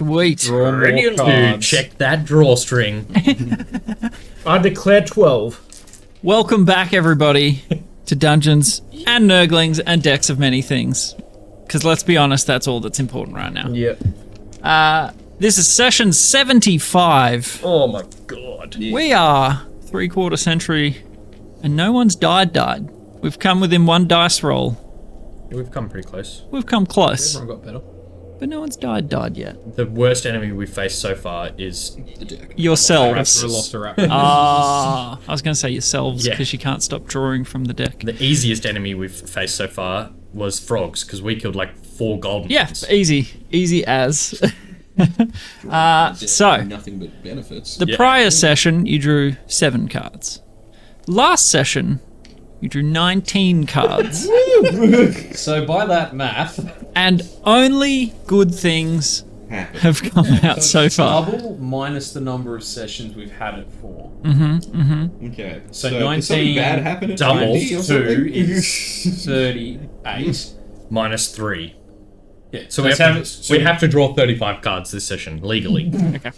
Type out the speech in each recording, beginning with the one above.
Sweet. Draw more Brilliant. cards. Check that drawstring. I declare 12. Welcome back, everybody, to Dungeons and Nurglings and Decks of Many Things. Because let's be honest, that's all that's important right now. Yep. This is session 75. Oh my god. We are 3/4 century, and no one's died. We've come within one dice roll. We've come pretty close. We've come close, Everyone got better. but no one's died yet. The worst enemy we've faced so far is The deck. Yourselves. Velociraptor. I was going to say yourselves, Yeah. because you can't stop drawing from the deck. the easiest enemy we've faced so far was frogs, because we killed like 4 golden Yeah, ones. easy as. So, Nothing but benefits. the Yeah. prior session, you drew 7 cards. Last session, you drew 19 cards. So by that math, And only good things have come out so far. Double minus the number of sessions we've had it for. okay. So did 19 something bad happen at double 90 or 2 something? is 38. Minus 3. Yeah. So we have to draw 35 cards this session, legally. Okay.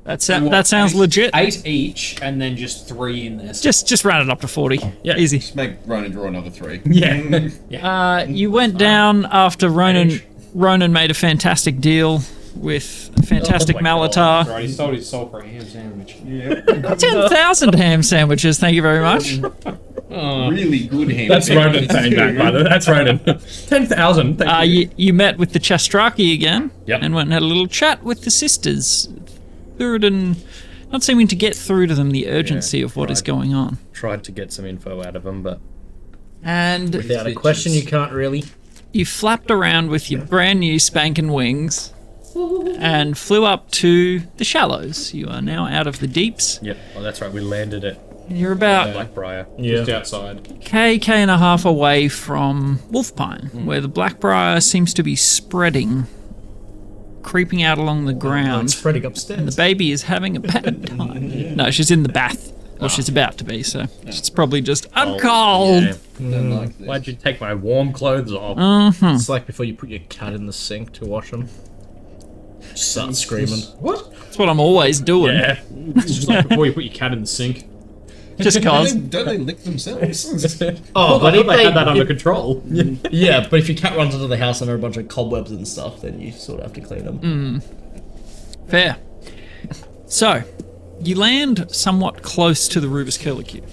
That sounds legit. 8 each, and then just 3 in there. Just round it up to 40. Yeah. Easy. Just make Ronan draw another 3. Yeah. You went down after Ronan made a fantastic deal with a fantastic Oh my Malatar. Right, he sold his soul for a ham sandwich. 10,000 ham sandwiches, thank you very much. Really good hand. That's Ronan saying that, by the way. That's Ronan. 10,000. Thank you. You met with the Chestraki again, Yep. and went and had a little chat with the sisters. Thuridin not seeming to get through to them the urgency of what is going on. Tried to get some info out of him, but And Without a question, you can't really. you flapped around with your brand new spanking wings and flew up to the shallows. You are now out of the deeps. yep. Oh, that's right. We landed at You're about Blackbriar. Yeah. Just outside. K and a half away from Wolfpine, where the Blackbriar seems to be spreading, creeping out along the ground. Spreading The upstairs. baby is having a bad time. No, she's in the bath. Or she's about to be, so she's probably just, I'm cold. Yeah. Don't like this. Why'd you take my warm clothes off? It's like before you put your cat in the sink to wash them. Just start screaming. What? That's what I'm always doing. Yeah. It's just like before you put your cat in the sink. Just cause. Don't they lick themselves? Oh, but I if thought they had that they, under control. yeah, but if your cat runs into the house and there are a bunch of cobwebs and stuff, then you sort of have to clean them. Fair. So, you land somewhat close to the Rubus Curlicue.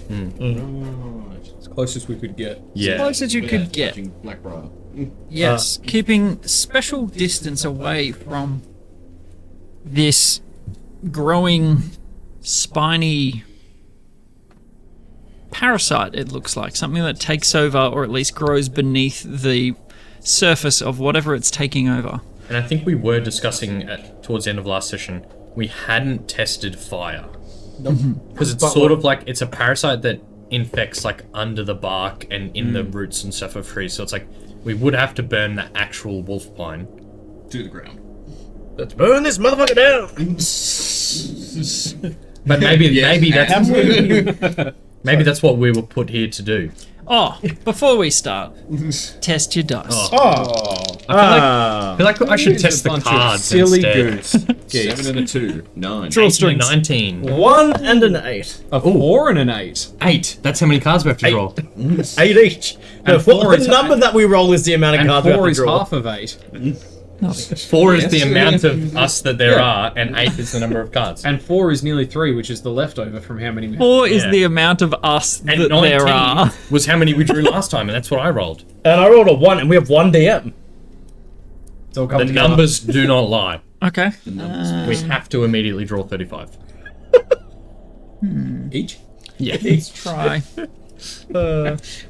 As close as we could get. Yeah. Close as you could get. Touching Blackbriar. Yes, keeping special distance away from this growing, spiny parasite, it looks like. Something that takes over, or at least grows beneath the surface of whatever it's taking over. And I think we were discussing towards the end of last session, we hadn't tested fire. Because it's sort of like, it's a parasite that infects like under the bark and in the roots and stuff of trees. So it's like, we would have to burn the actual wolf pine. To the ground. Let's burn this motherfucker down! But maybe that's absolutely. maybe that's what we were put here to do. Oh, before we start, test your dice. Ah! I feel like I should It's a test the bunch of cards silly instead. goose. 7 and a 2. 9. Draw strings. 19. 1 and an 8. A 4 and an 8. 8. That's how many cards we have to draw. 8 each. No, And 4 the is number that we roll is the amount of And cards we have 4 to is draw. half of 8. 4 is the Yes. amount of us that there are, and 8 is the number of cards. And 4 is nearly 3, which is the leftover from how many we have. 4 is Yeah. the amount of us And that 19 there are. was how many we drew last time, and that's what I rolled. And I rolled a 1, and we have 1 DM. It's all The coming together. numbers do not lie. Okay. We have to immediately draw 35. Each? Yeah. Let's try.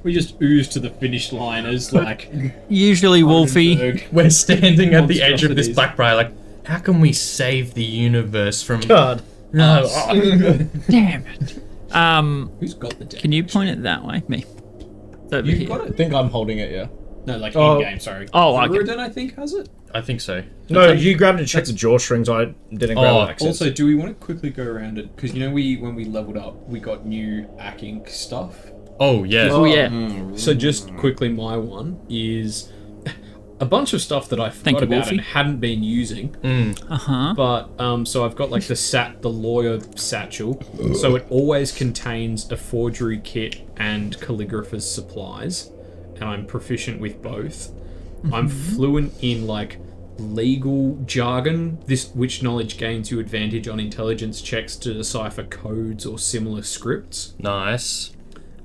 We just ooze to the finish line as like... Usually Wolfie. We're standing at the edge of this Monstrosities. Blackbriar, like, how can we save the universe from... God. No. Damn it. Who's got the deck? Can you point it that way? Me. It's over You've here. got I it? think I'm holding it, yeah. No, like Oh. in-game, sorry. Oh, okay. Ronan, I think, has it. I think so. No, you grabbed it to check the drawstrings. I didn't grab Oh, access. Also, do we want to quickly go around it? Because, you know, when we leveled up, we got new Ack Ink stuff. Oh, yeah. Oh, yeah. So just quickly, my one is... a bunch of stuff that I Thank forgot you, about Wolfie. and hadn't been using. Uh-huh. But so I've got like the lawyer satchel. So it always contains a forgery kit and calligrapher's supplies, and I'm proficient with both. I'm fluent in like legal jargon, which knowledge gains you advantage on intelligence checks to decipher codes or similar scripts. Nice.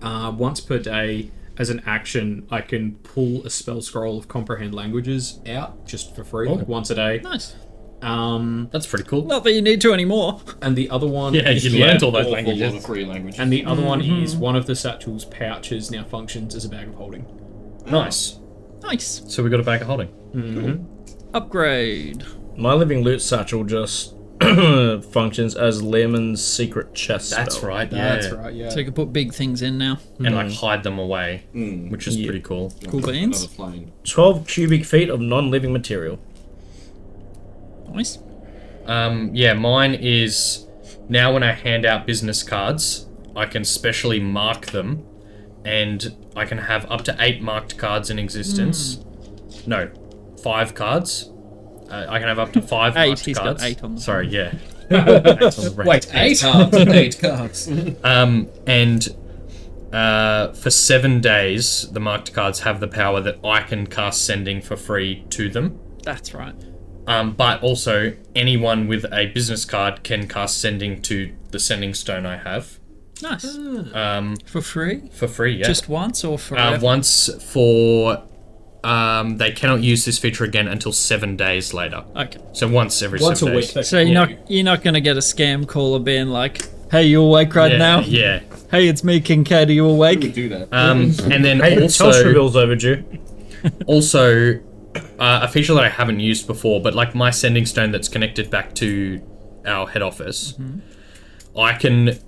Once per day, as an action, I can pull a spell scroll of comprehend languages out just for free, like once a day. Nice. That's pretty cool. Not that you need to anymore. And the other one, Yeah, you learned all those Awful lot languages. of free languages. and the other one is one of the satchel's pouches now functions as a bag of holding. Nice. Nice. So we got a bag of holding. Upgrade. My living loot satchel just functions as Lemon's secret chest That's spell. right. Yeah. That's right. Yeah. So you can put big things in now. And like hide them away, which is pretty cool. Cool beans. Another plane. 12 cubic feet of non-living material. Nice. Yeah, mine is now when I hand out business cards, I can specially mark them, and I can have up to 8 marked cards in existence. No, 5 cards. I can have up to 5 8, marked he's got cards. 8 on the Sorry, yeah. 8 on the brain. Wait, 8? Cards, 8 cards. And for 7 days, the marked cards have the power that I can cast sending for free to them. That's right. But also, anyone with a business card can cast sending to the sending stone I have. Nice. For free? For free, yeah. Just once or forever? Once for... they cannot use this feature again until 7 days later. Okay. So once every Once 7 a days. week. So you're not going to get a scam caller being like, "Hey, you awake right Yeah, now? yeah. Hey, it's me, Kincaid. Are you awake?" Do that. And then Hey, Telstra bill's overdue. also a feature that I haven't used before, but like my sending stone that's connected back to our head office, I can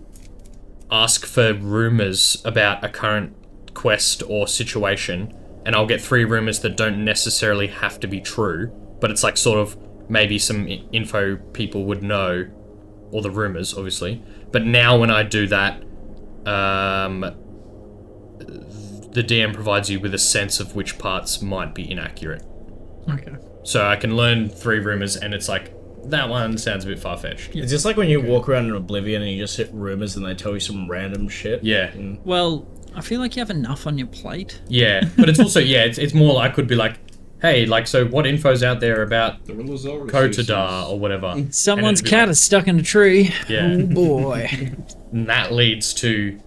ask for rumors about a current quest or situation, and I'll get 3 rumors that don't necessarily have to be true, but it's like sort of maybe some info people would know, or the rumors, obviously. But now when I do that, the DM provides you with a sense of which parts might be inaccurate. Okay. So I can learn 3 rumors, and it's like, that one sounds a bit far-fetched. It's just like when you walk around in Oblivion and you just hit rumors and they tell you some random shit. Yeah. Well, I feel like you have enough on your plate. Yeah, but it's also, it's more like, I could be like, hey, like, so what info's out there about The Rillasaurus Kotadar or whatever? Someone's And it'd be cat like- is stuck in a tree. Yeah. Oh boy. And that leads to,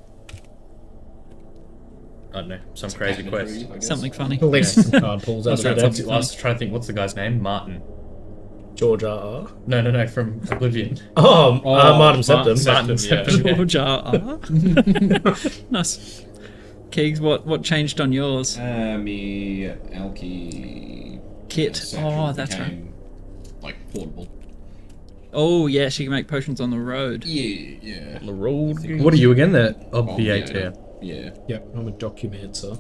I don't know, some crazy quest. Something funny. At least some card pulls I out was, of trying the to, I was trying to think, what's the guy's name? Martin. George R. No, from Oblivion. Martin Septum. Martin Septum. George R. Nice. Keegs, what changed on yours? Me Alki Kit. satchel Oh, that's right. became, like portable. Oh, yes, you can make potions on the road. Yeah. The road. What are you again? The Obviator. Yeah. Yep, I'm a documenter.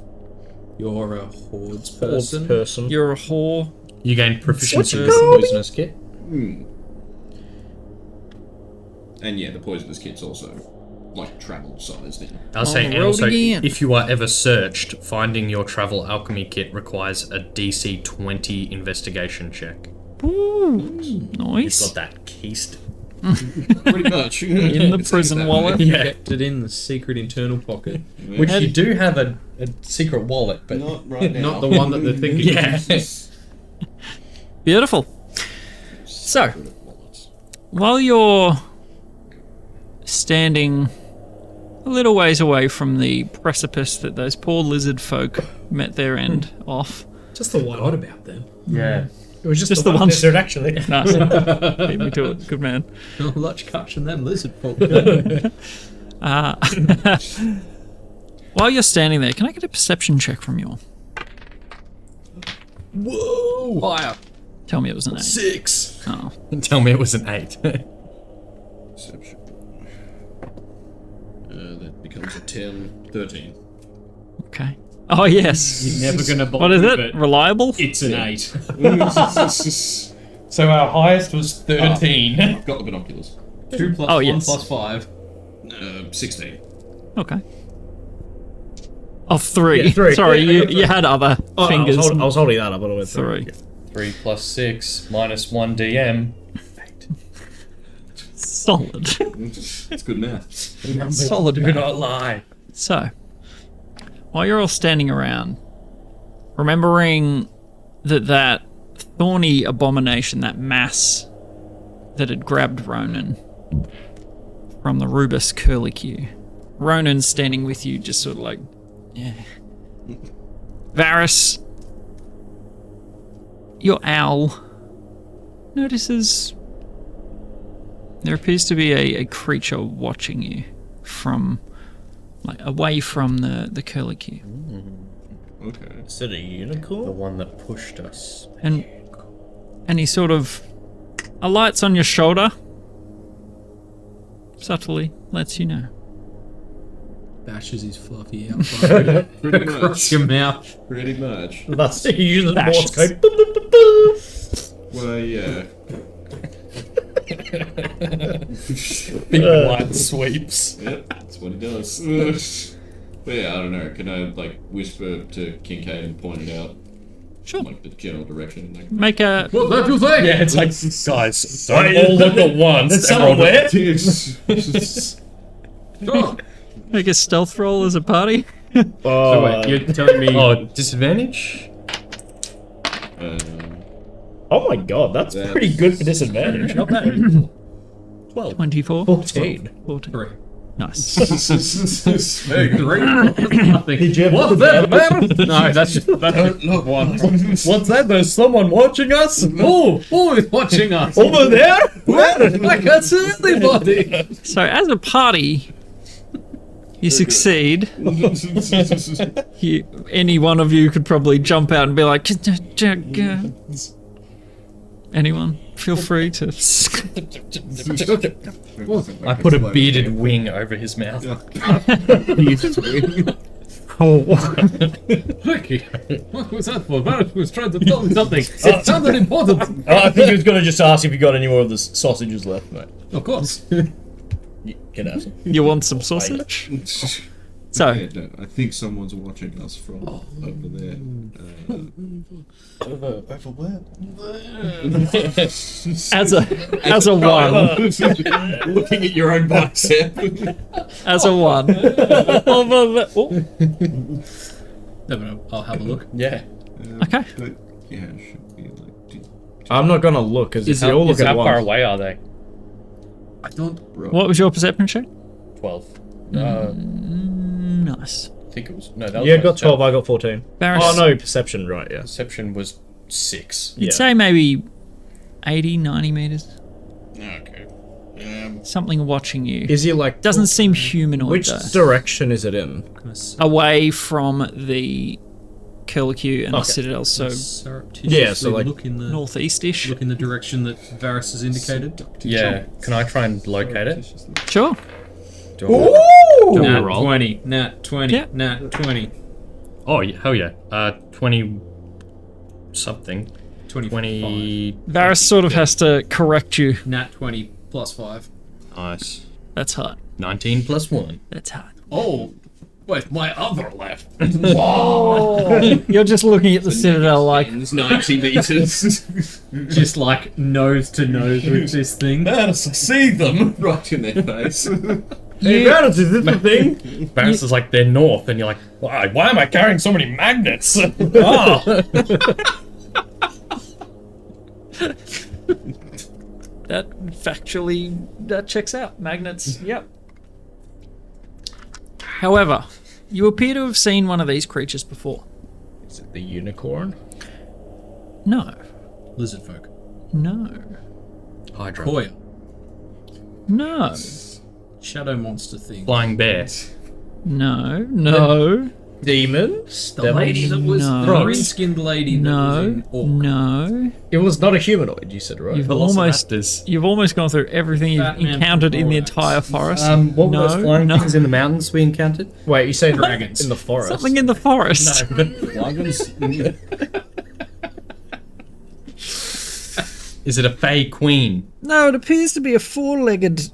You're a hordes Person. person. You're a whore. You gain proficiency. What's your Poisonous kit. And yeah, the poisonous kit's also like travel sized in. I was On saying, the and road also, again. if you are ever searched, finding your travel alchemy kit requires a DC 20 investigation check. Ooh, You've nice. got that keist. Pretty much. In the prison wallet. Yeah. Kept it in the secret internal pocket. Which you do have a secret wallet, but Not right now. Not the one that they're thinking. yeah. Beautiful. So, Secret wallets. while you're standing a little ways away from the precipice that those poor lizard folk met their end off. Just the one. Forgot about them. Yeah. It was Just the one. lizard, actually. Nice. Beat me to it. Good man. Not much catching them lizard folk. While you're standing there, can I get a perception check from you all? Whoa! Fire. Tell me it was an 8. 6! Oh. Tell me it was an 8. Perception. That becomes a 10, 13. Okay. Oh, yes. You're never gonna believe What is it? Reliable? It's an 8. So our highest was 13. I've got the binoculars. 2 plus Oh, 1 yes. plus 5. 16. Okay. Oh, 3. Yeah, 3. Sorry, Yeah, you had other fingers. I was holding that up, but I went 3. 3 plus 6 minus 1 DM. 8. Solid. It's good math. Solid. Do man. not lie. So, while you're all standing around, remembering that thorny abomination, that mass that had grabbed Ronan from the Rubus Curlicue, Ronan's standing with you, just sort of like, yeah. Varys, your owl notices there appears to be a creature watching you from, like, away from the Curlicue. Okay. Is it a The unicorn? one that pushed us. And he sort of alights on your shoulder, subtly lets you know. Bashes his fluffy outside. Pretty Across much. your mouth. Pretty much. That's he uses Bashes. Morse code. Boop, boop, boop, boop. Well, yeah. Big wide sweeps. Yep, that's what he does. But yeah, I don't know. Can I, like, whisper to Kincaid and point it out? Sure. Like, the general direction? Like, Make a What's that you think? Yeah, it's like, guys, don't all look at once. Did someone wear? Sure. make a stealth roll as a party. So wait, you're telling me... Oh, disadvantage? Oh my god, that's That's- pretty good for disadvantage. Not bad. 12. 24. 14. 14. 3. Nice. Hey, 3. Nothing. Did you ever What's that, man? No, that's just... That's look, one. What's that? There's someone watching us? oh, who is watching us? Over there? I can't see anybody. So as a party, you succeed. Any one of you could probably jump out and be like, anyone, feel free to. I put a bearded wing over his mouth. Ricky, what was that for? Varys was trying to tell me something. It sounded important. I think he was going to just ask if you got any more of the sausages left, mate. Of course. You can have some. You want some sausage? So, Yeah, no, I think someone's watching us from over there. Over where? as a one, Looking at your own bicep. as a one. Over the, oh, No, no, I'll have a look. Yeah. okay. But yeah, it should be like. I'm not going to look, because if you all look How at far once. away are they? I don't... What was your perception check? 12. Nice. I think it was... No, that was Yeah, my got 12, stealth. I got 14. Varys, Oh no, perception, right, yeah. Perception was 6. you'd Yeah. say maybe 80, 90 meters. Okay. Something watching you. Is he like... Doesn't seem humanoid Which though. direction is it in? Away from the Curlicue and the Okay. Citadel, so Yeah, so, like, look in the northeast-ish. look in the direction that Varys has indicated. Yeah. Can I try and locate it? Sure. Do I- Nat roll? 20, Nat 20, Yeah. Nat 20, Oh, yeah, hell yeah. 20... something. 25. 20... Varys sort of has to correct you. Nat 20 plus 5. Nice. That's hard. 19 plus 1. That's hard. Oh, wait, my other left. You're just looking at the Citadel like, It's 90 meters. Just like nose to nose with this thing. Yes, I see them right in their face. Hey, Varys, is this the thing? Varys is like, they're north, and you're like, why am I carrying so many magnets? Ah! that factually, that checks out. Magnets, yep. However, you appear to have seen one of these creatures before. Is it the unicorn? No. Lizard folk. No. Hydra. Koya. No. Shadow monster thing. Flying bear. No. No. Demons? The lady that was No. the green-skinned lady that was No. in Orc. No. It was not a humanoid, you said, right? You've almost gone through everything you've Batman encountered in the Borax. entire forest. What no, were those flying no. things in the mountains we encountered? Wait, you say Dragons. in the forest? Something in the forest. Is it a fey queen? No, it appears to be a four-legged,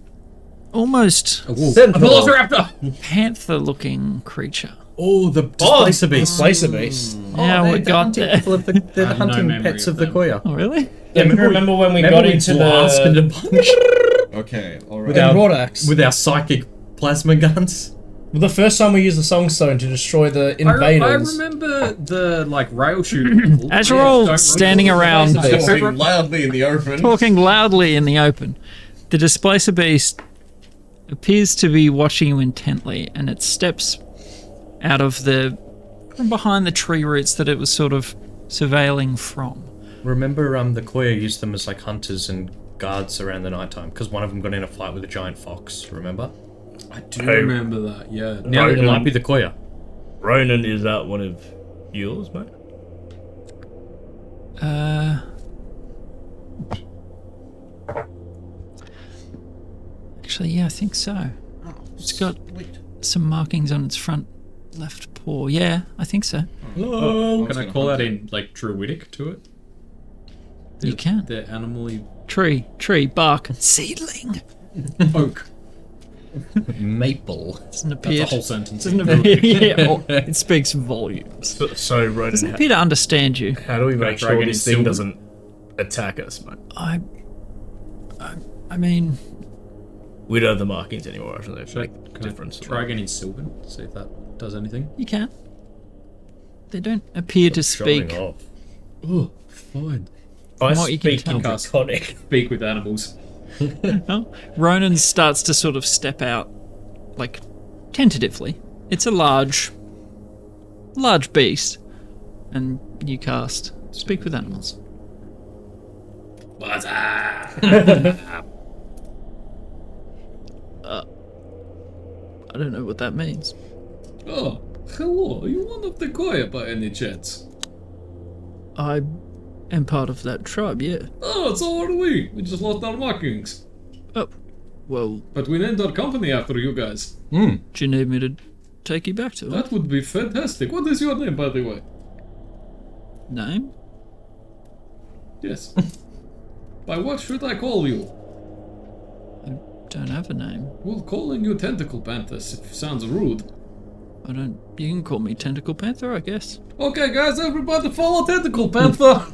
almost A Velociraptor! panther-looking creature. Oh, the displacer beast. Displacer beast. Yeah, we got there. People of the, they're the I have no hunting memory pets of of the them. Koya. Oh, really? Yeah, remember when we got into blasted the a bunch Okay, alright. with our broadaxe? with our psychic plasma guns. The first time we used the Song Stone to destroy the I invaders. remember the like rail shooting. As you're all standing around Talking loudly in the open. talking loudly in the open, the displacer beast appears to be watching you intently, and it steps out of from behind the tree roots that it was sort of surveilling from. Remember, the Koya used them as like hunters and guards around the nighttime because one of them got in a fight with a giant fox. Remember? I do remember that. Yeah. Now it might be the Koya. Ronan, is that one of yours, mate? Actually, yeah, I think so. It's got some markings on its front left paw. Yeah, I think so. Can I call that in like druidic to it? You can. The animally Tree, bark, seedling. oak. Maple. Doesn't That's appear. a whole sentence. Doesn't appear. Yeah, it speaks volumes. So, Ronan, Doesn't appear to understand you. how do we make dragon sure in this thing silver? doesn't attack us, mate? I mean, We don't have the markings anymore, actually. Should I, Make can I difference. try again in Sylvan? See if that does anything. you can. They don't appear to speak. Showing off. Oh, fine. I what you can speak in tell. Draconic. Speak with animals. No? Ronan starts to sort of step out, like, tentatively. It's a large beast. And you cast Speak with Animals. I don't know what that means. Oh, hello. Are you one of the Koya by any chance? I am part of that tribe, yeah. Oh, so are we. We just lost our markings. Oh, well, But we named our company after you guys. do you need me to take you back to it? That would be fantastic. What is your name, by the way? Name? Yes. By what should I call you? Don't have a name. Well, calling you Tentacle Panther sounds rude. You can call me Tentacle Panther, I guess. Okay, guys, everybody follow Tentacle Panther.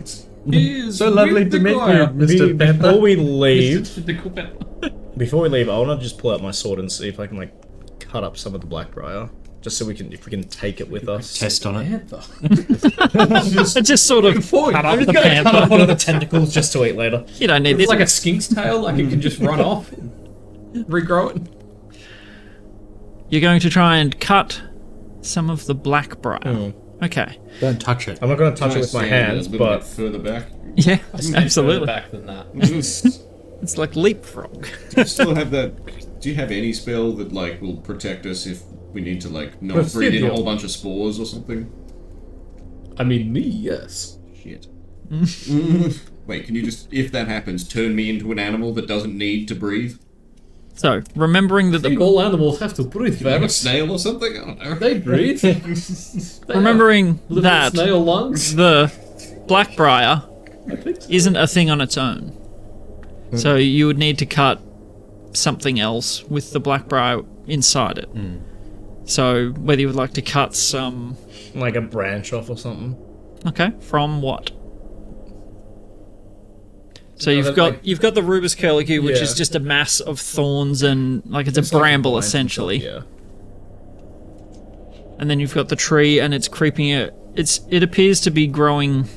He is So lovely with to the meet you, Koya. Mr. Panther. Before we leave, Tentacle Panther. I want to just pull out my sword and see if I can like cut up some of the Blackbriar, just so if we can take it with us. Test on it. I just sort of cut off the panther. Cut up one of the tentacles just to eat later. You don't need It's this. like a skink's tail, like it can just run off, regrow it. You're going to try and cut some of the Blackbriar. Okay. Don't touch it. I'm not going to touch it with my hands, a little bit but further back. Yeah, Further absolutely. back than that. It's like leapfrog. Do you still have that? Do you have any spell that like will protect us if we need to like not breathe in a whole bunch of spores or something? I mean, me, yes. Shit. Wait, can you just, if that happens, turn me into an animal that doesn't need to breathe? So, remembering that I think all animals have to breathe, Like a Varys. snail or something? I don't know. They breathe. They remembering have little that snail lungs. the Blackbriar I think so. isn't a thing on its own. So you would need to cut something else with the Blackbriar inside it. So whether you would like to cut some... like a branch off or something. Okay, from what? So you've got the Rubus curlicue, which is Yeah. just a mass of thorns and like it's a bramble essentially. Yeah. And then you've got the tree, and it's creeping it. It appears to be growing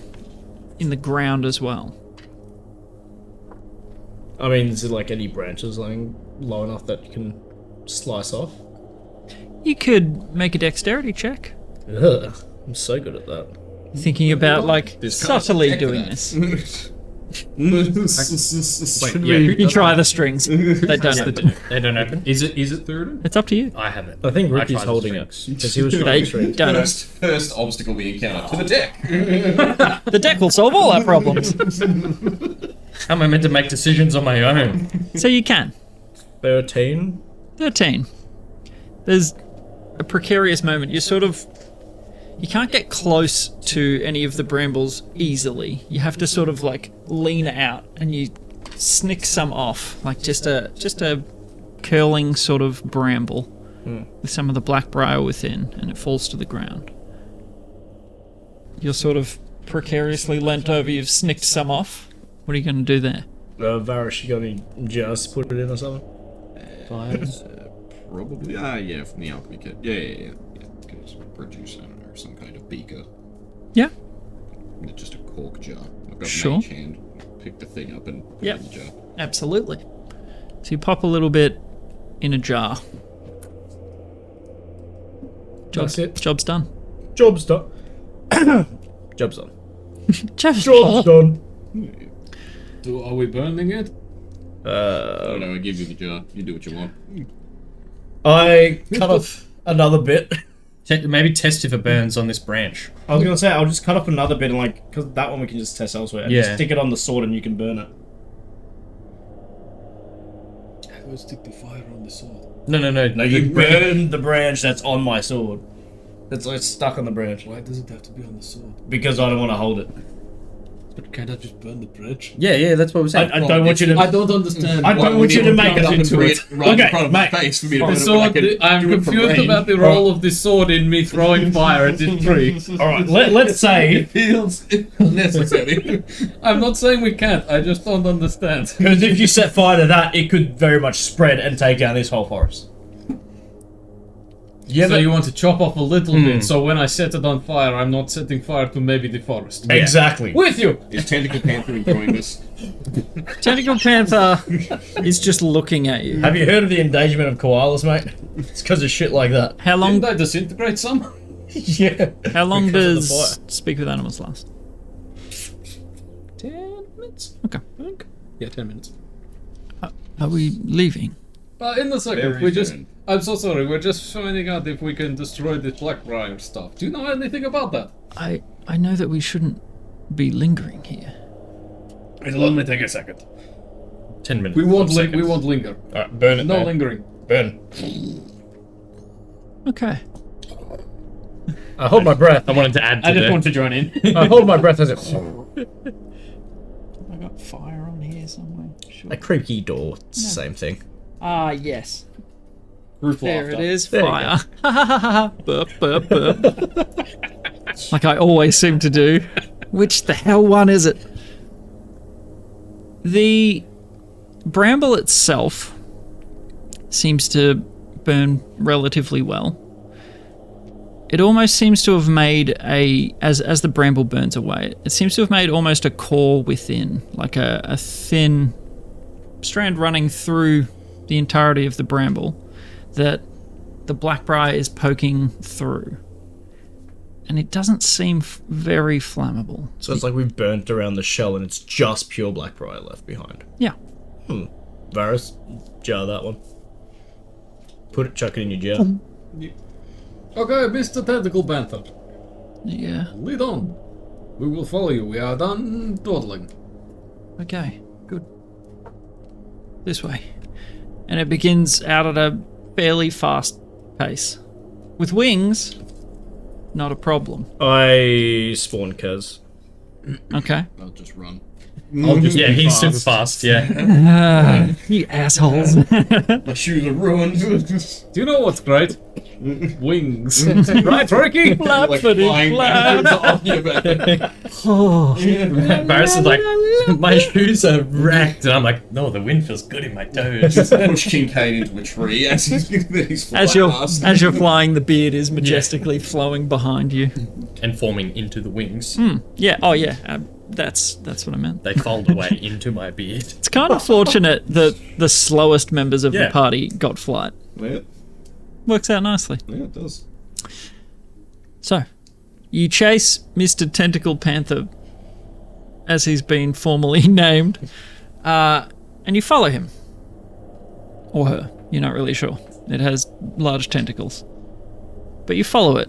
in the ground as well. I mean, is it like any branches lying low enough that you can slice off? You could make a dexterity check, Ugh, I'm so good at that. thinking about like This can't subtly protect doing that. this. Wait, You try the strings. They don't open. They don't open. Is it Theoden? It's up to you. I haven't. I think Ricky's tried the holding it strings. because he was trying They to strings. don't open. First obstacle we encounter to the deck. The deck will solve all our problems. How am I meant to make decisions on my own? So you can. 13. 13. There's a precarious moment. You can't get close to any of the brambles easily. You have to sort of like lean out and you snick some off, like just a curling sort of bramble. with some of the blackbriar within, and it falls to the ground. You're sort of precariously leant over, you've snicked some off. What are you going to do there? Varus, you got any jars to put it in or something? Fires. Probably. Yeah, from the alchemy kit. Yeah. Because produce, I don't know, some kind of beaker. Yeah. Just a cork jar. I've got Sure. mage hand. Pick the thing up and put it in the jar. Absolutely. So you pop a little bit in a jar. That's it. Job's done. Job's done. Job's done. Job's Job's done. Are we burning it? I don't know, I give you the jar. You do what you want. I cut off another bit. Maybe test if it burns on this branch. I was gonna say, I'll just cut off another bit and because that one we can just test elsewhere. And Yeah. just stick it on the sword and you can burn it. How do I stick the fire on the sword? No. No, you burn the branch that's on my sword. It's stuck on the branch. Why does it have to be on the sword? Because I don't want to hold it. But can't I just burn the bridge? Yeah, that's what we're saying. I don't want you to. I don't understand. I don't want you to make us into it. Right in Okay, front of my mate. face for me to The put it sword, back and I'm do it for confused rain. about the role of this sword in me throwing fire at this tree. All right, let's say Feels unnecessary. I'm not saying we can't, I just don't understand. because if you set fire to that, it could very much spread and take down this whole forest. Yeah, so you want to chop off a little bit, so when I set it on fire, I'm not setting fire to maybe the forest. Exactly. With you! Is Tentacle Panther enjoying this? Tentacle Panther is just looking at you. Have you heard of the endangerment of koalas, mate? It's because of shit like that. How long? Didn't I disintegrate some? Yeah. How long Because of the does fire. Speak with Animals last? 10 minutes? Okay. I think. Yeah, 10 minutes. Are we leaving? In a second, Very we just... soon. I'm so sorry, we're just finding out if we can destroy this Blackbriar stuff. Do you know anything about that? I know that we shouldn't be lingering here. It'll only take a second. 10 minutes. We won't Seconds. linger. Alright, burn it. No man. lingering. Burn. Okay. I hold my breath. I wanted to add to I just the... want to join in. I hold my breath as it. I got fire on here somewhere. Sure. A creaky door. It's the same thing. Ah, yes. Group There laughter. it is. There you Fire. Burp, burp, burp. Like I always seem to do. Which the hell one is it? The bramble itself seems to burn relatively well. It almost seems to have made as the bramble burns away, it seems to have made almost a core within, like a thin strand running through the entirety of the bramble that the blackbriar is poking through. And it doesn't seem very flammable. So it's like we've burnt around the shell and it's just pure blackbriar left behind. Yeah. Varus, jar that one. Chuck it in your jar. Okay, Mr. Tentacle Panther, Yeah. lead on. We will follow you. We are done dawdling. Okay. Good. This way. And it begins out at a fairly fast pace. With wings, not a problem. I spawn Kaz. Okay. I'll just run. I'll just Yeah, be he's super fast, yeah. You assholes. My shoes are ruined. Do you know what's great? Wings. Right, Ricky? Like flying off your back. Barris is like, my shoes are wrecked. And I'm like, no, the wind feels good in my toes. Push Kincaid into a tree as he's flying past. As you're flying, the beard is majestically flowing behind you. And forming into the wings. Yeah. Oh, yeah. That's what I meant. They fold away into my beard. It's kind of fortunate that the slowest members of the Yeah. party got flight. Yeah, Works out nicely. it does. So, you chase Mr. Tentacle Panther, as he's been formally named, and you follow him. Or her. You're not really sure. It has large tentacles. But you follow it.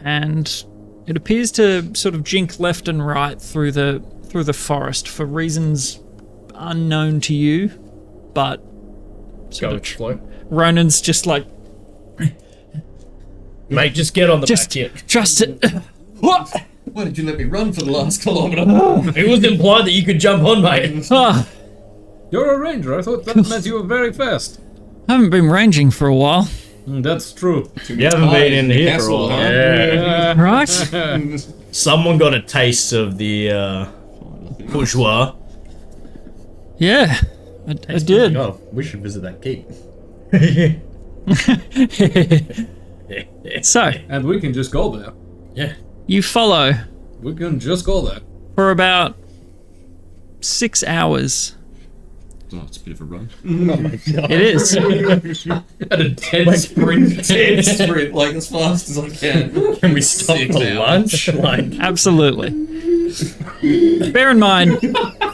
And it appears to sort of jink left and right through the forest for reasons unknown to you, but sort Go of flow. Ronan's just like, Mate, just get on the just back here. trust it. What? Why did you let me run for the last kilometre? It was implied that you could jump on, mate. Ah, You're a ranger. I thought that meant you were very fast. I haven't been ranging for a while. That's true. You haven't been in here for a Castle, while. huh? Yeah. Right? Someone got a taste of the bourgeois. Yeah, I did. Oh, we should visit that keep. So, And we can just go there. Yeah. you follow We can just go there. for about 6 hours. Oh, it's a bit of a run. It is. At a 10 sprint. Sprint like as fast as I can. Can we stop for lunch? Like, Absolutely. Bear in mind,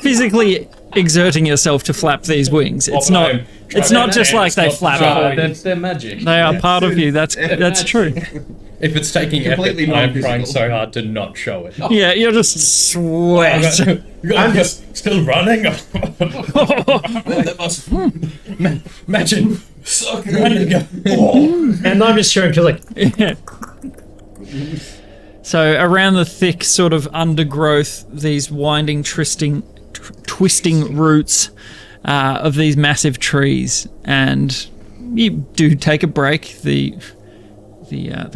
physically exerting yourself to flap these wings. It's not. It's not just like they flap. That's their magic. They are part of you. That's true. if it's taking effort, Completely I'm non-physical. trying so hard to not show it. Yeah, you're just sweat. I'm just still running. That must Imagine. suck. Running. And I'm just showing because like Yeah. So around the thick sort of undergrowth, these winding, twisting roots of these massive trees, and you do take a break. The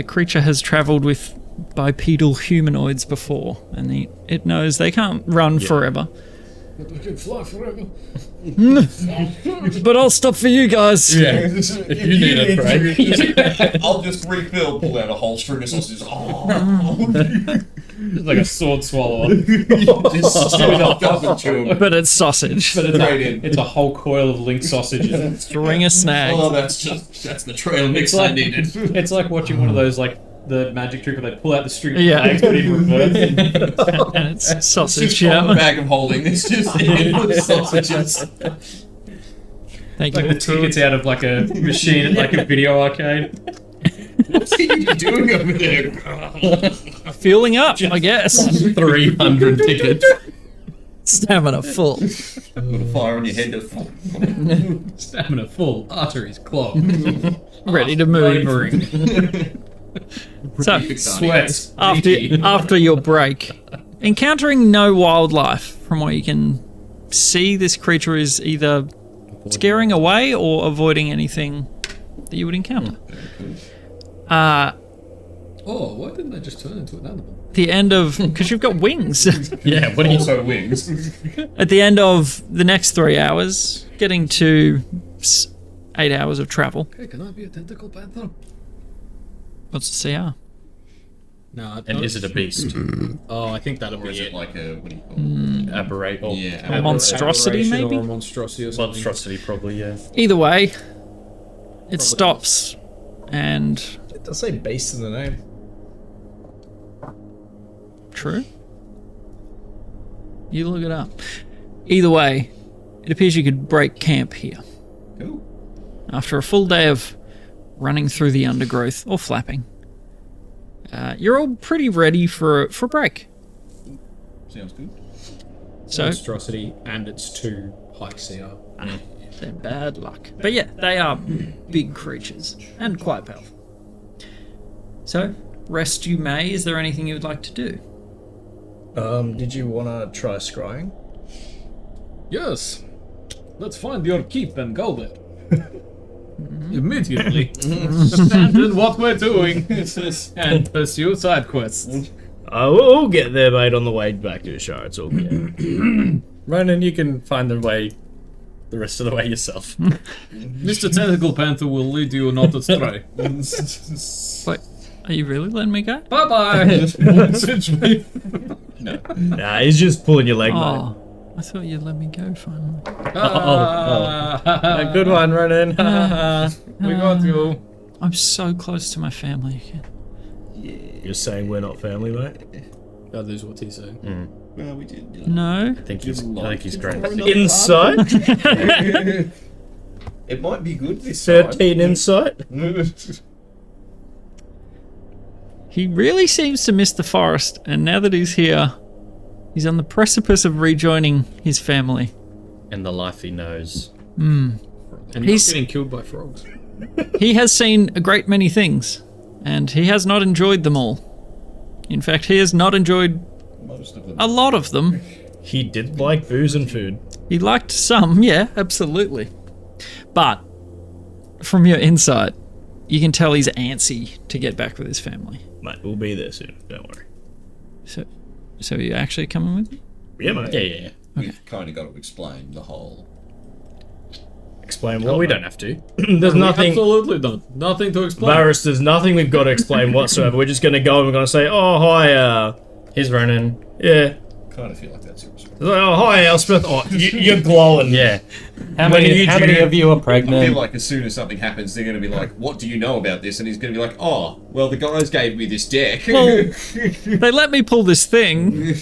creature has travelled with bipedal humanoids before, and it knows they can't run forever. We can fly forever. But I'll stop for you guys. Yeah. If you need a break. I'll just refill, pull out a whole string of sausages. It's like a sword swallower. Just chew it up, up and chew 'em. But it's sausage. But Straight in. it's a whole coil of link sausages. String a snag. Oh, that's the trail mix I needed. It's like watching one of those, like, the magic trick where they pull out the string of Yeah. flags, but in reverse. And it's sausage. Just a Yeah. bag of holding. It's just sausages. Thank Like you. the tickets out of, like, a machine at, like, a video arcade. What's he doing over there? Fueling up, I guess. 300 tickets. Stamina full. Put a fire on your head. Stamina full, arteries clogged. Ready to move. Laboring. So, Sweats. after your break, encountering no wildlife, from what you can see, this creature is either scaring away or avoiding anything that you would encounter. Oh, why didn't I just turn into an animal? The end of, because you've got wings. Yeah, what do you Also wings. At the end of the next 3 hours, getting to 8 hours of travel. Hey, can I be a tentacle panther? What's the CR? No, And is it a beast? Oh, I think that'll Or be is it. it like a, what do you call it? Aberrate or Yeah, A monstrosity, Aberration maybe? Or a monstrosity or something. monstrosity, probably. Yeah. Either way, it stops, and it does say beast in the name. true. You look it up. Either way, it appears you could break camp here. Cool. After a full day of running through the undergrowth or flapping, you're all pretty ready for a break. Sounds good. So Monstrosity, and it's 2 high CR. they're bad luck. But yeah, they are big creatures and quite powerful. So, rest you may. Is there anything you would like to do? Did you want to try scrying? Yes. Let's find your keep and go there. Immediately. Abandon what we're doing and pursue side quests. We'll get there, mate, on the way back to the show. It's all good. Ronan, you can find the way the rest of the way yourself. Mr. Tentacle Panther will lead you not astray. Wait, are you really letting me go? Bye bye. Nah, he's just pulling your leg, mate. Oh, I thought you'd let me go finally. A good one, Ronan. We got you. I'm so close to my family again. You're saying we're not family, mate? That is what he's saying. Well, we did. No? I think he's great. Insight? It might be good this time. 13 insight? He really seems to miss the forest, and now that he's here, he's on the precipice of rejoining his family. And the life he knows. And He's- he's getting killed by frogs. He has seen a great many things, and he has not enjoyed them all. In fact, he has not enjoyed Most of them. a lot of them. He did like booze and food. He liked some, yeah, absolutely. But, from your insight, you can tell he's antsy to get back with his family. Mate, we'll be there soon. Don't worry. So are you actually coming with me? Yeah, mate. Yeah. We've kind of got to explain the whole. Explain Well, what? we mate? don't have to. There's nothing. Absolutely not. Nothing to explain. Varus, there's nothing we've got to explain whatsoever. We're just gonna go and we're gonna say, oh hi, Here's Ronan. yeah. Kind of feel like that's your response. Oh hi, Elspeth. Oh, you're glowing. Yeah. How many of you are I pregnant? feel like as soon as something happens, they're going to be like, "What do you know about this?" And he's going to be like, "Oh, well, the guys gave me this deck." Well, they let me pull this thing.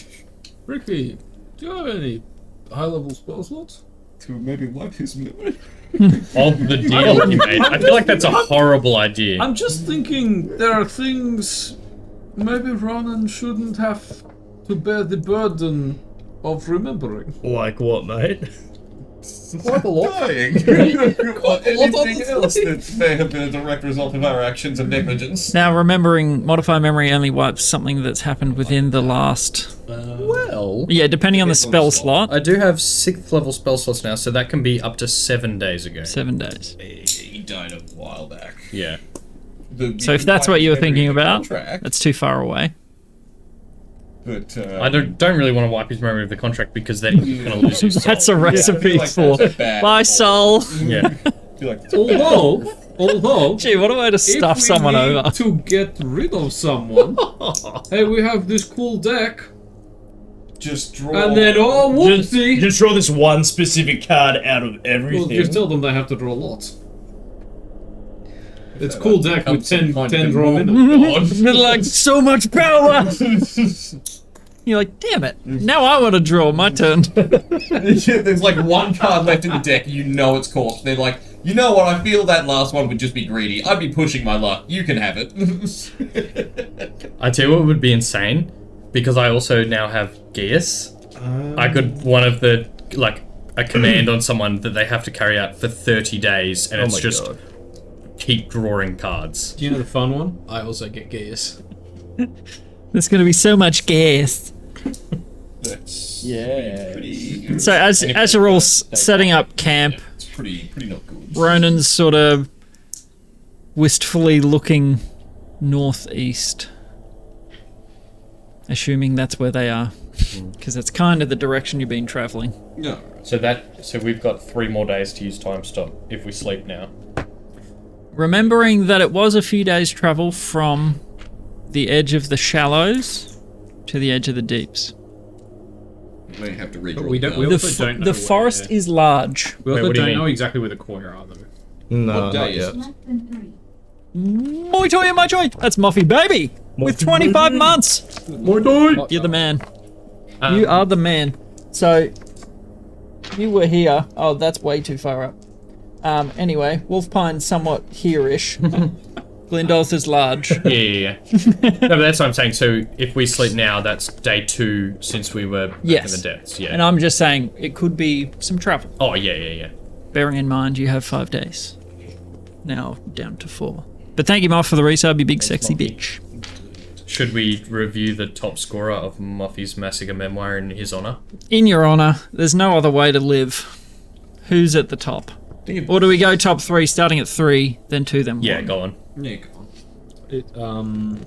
Ricky, do you have any high-level spell slots? To maybe wipe his memory. Of the deal you made. I feel like that's a horrible idea. I'm just thinking there are things maybe Ronan shouldn't have to bear the burden of remembering. Like what, mate? Quite a lot. Dying. Or anything else that may have been a direct result of our actions and negligence. Now, remembering modify memory only wipes something that's happened within the last. Well, Yeah, depending on the spell slot. I do have 6th level spell slots now, so that can be up to 7 days ago. 7 days. He died a while back. Yeah. So if that's what you were thinking about, Contract, that's too far away. but I don't really want to wipe his memory of the contract because then he's going to lose his soul. That's a recipe like for that's a bad my call. soul. Yeah. I feel like Although, Gee, what a way to stuff someone if we need over. to get rid of someone, hey, we have this cool deck, just draw. and then oh whoopsie! Just draw this one specific card out of Well, everything. just tell them they have to draw lots. It's a cool deck with 10 draw God. minutes. Like, so much power! You're like, damn it. Now I want to draw. My turn. There's like one card left in the deck, you know it's corpse. They're like, you know what, I feel that last one would just be greedy. I'd be pushing my luck. You can have it. I tell you what would be insane, because I also now have Geas. I could one of the like a command on someone that they have to carry out for 30 days, and Oh it's my just God. keep drawing cards. Do you know the fun one? I also get Gaius. There's going to be so much gas. That's Yeah. pretty. So as you're all setting up camp, It's pretty not good. Ronan's sort of wistfully looking northeast, assuming that's where they are, because that's kind of the direction you've been traveling. No. So we've got 3 more days to use time stop if we sleep now. Remembering that it was a few days' travel from the edge of the shallows to the edge of the deeps. May have to redraw. But we don't. the We card. also don't know The forest where, is large. We also Wait, what do you don't mean? know exactly where the koi are, though. No, What day not is yet. it? Less than 3. Moi toy, my joy. That's Muffy baby with 25 months. You're the man. You are the man. So you were here. Oh, that's way too far up. Anyway, Wolfpine's somewhat here-ish. Glendolf is large. Yeah. No, but that's what I'm saying. So if we sleep now, that's day 2 since we were back Yes. in the depths. Yeah. And I'm just saying it could be some travel. Oh, yeah. Bearing in mind you have 5 days. Now down to 4. But thank you, Moff, for the resub, you big sexy bitch. Should we review the top scorer of Muffy's Massacre memoir in his honor? In your honor, there's no other way to live. Who's at the top? Or do we go top 3, starting at 3, then 2, then 1? Yeah, go on. Yeah, come on.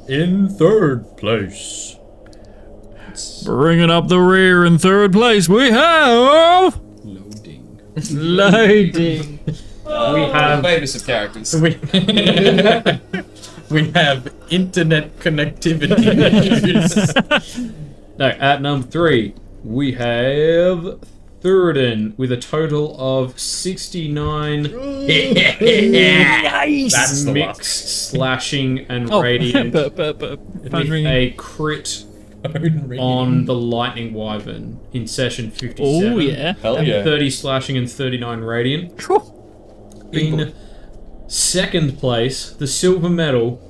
In 3rd place. Bringing up the rear in 3rd place, we have... Loading. Loading. We have... famous of characters. We have internet connectivity issues. No, at number 3, we have Thurden with a total of 69 Nice. That's the mixed slashing and Oh, radiant phone with ringing. a crit on the Lightning Wyvern in session 57. Oh, yeah. Hell And yeah. 30 slashing and 39 radiant. In 2nd place, the silver medal.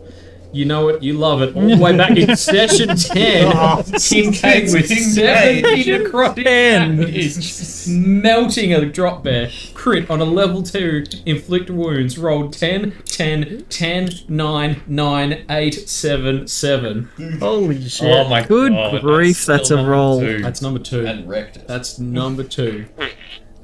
You know it, you love it. All the way back in session 10. King K with 17 necrotic damage. Melting a drop bear. Crit on a level 2. Inflict wounds. Rolled 10, 10, 10, 9, 9, 8, 7, 7. Holy shit. Oh my Good god. grief, that's still a number roll. 2. That's number 2. And wrecked it. That's number 2.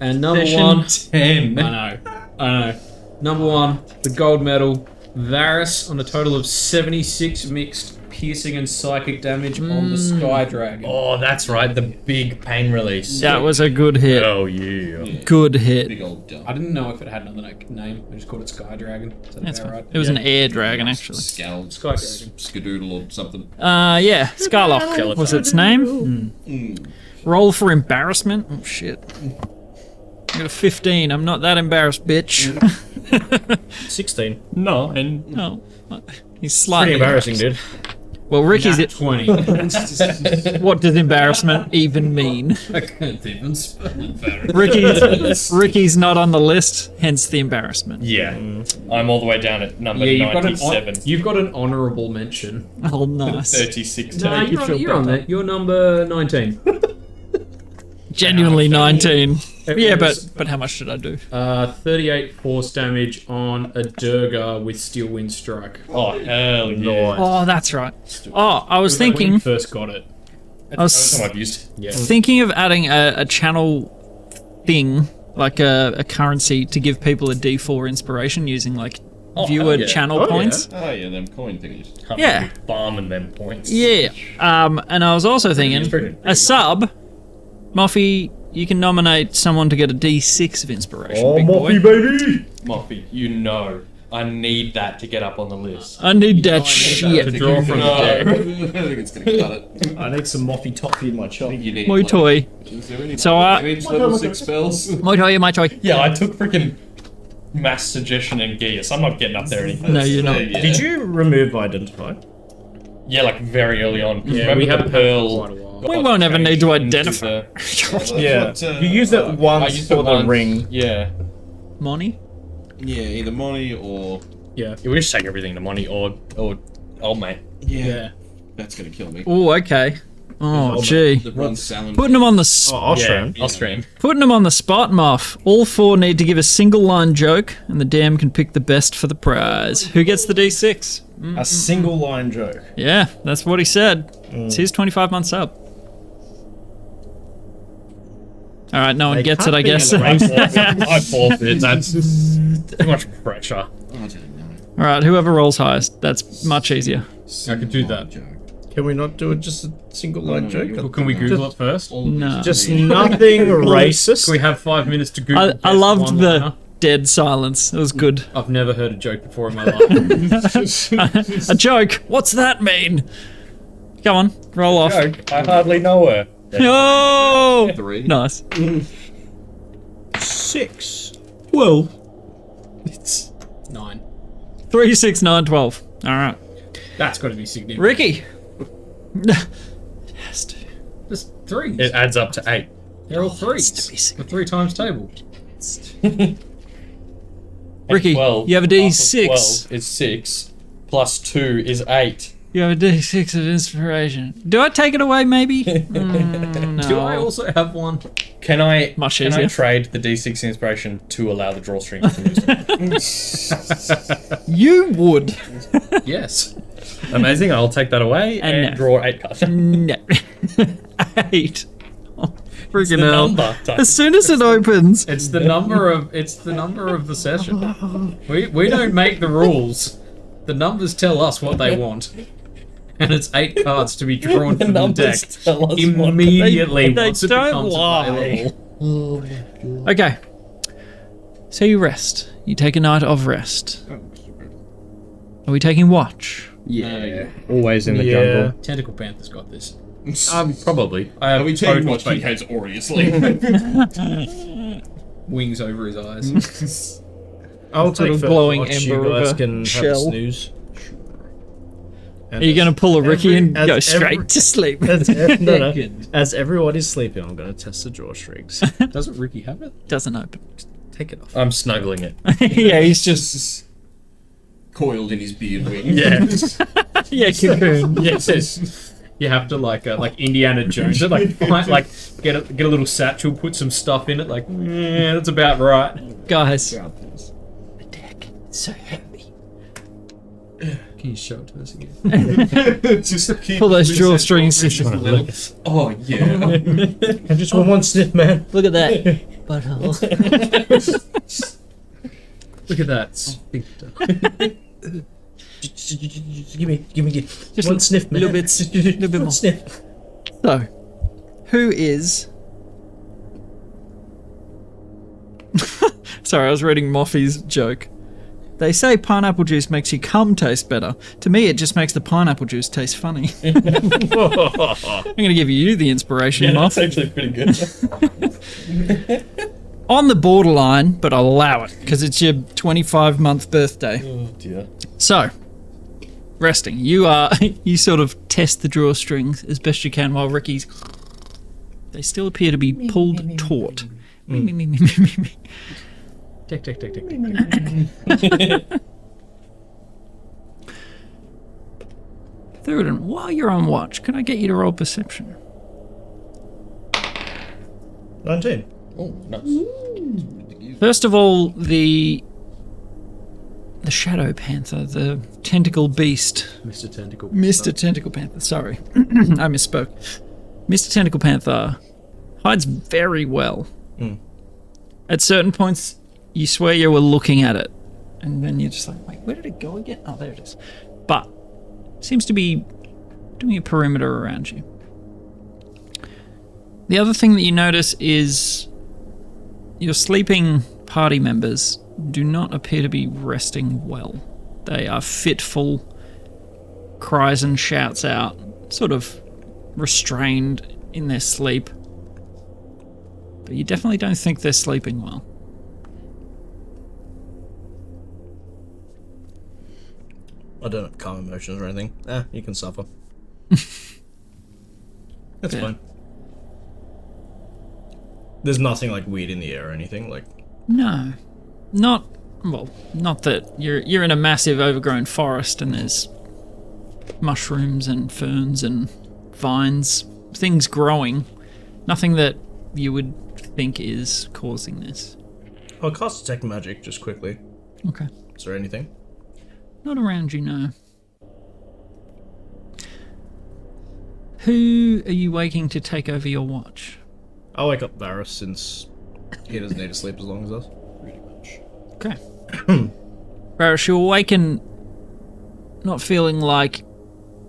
And number Session 1. 10. I know. Number 1, the gold medal. Varus on a total of 76 mixed piercing and psychic damage on the Sky Dragon. Oh, that's right. The big pain release. That was a good hit. Oh, yeah. Good hit. Big old dump. I didn't know if it had another name. I just called it Sky Dragon. Is that That's about fine. right? It was an air dragon, actually. Scowl, Sky Dragon. Skadoodle or something. Yeah, Scarlock was its name. Roll for embarrassment. Oh shit. I got a 15. I'm not that embarrassed, bitch. 16. No, and No, he's slightly Pretty embarrassing, dude. Well, Ricky's Nat it. 20. What does embarrassment even mean? I can't even spell it. Ricky's not on the list, hence the embarrassment. yeah, I'm all the way down at number Yeah, 97. you've got an honourable mention. Oh, nice. 36 No, to you're on there. You're number 19. Genuinely 19. Yeah, but how much did I do? 38 force damage on a Durga with Steel Wind Strike. Oh, hell yeah. Oh, that's right. Oh, I was When you thinking first got it. I was That's what I've used. Yeah. thinking of adding a channel thing, like a currency, to give people a D4 inspiration using like viewer hell yeah. channel points. Oh yeah, them coin thingies. Yeah. Farming them points. Yeah. And I was also thinking Pretty a sub, Moffy. You can nominate someone to get a D6 of inspiration. Oh, big boy. Moffy, baby! Moffy, you know, I need that to get up on the list. I need that To shit. draw from the deck. I think it's gonna cut it. I need some Moffy toffee in my chop. You need Moi toy. Is there any So, damage level 6 spells? My toy, my toy. Yeah, I took freaking mass suggestion and gears. I'm not getting up there anything. No, you're not. Yeah. Did you remove identify? Yeah, like very early on. 'Cause Yeah, remember we the haven't had it for pearl. quite a while. We won't ever need to changed into identify. Yeah. What, You used it I once used for it the once. ring. Yeah. Money? Yeah, either money or Yeah. We just take everything to money or old mate. Yeah. that's gonna kill me. Oh, okay. Oh, gee. The run salad. Putting them on the Oh, Austrian. Yeah, Austrian. Putting them on the spot, Muff. All four need to give a single line joke, and the DM can pick the best for the prize. Who gets the D6? A single line joke. Yeah, that's what he said. It's his 25 months up. All right, no one They gets it, can't I be guess. in All the race. I forfeit. That's too much pressure. I don't know. right, whoever rolls highest, that's much easier. I could do that. Can we not do it just a single line joke? Well, can we Google it first? No. Just nothing racist. Can we have 5 minutes to Google I best loved one-liner? the dead silence. It was good. I've never heard a joke before in my life. A joke? What's that mean? Come on, roll off. Joke. I hardly know her. Oh! 3. Nice. 6. Well, It's 9. 3, 6, 9, 12. All right. That's got to be significant. Ricky. Has to. Just 3s. It adds up to 8. They're all Has to 3s. be The significant. 3 times table. Ricky, 12 you have a half of D6. 12 is 6. Plus 2 is 8. You have a D6 of inspiration. Do I take it away, maybe? No. Do I also have one? Can I Much can easier. I trade the D6 inspiration to allow the drawstring to use? You would. Yes. Amazing. I'll take that away and no. draw 8 cards. No. 8. Oh, freaking The hell. number. As soon as it opens. It's the number of the session. We don't make the rules. The numbers tell us what they want. And it's 8 cards to be drawn The from the numbers deck tell us what immediately They once it don't becomes lie. available. Okay. So you rest. You take a night of rest. Are we taking watch? Yeah. always in the Yeah. jungle. Tentacle Panther's got this. Probably. I have Are we taking total what he faith. has already asleep? Wings over his eyes. I'll Little take first glowing watch, ember you guys of a can have a shell. snooze. Are you going to pull a Ricky and as go straight every- to sleep? As everybody's sleeping, I'm going to test the drawstrings. Doesn't Ricky have it? Doesn't open. Take it off. I'm snuggling it. Yeah, he's just... Coiled in his beard wings. Yeah. Yeah, cocoon. Yes. You have to like Indiana Jones, get a little satchel, put some stuff in it. Like, yeah, that's about right. Guys. The deck. It's so heavy. Can you show it to us again? Just keep Pull those losing drawstrings. drawstrings. Oh yeah. I just want one sniff, man. Look at that. Butthole. Look at that sphincter. Just give me Just one sniff, man. little bit more. Sniff. So, who is... Sorry, I was reading Moffy's joke. They say pineapple juice makes your cum taste better. To me, it just makes the pineapple juice taste funny. I'm going to give you the inspiration, Moff. That's actually pretty good. On the borderline, but I'll allow it, because it's your 25-month birthday. Oh dear. So, resting. You sort of test the drawstrings as best you can while Ricky's... They still appear to be pulled taut. Tick, tick, tick, tick, tick. Third, and while you're on watch, can I get you to roll perception? 19. Oh, nuts. First of all, the Shadow Panther, the tentacle beast. Mr. Tentacle. Mr. Tentacle Panther, sorry. I misspoke. Mr. Tentacle Panther hides very well. At certain points, you swear you were looking at it. And then you're just like, wait, where did it go again? Oh, there it is. But, seems to be doing a perimeter around you. The other thing that you notice is your sleeping party members do not appear to be resting well. They are fitful, cries and shouts out, sort of restrained in their sleep. But you definitely don't think they're sleeping well. I don't have calm emotions or anything. You can suffer. That's Yeah. fine. There's nothing like weird in the air or anything. Like, No. Not that you're in a massive overgrown forest and there's mushrooms and ferns and vines, things growing. Nothing that you would think is causing this. I'll cast detect magic just quickly. Okay. Is there anything? Not around you, no. Who are you waking to take over your watch? I'll wake up Varus since he doesn't need to sleep as long as us. Pretty much. Okay. Varus, you awaken not feeling like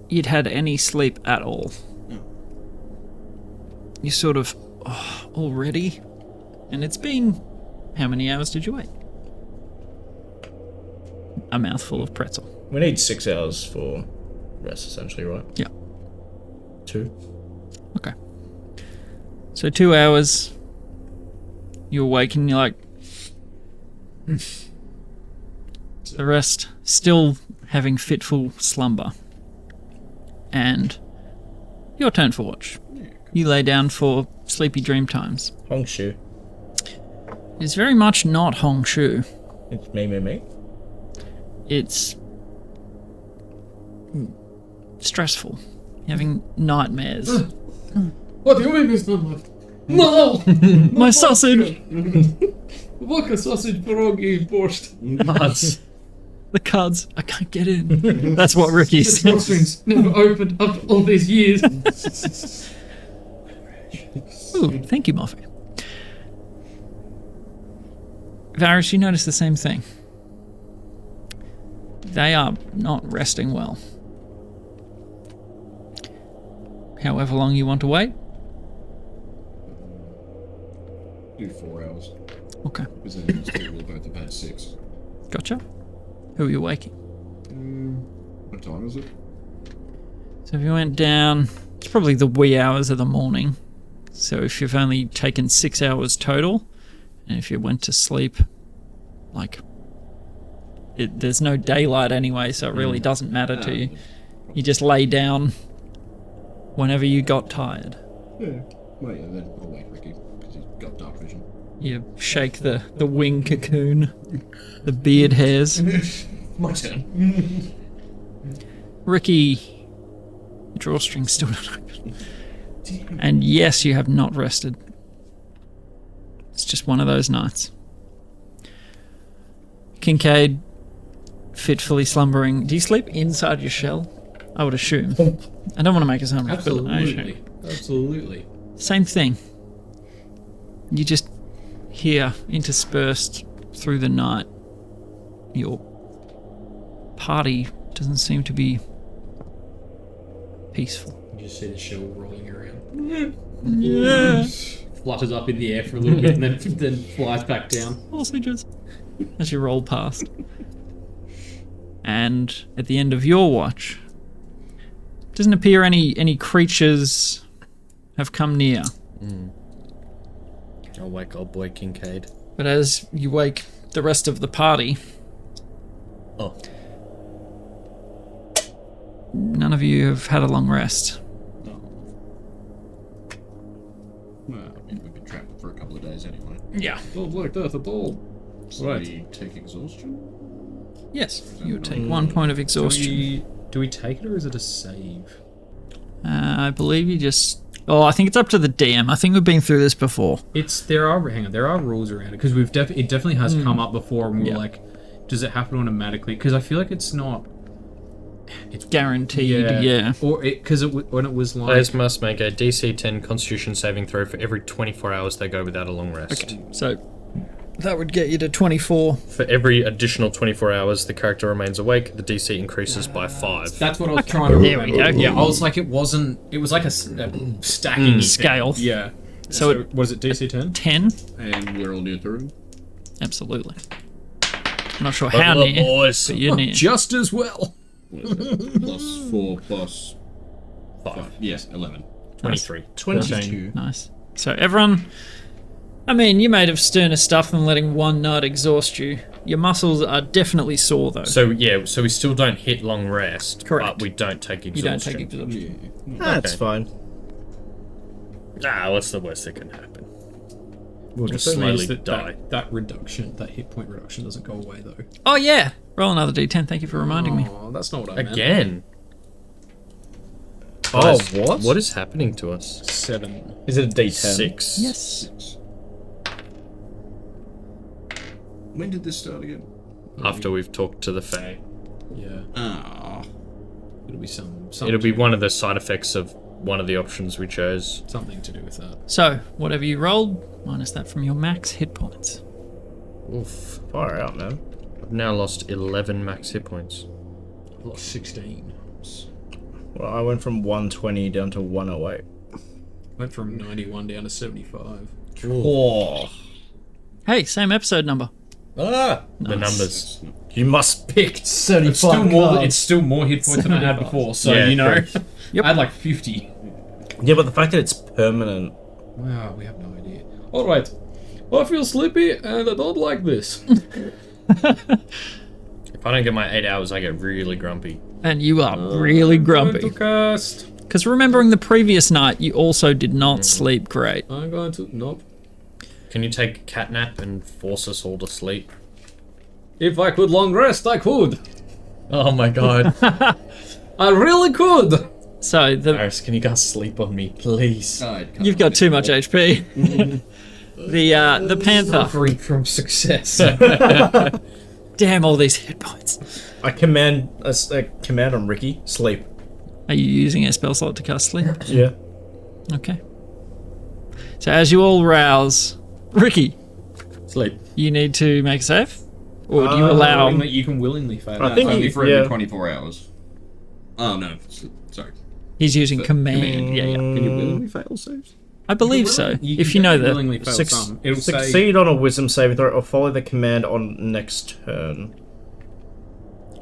you'd had any sleep at all. You sort of, already? And it's been, how many hours did you wait? A mouthful of pretzel. We need 6 hours for rest, essentially, right? Yeah. 2. Okay. So 2 hours, you awake and you're like... The rest still having fitful slumber. And your turn for watch. You lay down for sleepy dream times. Hongshu. It's very much not Hong Shu. It's me. It's stressful. You're having nightmares. What do you mean there's none left? No! My sausage! Vodka sausage, pierogi, borscht. Nuts. The cards, I can't get in. That's what Ricky The says. drawstrings never opened after all these years. Ooh, thank you, Moffy. Varus, you notice the same thing. They are not resting well. However long you want to wait. Do 4 hours. Okay, Because then we'll both have had 6. gotcha. Who are you waking? What time is it? So if you went down, it's probably the wee hours of the morning. So if you've only taken 6 hours total, and if you went to sleep, like, there's no daylight anyway, so it really doesn't matter to you. You just lay down whenever you got tired. Yeah. Well, yeah, then I'll wake Ricky, because he's got dark vision. You shake the wing cocoon, the beard hairs. My turn. Ricky, the drawstring still not open. And yes, you have not rested. It's just one of those nights. Kincaid, fitfully slumbering. Do you sleep inside your shell? I would assume. I don't want to make a sound, but I Absolutely. assume. Absolutely. Same thing. You just hear, interspersed through the night, your party doesn't seem to be peaceful. You just see the shell rolling around. Yeah. Flutters up in the air for a little bit and then flies back down. Sausages. As you roll past. And at the end of your watch, doesn't appear any creatures have come near. I'll wake old boy Kincaid. But as you wake the rest of the party, Oh. none of you have had a long rest. Well, I mean, we've been trapped for a couple of days anyway. Yeah. Don't like that at all. So we take exhaustion? Yes, you would take 1 point of exhaustion. Do we take it or is it a save? I believe you just... Oh, I think it's up to the DM. I think we've been through this before. There are rules around it because it definitely has come up before and we were like, does it happen automatically? Because I feel like it's not. It's Guaranteed, yeah. Or when it was like Players must make a DC 10 Constitution saving throw for every 24 hours they go without a long rest. Okay, so that would get you to 24. For every additional 24 hours the character remains awake, the DC increases by 5. That's what I was trying to There remember. we go. Yeah, I was like, it was like a stacking Scale. thing. Yeah. So it, What is it, DC 10? 10? And we're all near through. Absolutely. I'm not sure how near, boys. but you're near. Just as well. What is it? Plus 4 plus 5. Yes, 11. 23. 22. Nice. So everyone, I mean, you made of sterner stuff than letting one night exhaust you. Your muscles are definitely sore though. So we still don't hit long rest, Correct. but we don't take You exhaustion. don't take exhaustion. That's Okay. fine. What's the worst that can happen? We'll just just slowly that, die. That reduction, that hit point reduction doesn't go away though. Oh yeah, roll another d10. Thank you for reminding me. Oh, that's not what I meant. Again. Oh, Guys, what? What is happening to us? 7. Is it a D10? 6. Yes. 6. When did this start again? After we've talked to the Fae. Yeah. Ah. It'll be some It'll be one of the side effects of one of the options we chose. something to do with that. So whatever you rolled, minus that from your max hit points. Oof. Far out, man. I've now lost 11 max hit points. I lost 16. Well, I went from 120 down to 108. Went from 91 down to 75. Oh. Hey, same episode number. The numbers. You must pick 75 It's still more hit points than I had before, so Yeah, you know. correct. Yep. I had like 50. Yeah, but the fact that it's permanent. Wow, we have no idea. Alright. I feel sleepy and I don't like this. If I don't get my 8 hours, I get really grumpy. And you are really grumpy. I'm going to cast. Because remembering the previous night, you also did not sleep great. I'm going to. Nope. Can you take a cat nap and force us all to sleep? If I could long rest, I could. Oh my god. I really could. So Aris, can you guys sleep on me, please? you've got too much HP. The panther. Suffering from success. Damn all these hit points. I command on Ricky, sleep. Are you using a spell slot to cast sleep? Yeah. Okay. So as you all rouse, Ricky, Sleep. you need to make a save? Or do you allow... You can willingly fail. I think Only you- for yeah. every 24 hours. Oh, no. Sorry. He's using command. Yeah, yeah. Can you willingly fail saves? I believe so. If you know that. willingly fail some. It'll say Succeed on a wisdom saving throw or follow the command on next turn.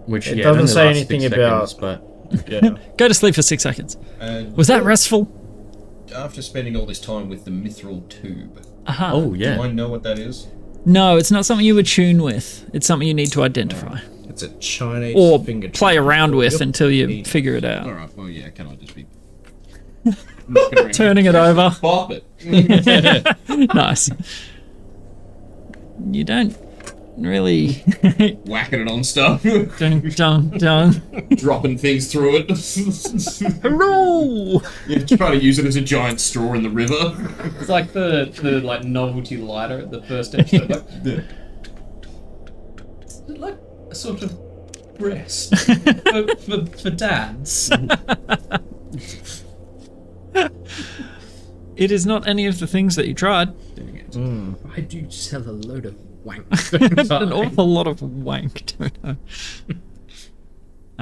Which It yeah, doesn't only say lasts anything 6 about- seconds, but Yeah. Go to sleep for 6 seconds. Was that restful? After spending all this time with the mithril tube, oh yeah. do I know what that is? No, it's not something you attune with. It's something you need to identify. It's a Chinese Or finger play trap. around with Yep. until you figure it out. Alright, well, yeah, can I just be... Turning it over. Pop it. Nice. You don't really... Whacking it on stuff. dun, dun, dun. Dropping things through it. Hello! Yeah, trying to use it as a giant straw in the river. it's like the like novelty lighter at the first episode. Like a sort of breast for dads. It is not any of the things that you tried. I do sell a load of wank. An awful lot of wank, don't know.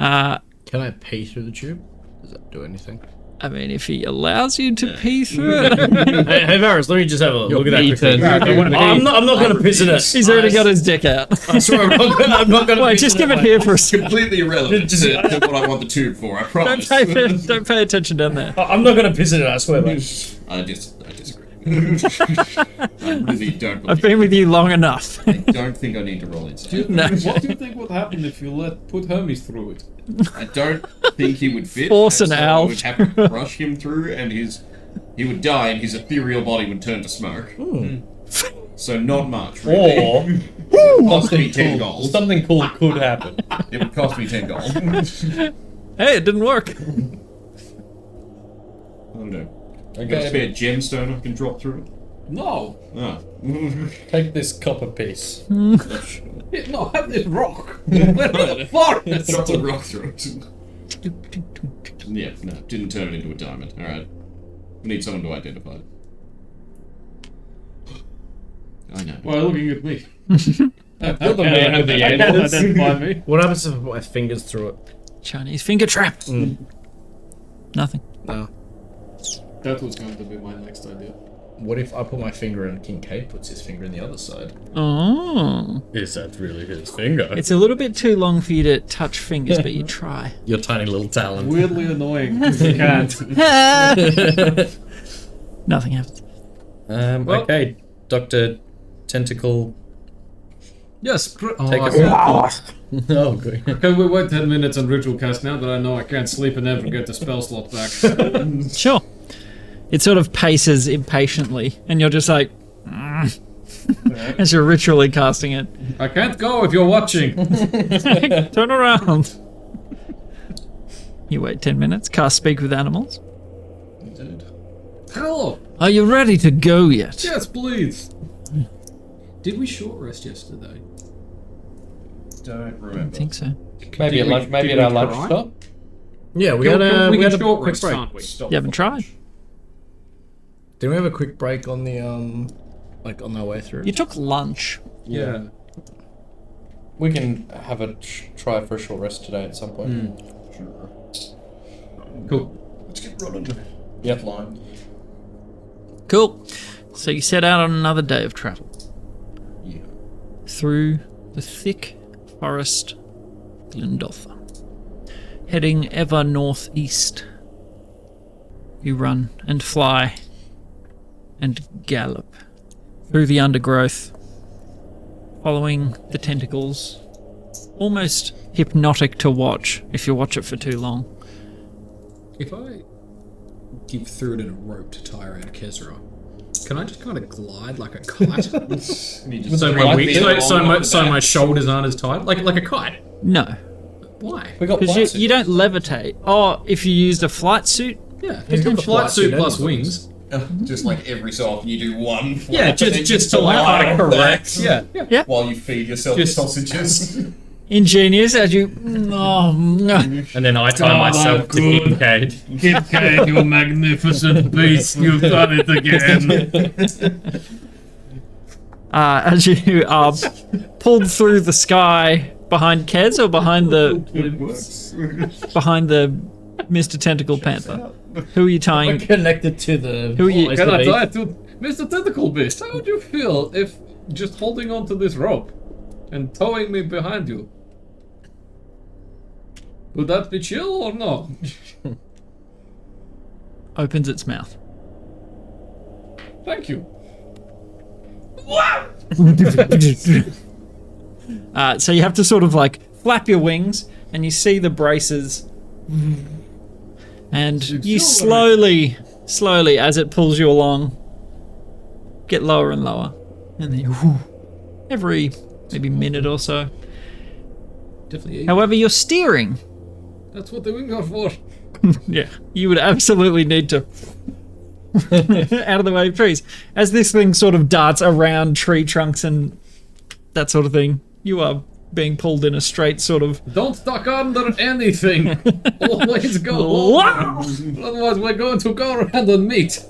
Can I pee through the tube? Does that do anything? I mean, if he allows you to pee through it. Hey, Varys, let me just have a look at that quickly. turns. I'm not going to piss in it. He's already got his dick out. I swear I'm not going to Wait, just give it here for a second. Completely irrelevant to what I want the tube for, I promise. Don't pay attention down there. I'm not going to piss in it, I swear, mate. I disagree. I really don't I've believe been with you long enough. I don't think I need to roll inside. No. What do you think would happen if you put Hermes through it? I don't think he would fit. Force and an so I owl. would have to crush him through, and he would die, and his ethereal body would turn to smoke. So not much, really. Or Cost me 10 gold. something cool could happen. It would cost me 10 gold. Hey, it didn't work. I don't know. I got a spare gemstone I can drop through it. No. Ah. Take this copper piece. No, have this rock. Where the fuck? Drop the rock through it. Yeah, no, didn't turn it into a diamond. Alright. We need someone to identify it. I know. Why are you looking at me? You're the man of the end. Identify me. What happens if I put my fingers through it? Chinese finger trap. Nothing. No. That was going to be my next idea. What if I put my finger in Kincaid puts his finger in the other side? Oh. Is that really his finger? It's a little bit too long for you to touch fingers, but you try. Your tiny little talent. Weirdly annoying. You can't. Nothing happens. Okay, Dr. Tentacle. Yes. Take us. Oh, good. Can we wait 10 minutes on ritual cast now that I know I can't sleep and never get the spell slot back? Sure. It sort of paces impatiently, and you're just like, as you're ritually casting it. I can't go if you're watching. Turn around. You wait 10 minutes, cast Speak with Animals. Hello. Are you ready to go yet? Yes, please. Did we short rest yesterday? Don't I remember. think so. Maybe at lunch. Maybe at our lunch stop. Yeah, we We had a can quick short rest, break. can't we? You haven't tried. Did we have a quick break on the like on our way through? You took lunch. Yeah. We can have a try for a short rest today at some point. Cool. Let's get Ronan to Yep. line. Cool. So you set out on another day of travel. Yeah. Through the thick forest Glendotha. Heading ever northeast. You run and fly and gallop through the undergrowth, following the tentacles, almost hypnotic to watch if you watch it for too long. If I give through it in a rope to tie around Kezra, can I just kind of glide like a kite? So my shoulders aren't as tight, like a kite. No, Why? We got because you don't levitate. Or if you used a flight suit, Yeah, he's got the flight suit plus wings. Just like every so often you do one. Yeah, flap, and then just you to like fly kind of correct. back Yeah. while you feed yourself Just- sausages. ingenious as you. Oh, no. And then I tie myself to Kincaid. Kincaid, you magnificent beast, you've done it again. As you are pulled through the sky behind Kez or behind the Mr. Tentacle Panther. Who are you tying? Connected to the. Who are you- Can I tie it to Mr. Tentacle Beast? How would you feel if just holding onto this rope and towing me behind you? Would that be chill or no? Opens its mouth. Thank you. So you have to sort of like flap your wings, and you see the braces, and you slowly, as it pulls you along, get lower and lower, and then every maybe minute or so. Definitely. However, you're steering. That's what the wings are for. Yeah, you would absolutely need to out of the way of trees. As this thing sort of darts around tree trunks and that sort of thing, you are being pulled in a straight sort of. Don't duck under anything. Always go. Wow! Otherwise, we're going to go around and meet.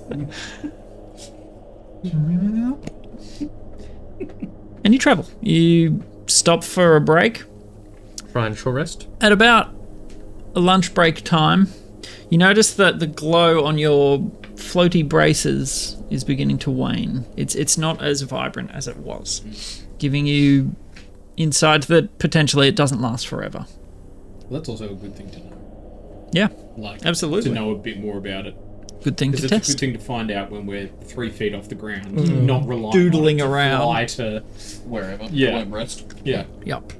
And you travel. You stop for a break Try and short rest. at about lunch break time, you notice that the glow on your floaty braces is beginning to wane. It's not as vibrant as it was, giving you insight that potentially it doesn't last forever. Well, that's also a good thing to know. Yeah, Like, absolutely. to know a bit more about it. Good thing to Because it's a test. good thing to find out when we're 3 feet off the ground, not relying Doodling on it to around. fly to... Wherever. Yeah. Won't rest. Yeah. Yep.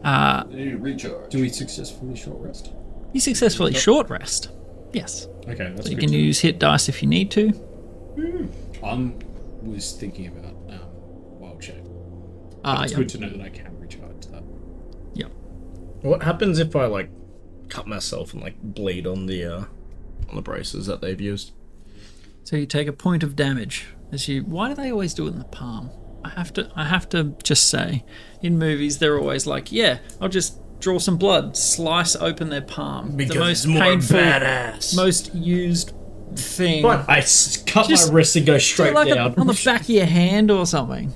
You need to recharge. Do we successfully short rest? You successfully short rest. Yes. Okay, that's So you good can to use hit dice if you need to. know. Was thinking about wild shape. It's Yeah. good to know that I can recharge that. Yep. What happens if I like cut myself and like bleed on the braces that they've used? So you take a point of damage as you. Why do they always do it in the palm? I have to just say, in movies they're always like, yeah, I'll just draw some blood, slice open their palm. Because the most it's more painful, badass. most used thing. But I cut Just my wrist and go Do it straight like down. on the back of your hand or something.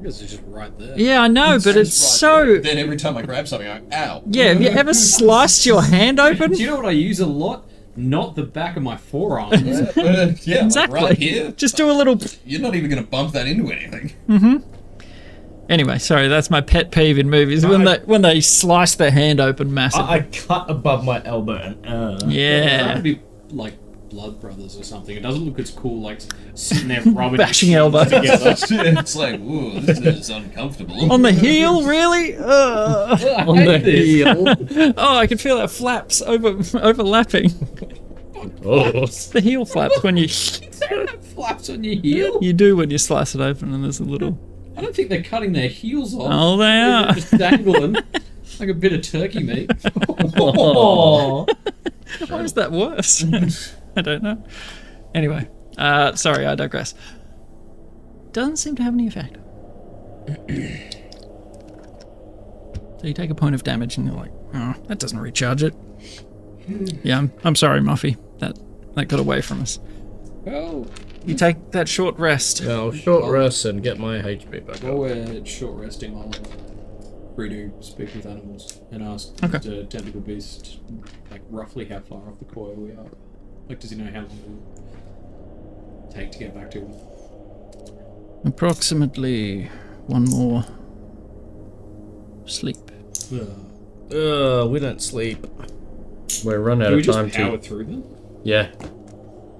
Because it's just right there. Yeah, I know, but it's so. Then every time I grab something, I go, ow. Yeah, have you ever sliced your hand open? Do you know what I use a lot? Not the back of my forearm. Yeah, Exactly. like right here. Just do a little. You're not even going to bump that into anything. Anyway, sorry, that's my pet peeve in movies when they slice their hand open massively. I cut above my elbow and Yeah. That would be like Blood Brothers or something. It doesn't look as cool, like sitting there rubbing Bashing your elbows. shins together. It's like, ooh, this is uncomfortable. On the heel, really? On the heel. Oh, I can feel that flaps overlapping. oh, The heel flaps when you Flaps on your heel. you do when you slice it open, and there's a little. I don't think they're cutting their heels off. Oh, they They're are. just dangling like a bit of turkey meat. oh. Why is that worse? I don't know. Anyway, sorry, I digress. Doesn't seem to have any effect. So you take a point of damage, and you're like, oh, that doesn't recharge it. Yeah, I'm sorry, Muffy. That got away from us. Well, You take that short rest. I'll short rest and get my HP back while up. we're short resting, I'll free to speak with animals and ask Okay. the tentacle beast, like roughly how far off the coil we are. Like, does he know how long it will take to get back to him? Approximately one more sleep. We don't sleep. We're run out Do we of just time power to. through them? Yeah.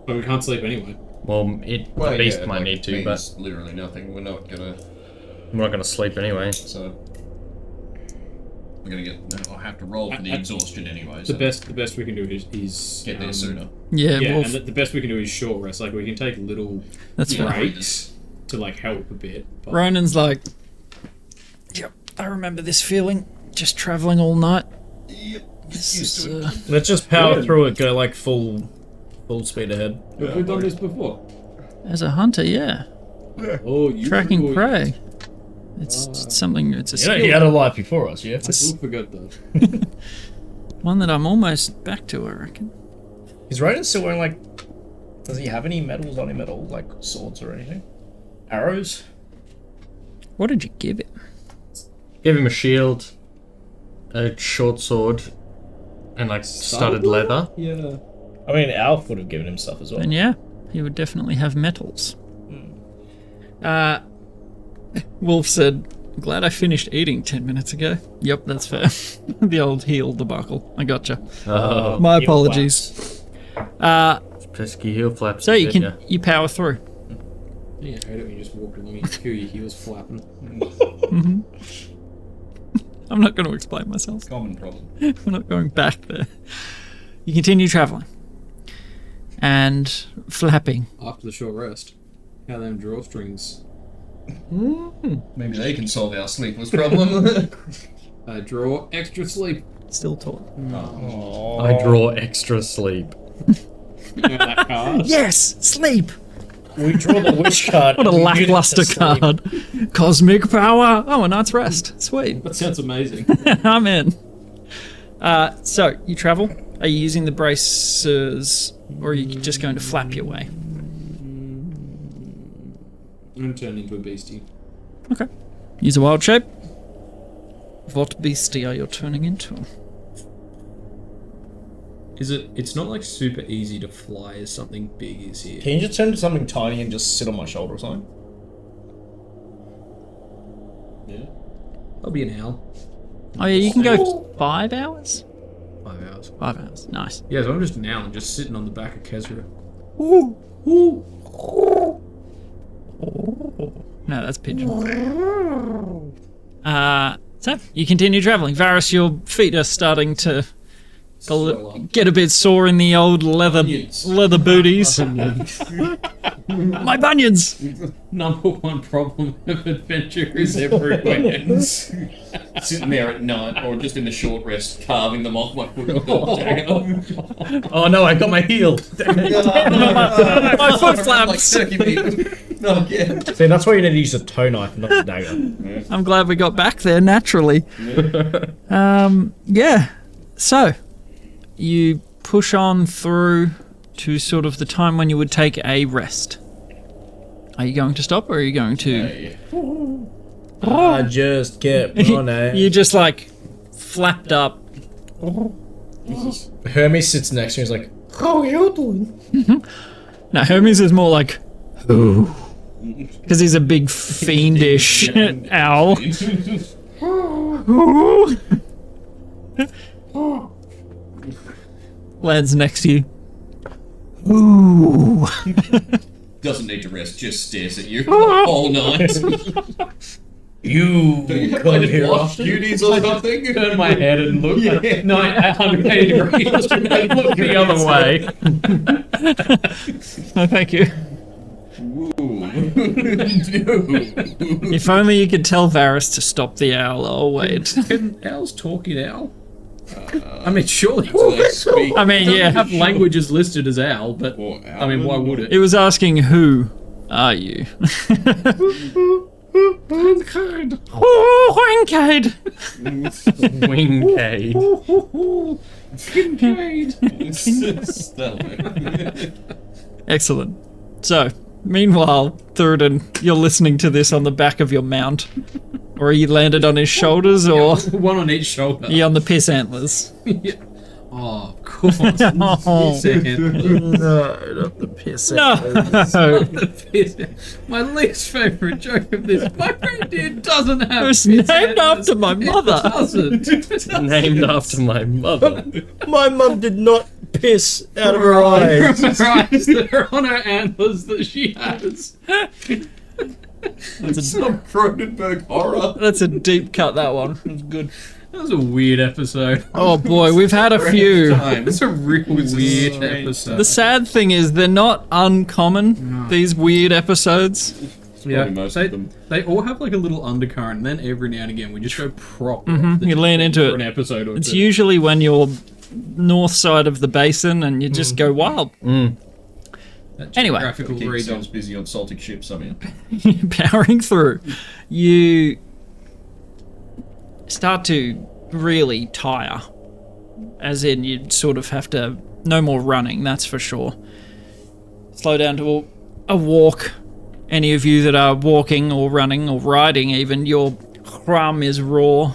But we can't sleep anyway. Well, the beast might need to, but means literally nothing. We're not gonna. we're not gonna sleep anyway. So we're gonna get. No, I'll have to roll for the exhaustion anyway. The So best we can do is get there sooner. Yeah, Yeah, well, and the best we can do is short rest. Like, we can take little that's Yeah. fine. breaks to like help a bit. But Ronan's like, yep, I remember this feeling. Just traveling all night. This is, Let's just power through it. Go like full speed ahead. have we done this before? as a hunter, yeah, Oh, you tracking oh, prey. It's something. It's a You know, skill. he had a life before us, yeah? I still forgot that. One that I'm almost back to, I reckon. Is Ronan still wearing like... Does he have any medals on him at all? Like swords or anything? Arrows? What did you give it? Give him a shield, a short sword, and like studded leather. Yeah. I mean, Alf would have given him stuff as well. Then yeah, he would definitely have metals. Wolf said, "Glad I finished eating 10 minutes ago." Yep, that's fair. The old heel debacle. I gotcha. My heel apologies. Pesky heel flaps. So a you bit, can yeah. you power through. Yeah, I hate it when you just walk along and you feel your heels flapping. I'm not going to explain myself. Common problem. We're not going back there. You continue traveling and flapping. After the short rest, how them drawstrings Maybe they can solve our sleepless problem. draw extra sleep. Still taut. I draw extra sleep. You know that card? Yes, sleep. We draw the wish card. What a and we use it to lackluster sleep. card. Cosmic power. Oh, a night's rest. Sweet. That sounds amazing. I'm in. So you travel. Are you using the bracers, or are you just going to flap your way? I'm turning into a beastie. Okay. Use a wild shape. What beastie are you turning into? Is it? It's not like super easy to fly as something big is here. Can you just turn into something tiny and just sit on my shoulder or something? Yeah. I'll be an owl. Oh yeah, you can go 5 hours. 5 hours. 5 hours, nice. Yeah, so I'm just an owl and just sitting on the back of Kezra. No, that's pigeon. So you continue traveling. Varys, your feet are starting to get a bit sore in the old leather booties. My bunions. Number one problem of adventure is everywhere. Sitting there at night, or just in the short rest, carving them off my foot. Oh no, I got my heel. My foot Like flaps. turkey meat. No, yeah. See, that's why you need to use a toe knife, not a dagger. I'm glad we got back there naturally. Yeah. So you push on through to sort of the time when you would take a rest. Are you going to stop or are you going to... I just kept running. You just like flapped up. Hermes sits next to me. He's like, "How are you doing?" No, Hermes is more like... Because he's a big fiendish owl. Lands next to you. Ooh. Doesn't need to rest, just stares at you all night. You come here Watch often? duties or something? Turn my head and look Yeah. 180 degrees and then look the other way. No, thank you. If only you could tell Varys to stop the owl. Oh, wait. Can owls talk in owl? I mean, surely. Speak. I mean, yeah. Have languages listed as owl, but Or I mean, why would it? It was asking, who are you? Oh, Winkade! Wingcade. Excellent. So, meanwhile, Theoden, you're listening to this on the back of your mount. Or you landed on his shoulders, or One on each shoulder. you on the piss antlers? Yeah. Oh, of course. Oh. Second. No, not the piss. No! My least favourite joke of this. My reindeer doesn't have. It was piss named antlers. after my mother. It doesn't. Named after my mother. My mum did not piss out of her eyes. Eyes that are on her antlers that she has. Some Cronenberg horror. That's a deep cut, that one. It was good. That was a weird episode. Oh boy, we've had a few. It's a real weird strange episode. The sad thing is, they're not uncommon, these weird episodes. Yeah, Probably most of them. they all have like a little undercurrent, and then every now and again we just go proper. off the You lean into for an it. episode or It's two. usually when you're north side of the basin and you just go wild. That Anyway. geographical Keep region. yourselves busy on salting ships somehow. Powering through. You start to really tire. As in, you sort of have to... No more running, that's for sure. Slow down to a walk. Any of you that are walking or running or riding even, your crumb is raw.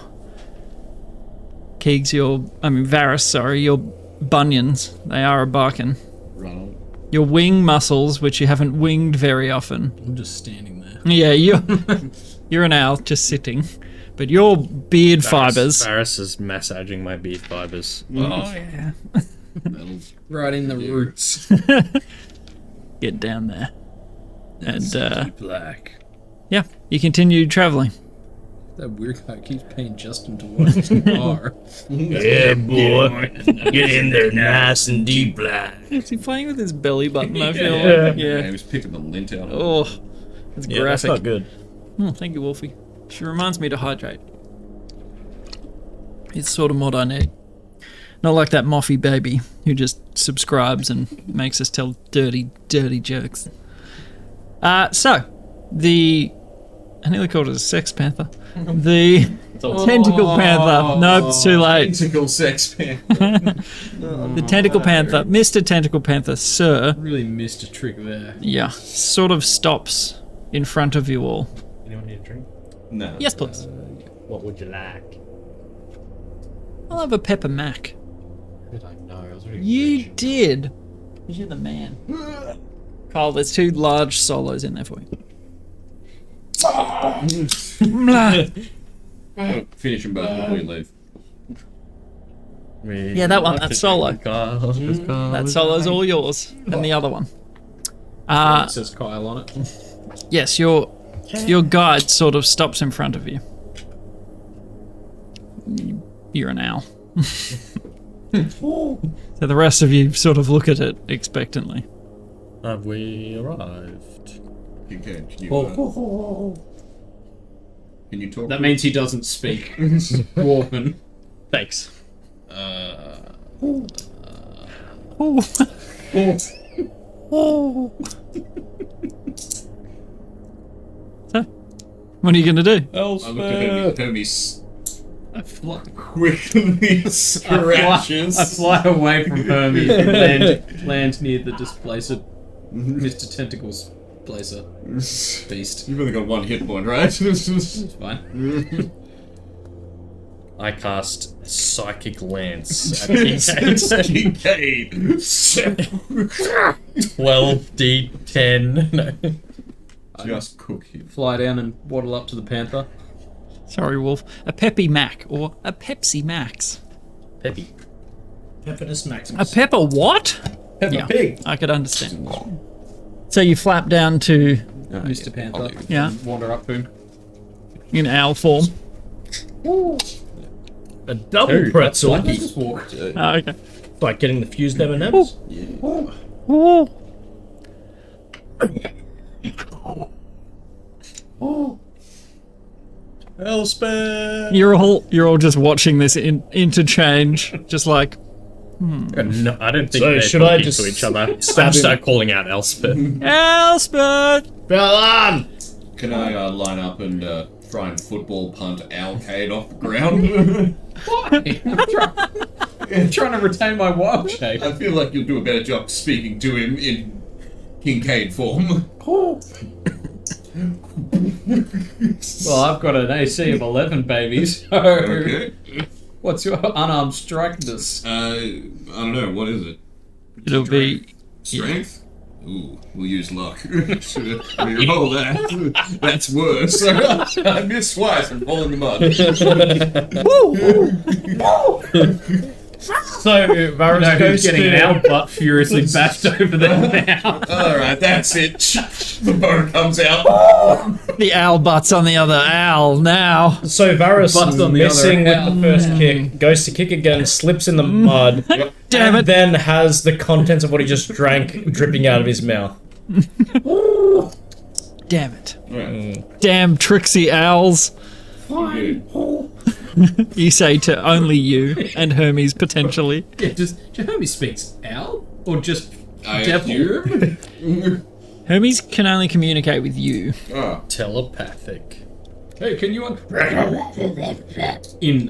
Keegs, Varys, sorry, your bunions, they are a barking. Run on. Your wing muscles, which you haven't winged very often. I'm just standing there. Yeah, you're an owl just sitting. But your beard fibers. Varys is massaging my beard fibers. Oh, yeah. Right in the roots. Get down there. And, Black. yeah, you continue traveling. That weird guy keeps paying Justin to watch his car. Yeah, boy. Get in there nice and deep black. Is he playing with his belly button, I feel Yeah. like? Yeah, Yeah. he was picking the lint out. Oh, that's Yeah, that's graphic. not good. Oh, thank you, Wolfie. She reminds me to hydrate. It's sort of what I need. Not like that Moffy baby who just subscribes and makes us tell dirty, dirty jokes. So, I nearly called it a sex panther. The tentacle panther. Nope, it's too late. Tentacle sex man. The tentacle panther, Mr. Tentacle Panther, sir, Really missed a trick there. yeah, sort of stops in front of you all. Anyone need a drink? No. Yes, please. What would you like? I'll have a pepper mac. I don't know. No, I was reading. You did. Because you're the man. Kyle, there's 2 large solos in there for you. Finish them both before you leave. Yeah, that one, that's solo. That solo's all yours. And the other one. It says Kyle on it. Yes, your guide sort of stops in front of you. You're an owl. So the rest of you sort of look at it expectantly. Have we arrived? Can you talk? That means he doesn't speak Dwarven. Thanks. Oh. So, what are you going to do? I look at Hermes I fly, quickly scratches. I fly away from Hermes and land near the displacer, Mr. Tentacles placer beast. You've only got 1 hit point, right? It's fine. I cast Psychic Lance at Kincaid. Kincaid. 12d10. No. Just cook him. Fly down and waddle up to the panther. Sorry, Wolf. A Peppy Mac or a Pepsi Max. Peppy. Pepidus A Maximus. pepper what? Peppa Pig. I could understand. So you flap down to Mr. Panther. Yeah. Wander up to him. in owl form. A double pretzel. Just walk. Oh, okay. Like getting the fused M&Ms. Ooh. Elspeth! You're all just watching this interchange, just like No, I don't think So they're should I talking just to each other. stab I him? start calling out Elspeth. Elspeth. Balan! Can I line up and try and football punt Alcade off the ground? Why? I'm trying to retain my wild shape. I feel like you'll do a better job speaking to him in Kincaid form. Well, I've got an AC of 11, baby, so... Okay. What's your unarmed strikeness? I don't know, what is it? It'll be Strength? Ooh, we'll use luck. Re-roll that. That's worse. I missed twice and fall in the mud. So, Varus No, goes who's getting to... an owl butt furiously bashed over there now. Alright, that's it. The bow comes out. the owl butts on the other owl now. So Varus, Butts on the missing other with the first kick, goes to kick again, slips in the mud, Damn and it. then has the contents of what he just drank dripping out of his mouth. Damn it. Right. Damn tricksy owls. You say to only you and Hermes potentially. Yeah, does Hermes speaks owl? Or just I devil? assume. Hermes can only communicate with you. Oh. Telepathic. Hey, can you... In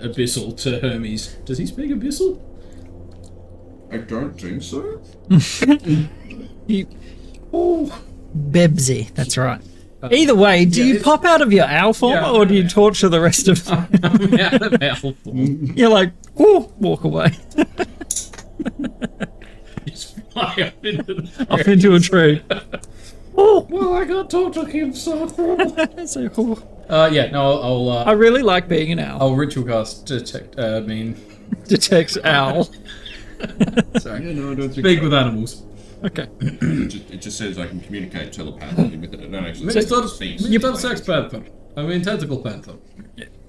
Abyssal to Hermes. Does he speak Abyssal? I don't think so. You... Bebsy, that's right. Either way, do you pop out of your owl form Yeah, or do you torture the rest of them? I'm out of owl form. You're like, ooh, walk away. Just fly up into the... Off into a tree. Well, I got to talk to him, so... So, ooh. yeah, no, I really like being an owl. I'll ritual cast detect, Detects owl. sorry. Yeah, no, I don't think Speak with animals. Okay. it just says I can communicate telepathically with it. I don't actually speak. Mr. Sex Panther. I mean, Tentacle Panther.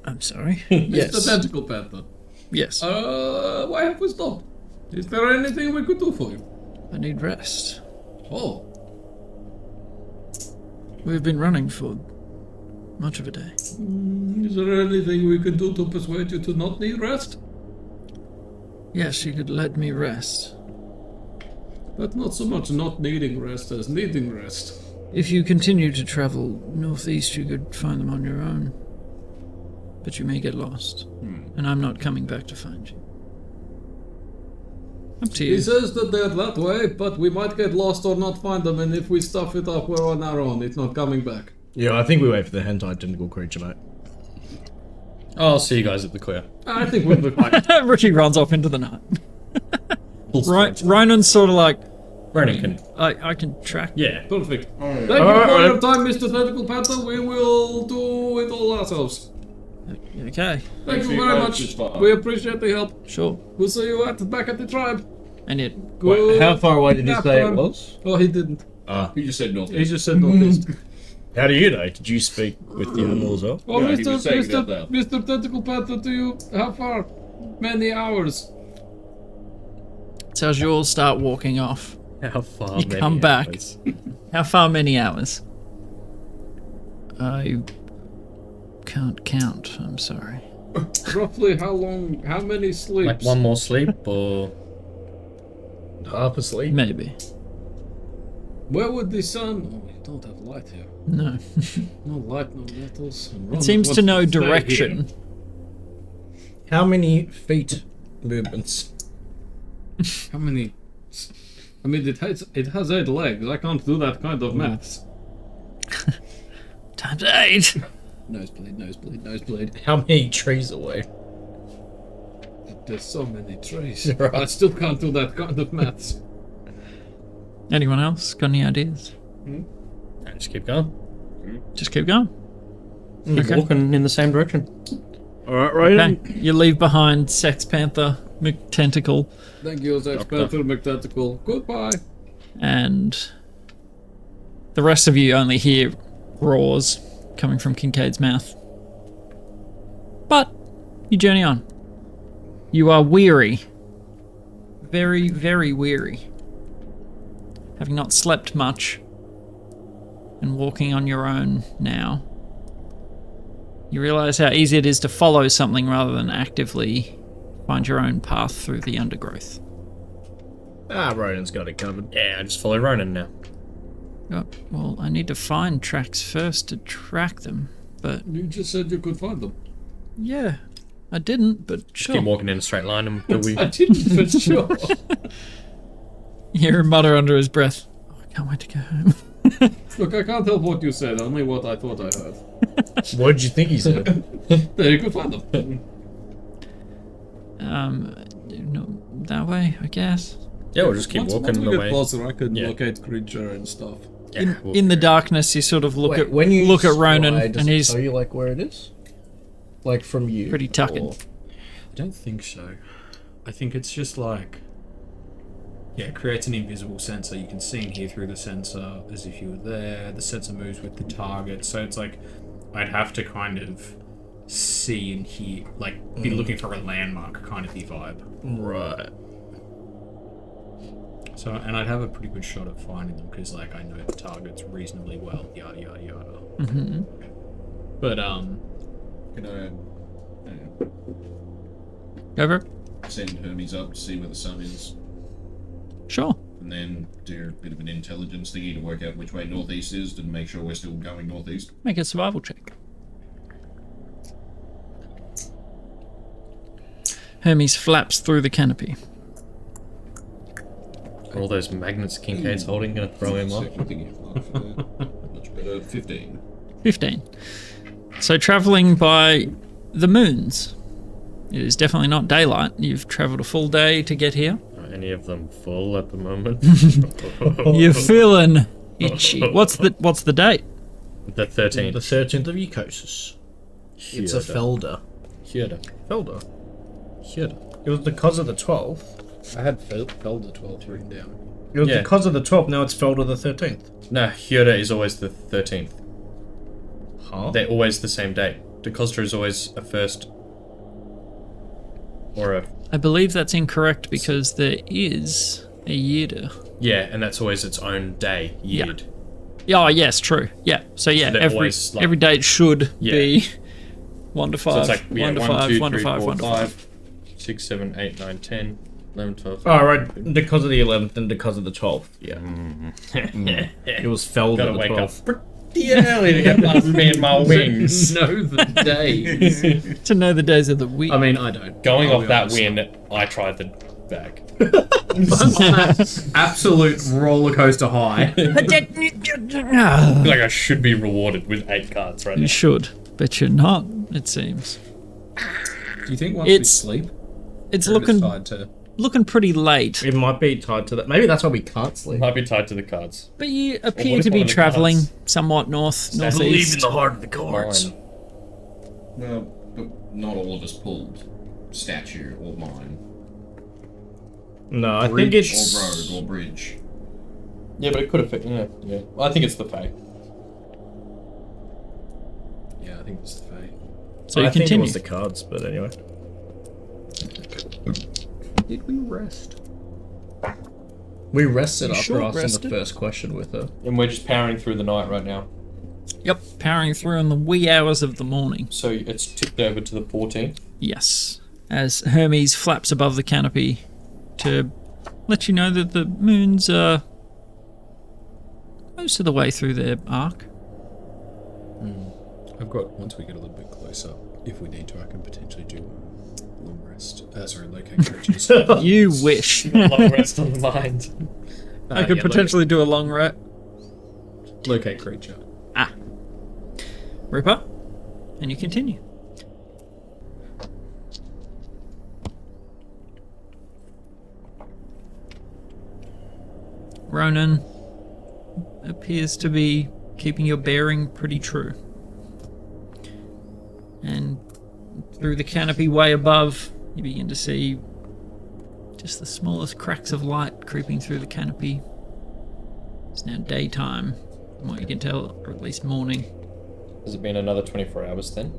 I'm sorry. Mr. Yes. Tentacle Panther. Yes. Why have we stopped? Is there anything we could do for you? I need rest. Oh, We've been running for much of a day. is there anything we can do to persuade you to not need rest? Yes, you could let me rest. But not so much not needing rest as needing rest. If you continue to travel northeast, you could find them on your own. But you may get lost. And I'm not coming back to find you. Up to He you. says that they're that way, but we might get lost or not find them, and if we stuff it up, we're on our own. It's not coming back. Yeah, I think we wait for the hentai tentacle creature, mate. I'll see you guys at the clear. I think we'll be fine. Richie runs off into the night. Full sprint. Ronan's sort of like, Ronan can. I can track. Yeah. Perfect. Thank you for your time, Mr. Tentacle Panther. We will do it all ourselves. Okay, Thank you for your very help, much. it's fine. We appreciate the help. sure. We'll see you back at the tribe. And it. Good How far away did he nap say it time. was? Oh, he didn't. He just said northeast. He just said northeast. How do you know? Did you speak with the animal as well? Oh, Yeah, he was saying it out loud. Mr. Tentacle Panther, do you? How far? Many hours. So as you all start walking off, How far? you many come back. hours? How far? Many hours? I can't count. I'm sorry. Roughly how long? How many sleeps? Like one more sleep, or Half asleep. Maybe. Where would the sun? Oh, we don't have light here. No. No light, no metals. It seems to know direction. How many feet movements? How many? I mean, it has 8 legs. I can't do that kind of maths. Times 8. Nosebleed, nosebleed, nosebleed. How many trees away? There's so many trees. I still can't do that kind of maths. Anyone else got any ideas? just keep going. Just keep going. Keep walking in the same direction. Alright, Ronan. Okay. You leave behind Sex Panther, McTentacle, Thank you, Sex Panther McTentacle. Goodbye. and the rest of you only hear roars coming from Kincaid's mouth. But you journey on. You are weary. Very, very weary. Having not slept much and walking on your own now, you realize how easy it is to follow something rather than actively find your own path through the undergrowth. Ronan's got it covered. Yeah, I just follow Ronan now. Oh, well, I need to find tracks first to track them, but You just said you could find them. yeah, I didn't, but sure. Keep walking in a straight line until we. I didn't for sure. You hear him mutter under his breath, oh, I can't wait to go home. Look, I can't help what you said, only what I thought I heard. What did you think he said? There, you could find them. No, that way, I guess. Yeah, we'll just keep Once walking we the get way. closer, I could Yeah. locate creature and stuff. Yeah, we'll- In the darkness, you sort of look Wait, at when you look at spy, Ronan, does and it he's tell you like where it is? Like from you? pretty tuckered. or- I don't think so. I think it's just like, yeah, it creates an invisible sensor. You can see and hear through the sensor as if you were there. The sensor moves with the target, so it's like I'd have to kind of see and hear, like be looking for a landmark kind of vibe. Right. So, and I'd have a pretty good shot at finding them because, like, I know the targets reasonably well. Yada yada yada. Mm-hmm. But Can I Go for it. send Hermes up to see where the sun is? Sure. And then do a bit of an intelligence thingy to work out which way northeast is to make sure we're still going northeast. Make a survival check. Hermes flaps through the canopy. Are all those magnets Kincaid's holding gonna throw him off? Second thingy of life there. Much better. 15. 15. So travelling by the moons. It is definitely not daylight. You've travelled a full day to get here. Are any of them full at the moment? You're feeling itchy. What's the date? The 13th. The 13th of Ecosis. It's a Felder. Hyoda. Felder? Hyoda. It was because of the 12th. I had Felder 12 written down. It was Yeah. because of the 12th, now it's Felder the 13th. No, Hyoda is always the 13th. Huh? They're always the same date. DeCosta is always a first. Or a. I believe that's incorrect because there is a Yida. Yeah, and that's always its own day, Yid. Oh, yes, true. Yeah. So yeah, they're every always, like- every date should Yeah. be 1 to 5. So it's like, yeah, 1 to 1, 5, 2, 1 to 3, 5, 4, 1 to 5. 6, 7, 8, 9, 10, 11, 12. Oh, right, because of the 11th and because of the 12th. Yeah. It was Felder Gotta the wake 12th. up pretty early to get past me and my wings. Know the days. To know the days of the week. I mean, I don't. Going I'll off be that honest. win, I tried the bag. Absolute roller coaster high. Ah, Like I should be rewarded with 8 cards right you now. should, but you're not, it seems. Do you think once we It's- sleep, It's we're looking decide to looking pretty late. It might be tied to that. Maybe that's why we can't sleep. Might be tied to the cards. But you what appear if to one be of the traveling cards- somewhat northeast. heart of the cards. Mine. Well, but not all of us pulled statue or mine. No, I think it's... Or road or bridge. Yeah, but it could have. Yeah. I think it's the Fae. Yeah, I think it's the Fae. So I you think it continue. was the cards, but anyway. Did we rest? We rested You after sure asking rested? the first question with her. And we're just powering through the night right now. Yep, powering through in the wee hours of the morning. So it's tipped over to the 14th. Yes, as Hermes flaps above the canopy to let you know that the moons are most of the way through their arc. I've got, once we get a little bit closer, if we need to, I can potentially do a long rest. Sorry, locate creatures. You wish. Long rest on the mind. I could potentially do a long rest. Locate creature. Ripper, and you continue. Ronan appears to be keeping your bearing pretty true. And through the canopy way above, you begin to see just the smallest cracks of light creeping through the canopy. It's now daytime, from what you can tell, or at least morning. Has it been another 24 hours then?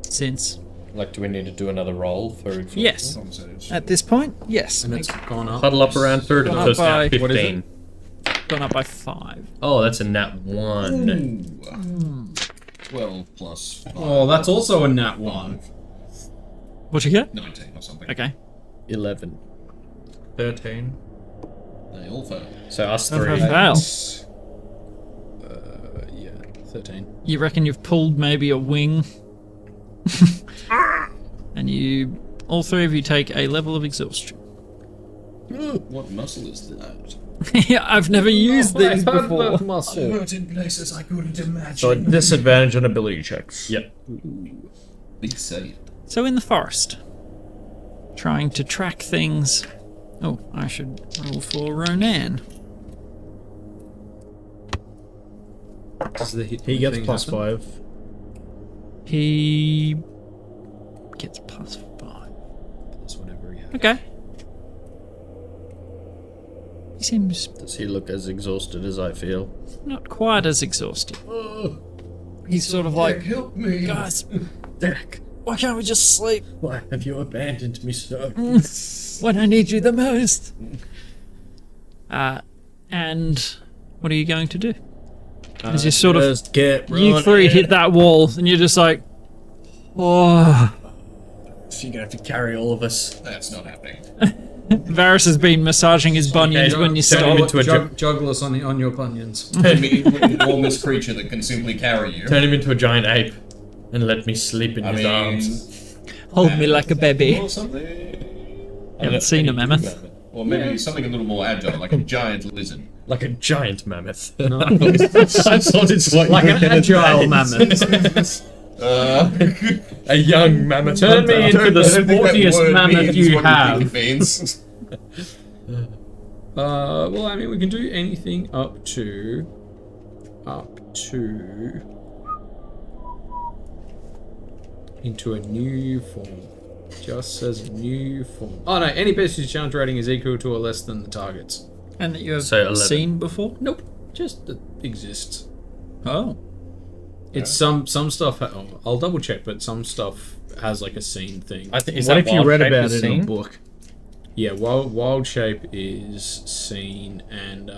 Since, Like, do we need to do another roll for exhaustion? yes, at this point, yes, And it's gone up. Huddle up around third, Gone so it's now up by- what is 15. gone up by 5. Oh, that's a nat 1. Ooh. 12 plus 5. Oh, that's also a nat 1. What you get? 19 or something. Okay. 11. 13. They all fail. So us Okay. 3. Fail. Yeah, 13. You reckon you've pulled maybe a wing? And you, all three of you, take a level of exhaustion. What muscle is that? Yeah, I've never used these before. Hurt in places I couldn't imagine. So at disadvantage on ability checks. Yep. Big save. So in the forest, trying to track things. Oh, I should roll for Ronan. Does the hit He gets thing plus happen? 5. He gets plus 5. Plus whatever he has. Okay. He seems Does he look as exhausted as I feel? not quite as exhausted. He's sort of like, help me. guys, Derek, why can't we just sleep why have you abandoned me, sir? when I need you the most? And what are you going to do? As you sort of, Just get you three hit that wall, and you're just like, oh. So you're gonna have to carry all of us. That's not happening. Varys has been massaging his bunions Okay, when you turn him stop. into a Juggle us on your bunions. Turn me into an enormous creature that can simply carry you. Turn him into a giant ape and let me sleep in I his mean, arms. Hold me like a baby. or something. You haven't seen a mammoth. Or maybe something a little more agile, like a giant lizard. Like a giant mammoth. No. I thought it's what Like you an were gonna agile say. mammoth. A young mammoth. Turn me hunter. into the I don't think that sportiest word mammoth means you what have. think it means. Well, I mean, we can do anything up to into a new form. Just says new form. Oh no, any bestial's challenge rating is equal to or less than the target's. And that you have So 11. seen before? Nope, just exists. Oh. It's some stuff. I'll double check, but some stuff has like a scene thing. I think, is What that if you wild read shape about is it in seen? a book? Yeah, wild shape is seen, and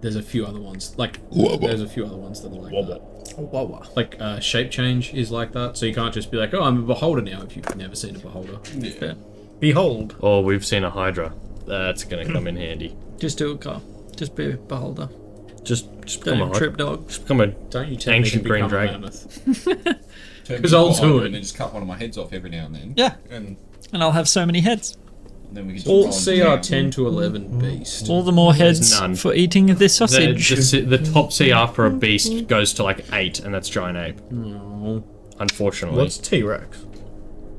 there's a few other ones. Like there's a few other ones that are like that. Like shape change is like that, so you can't just be like, oh, I'm a beholder now if you've never seen a beholder. Yeah. Behold. Oh, we've seen a hydra. That's gonna come in handy. Just do it, Carl. Just be a beholder. Just become a Don't hydra. trip dog. Just become a Don't you tell Ancient me to green become a dragon. mammoth. Turn 'Cause me I'll into a do hydra it. And then just cut one of my heads off every now and then. Yeah. And And I'll have so many heads. then we can just All roll CR down. 10 to 11 beast. All the more heads none. for eating this the, sausage. the top CR for a beast goes to like 8, and that's giant ape. No. Unfortunately, What's T-Rex?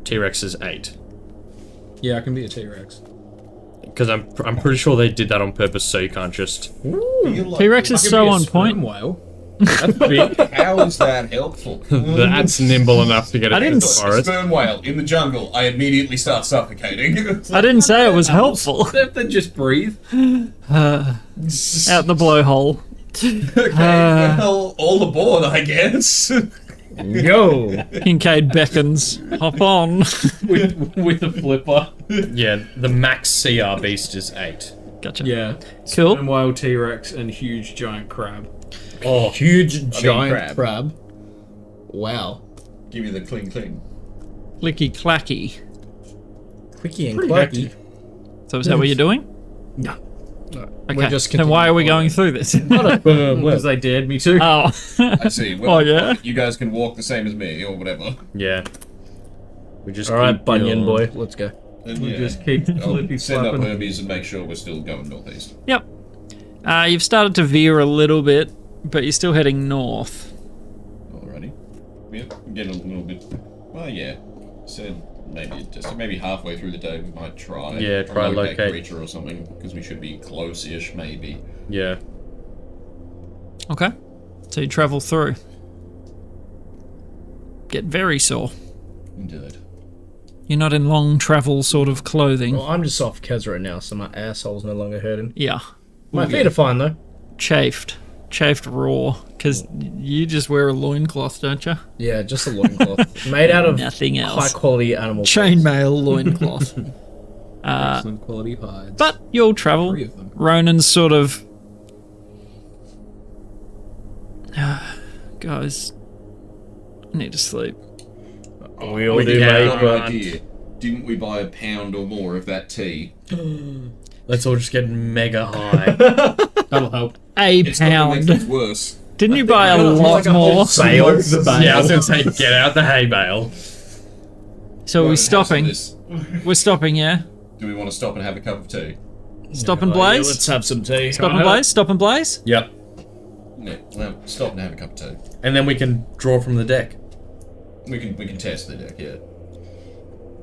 T-Rex is 8. Yeah, I can be a T-Rex. Because I'm pretty sure they did that on purpose, so you can't just. T-Rex is so on Sperm point. whale. That's big. How is that helpful? That's nimble enough to get it I in didn't the forest. Sperm whale in the jungle. I immediately start suffocating. I didn't say it was helpful. They just breathe. Out the blowhole. Okay, well, all aboard, I guess. Yo! Kincaid beckons. Hop on. with a flipper. Yeah, the max CR beast is 8. Gotcha. Yeah. Cool. Sperm whale, T-Rex, and huge giant crab. Oh, Huge giant crab. crab. Wow. Give me the cling. Clicky clacky. Quickie and Pretty quacky. hefty. So is that what you're doing? No. Okay. We're just then why are we continuing going through this? Because they dared me to. Oh. I see. Well, Oh, yeah? You guys can walk the same as me, or whatever. yeah. We just. Alright, keep Bunyan going. boy, let's go. Then, We yeah, just keep I'll flippy send up flapping. Hermes and make sure we're still going northeast. Yep. You've started to veer a little bit, but you're still heading north. Alrighty. Yep, I'm getting a little bit. Well, yeah. Said maybe halfway through the day we might try. Yeah, try a locate. creature or something because we should be close-ish, maybe. Yeah. Okay. So you travel through. Get very sore. Indeed. You're not in long travel sort of clothing. Well, I'm just off Kez right now, so my asshole's no longer hurting. Yeah. My feet are fine, though. Chafed raw. Because you just wear a loincloth, don't you? Yeah, just a loincloth. Made out of Nothing else. high-quality animal Chainmail loincloth. Excellent quality hides. But you'll travel. 3 of them. Ronan's sort of... Guys, I need to sleep. We all We do, can. mate, Got an but... idea. Didn't we buy a pound or more of that tea? Let's all just get mega high. That'll help. A It's not gonna make pound. things worse. Didn't you buy a lot more? Bale. Yeah, I was gonna say, get out the hay bale. So are we Ronan, stopping? how's this? We're stopping, yeah? Do we want to stop and have a cup of tea? Stop and Yeah, blaze? let's have some tea. Stop and blaze? Stop and blaze? Yep. Yeah, well, stop and have a cup of tea. And then we can draw from the deck. We can test the deck, yeah.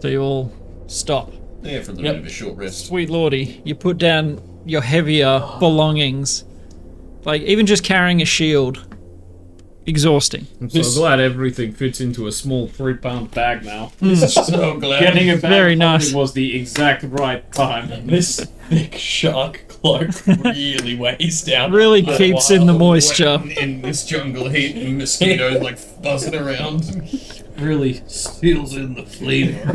So you all stop. Yeah, for a little Yep. bit of a short rest. Sweet lordy, you put down your heavier belongings. Like, even just carrying a shield. Exhausting. I'm so glad everything fits into a small 3-pound bag now. So glad. Getting a bag Very holding nice. was the exact right time. This thick shark cloak really weighs down. Really keeps in the moisture. In this jungle heat and mosquitoes like buzzing around. Really seals in the flavor.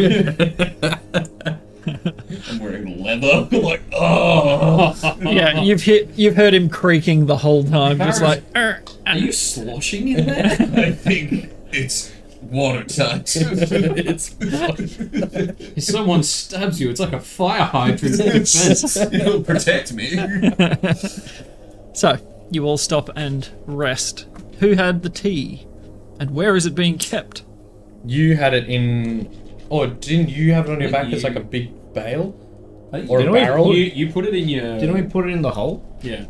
I'm wearing leather. Like, oh. Yeah, you've heard him creaking the whole time, just like. Are you sloshing in there? I think it's watertight. It's If someone stabs you, it's like a fire hydrant defense. It'll protect me. So you all stop and rest. Who had the tea, and where is it being kept? You had it in. Or didn't you have it on your back as You- like a big bale? Or a barrel? You put it in your... Didn't we put it in the hole? Yeah.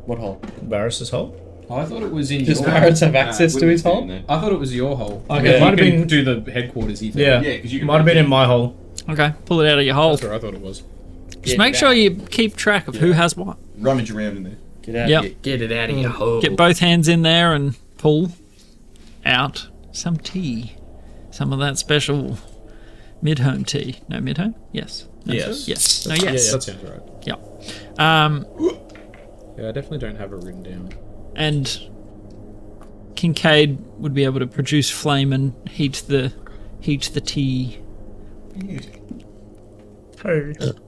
What hole? Barris's hole? I thought it was in Does your... Barrett's have access to his hole? I thought it was your hole. Okay, You might have can been- do the headquarters thing. Yeah. Yeah, 'cause you can Might have been in my hole. Okay, pull it out of your hole. That's where I thought it was. Just make sure you keep track of who has what. Rummage around in there. Get out. Yep. Get it out of your hole. Get both hands in there and pull out some tea. Some of that special mid-home tea. No, mid-home? Yes. Yes. Yes. No, yes. That sounds right. Yeah. Yeah, I definitely don't have it written down. And Kincaid would be able to produce flame and heat the tea.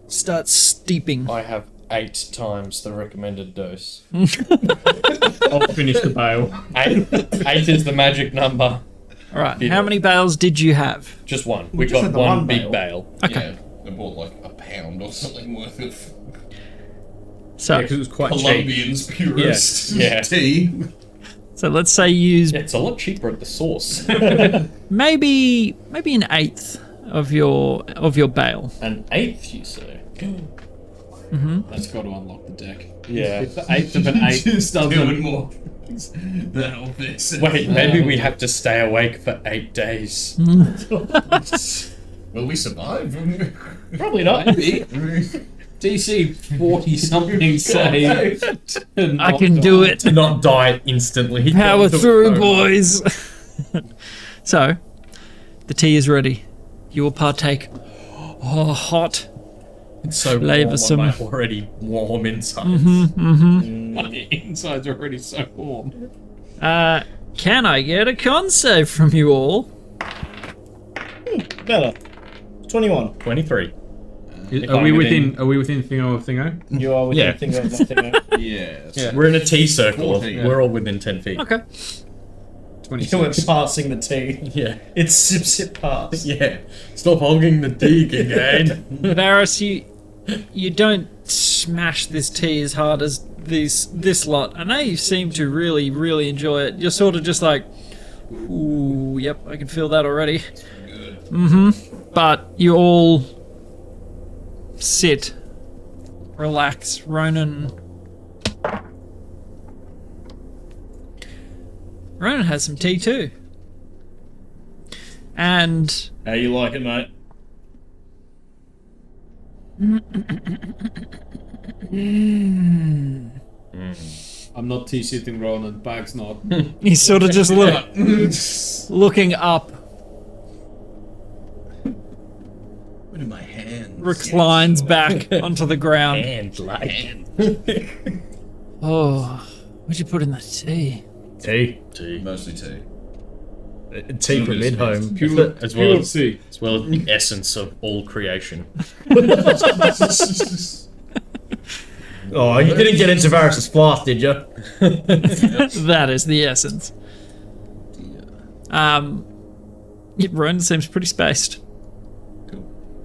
Start steeping. I have 8 times the recommended dose. I'll finish the bale. 8 is the magic number. All right. How many bales did you have? Just one. We just got had the one one big bale. bale. Okay. Yeah, I bought like a pound or something worth of So, Yeah, because it was quite cheap. Colombian's purest Yeah. tea. so let's say you use It's a lot cheaper at the source. maybe an eighth of your bale. An 1/8, you say? That's got to unlock the deck. Yeah. If the eighth of an eighth Just doing doesn't... more things than all this. Wait, maybe we have to stay awake for 8 days. Will we survive? Probably not. Maybe. DC 40 something save. I can do it. To not die instantly. Power through, boys. So, the tea is ready. You will partake. Oh, hot. It's so Flavoursome. warm on my already warm inside. My insides are already so warm. Can I get a con save from you all? Better. 21. 23. Are we within Thingo of Thingo? You are with Yeah. the thing of nothing. Yes. Yeah. We're in a T circle. 14. We're all within 10 feet. Okay. 26. You were passing the tea. Yeah. It's sip sip pass. Yeah. Stop hogging the D, Kincaid. Varys, you don't smash this tea as hard as this lot. I know you seem to really, really enjoy it. You're sort of just like, ooh, yep, I can feel that already. But you all sit, relax. Ronan has some tea too. And How you like it, mate? I'm not T-sitting Ronan, Bag's not. he's sort of just looking up, What in my hands? reclines back onto the ground. And like. Oh, what'd you put in the tea? Tea. T. Mostly tea. Tea from mid home. Pure, As well pure as, C. as well as the essence of all creation. Oh, you didn't get into Varys' flask, did you? That is the essence. Yeah, Ronan seems pretty spaced.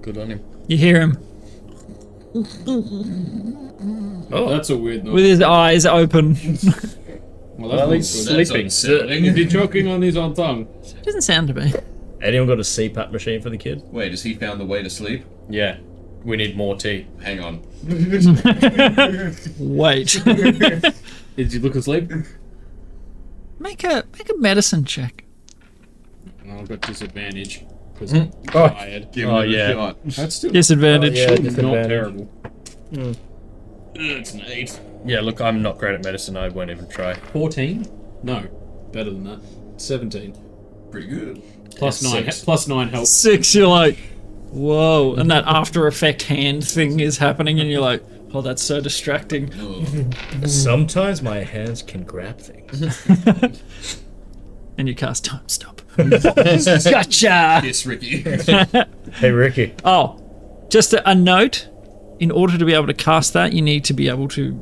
Good on him. You hear him That's a weird noise. with his eyes open. Well, Well, that's he's not good. sleeping. Is he choking on his own tongue? Doesn't sound to me. Anyone got a CPAP machine for the kid? Wait, has he found the way to sleep? Yeah. We need more tea. Hang on. Wait. Did you look asleep? make a medicine check. No, I've got disadvantage. Because I'm Oh. tired. Give Oh, him a yeah. shot. That's still Disadvantage. Oh, yeah. not Disadvantage. terrible. It's an 8. Yeah, look, I'm not great at medicine. I won't even try. 14? No. Better than that. 17. Pretty good. Plus Yeah, 9. 6. Plus 9 helps. 6, you're like, whoa. And that After Effect hand thing is happening, and you're like, oh, that's so distracting. Sometimes my hands can grab things. And you cast Time Stop. Gotcha! Yes, Ricky. Hey, Ricky. Oh, just a note. In order to be able to cast that, you need to be able to,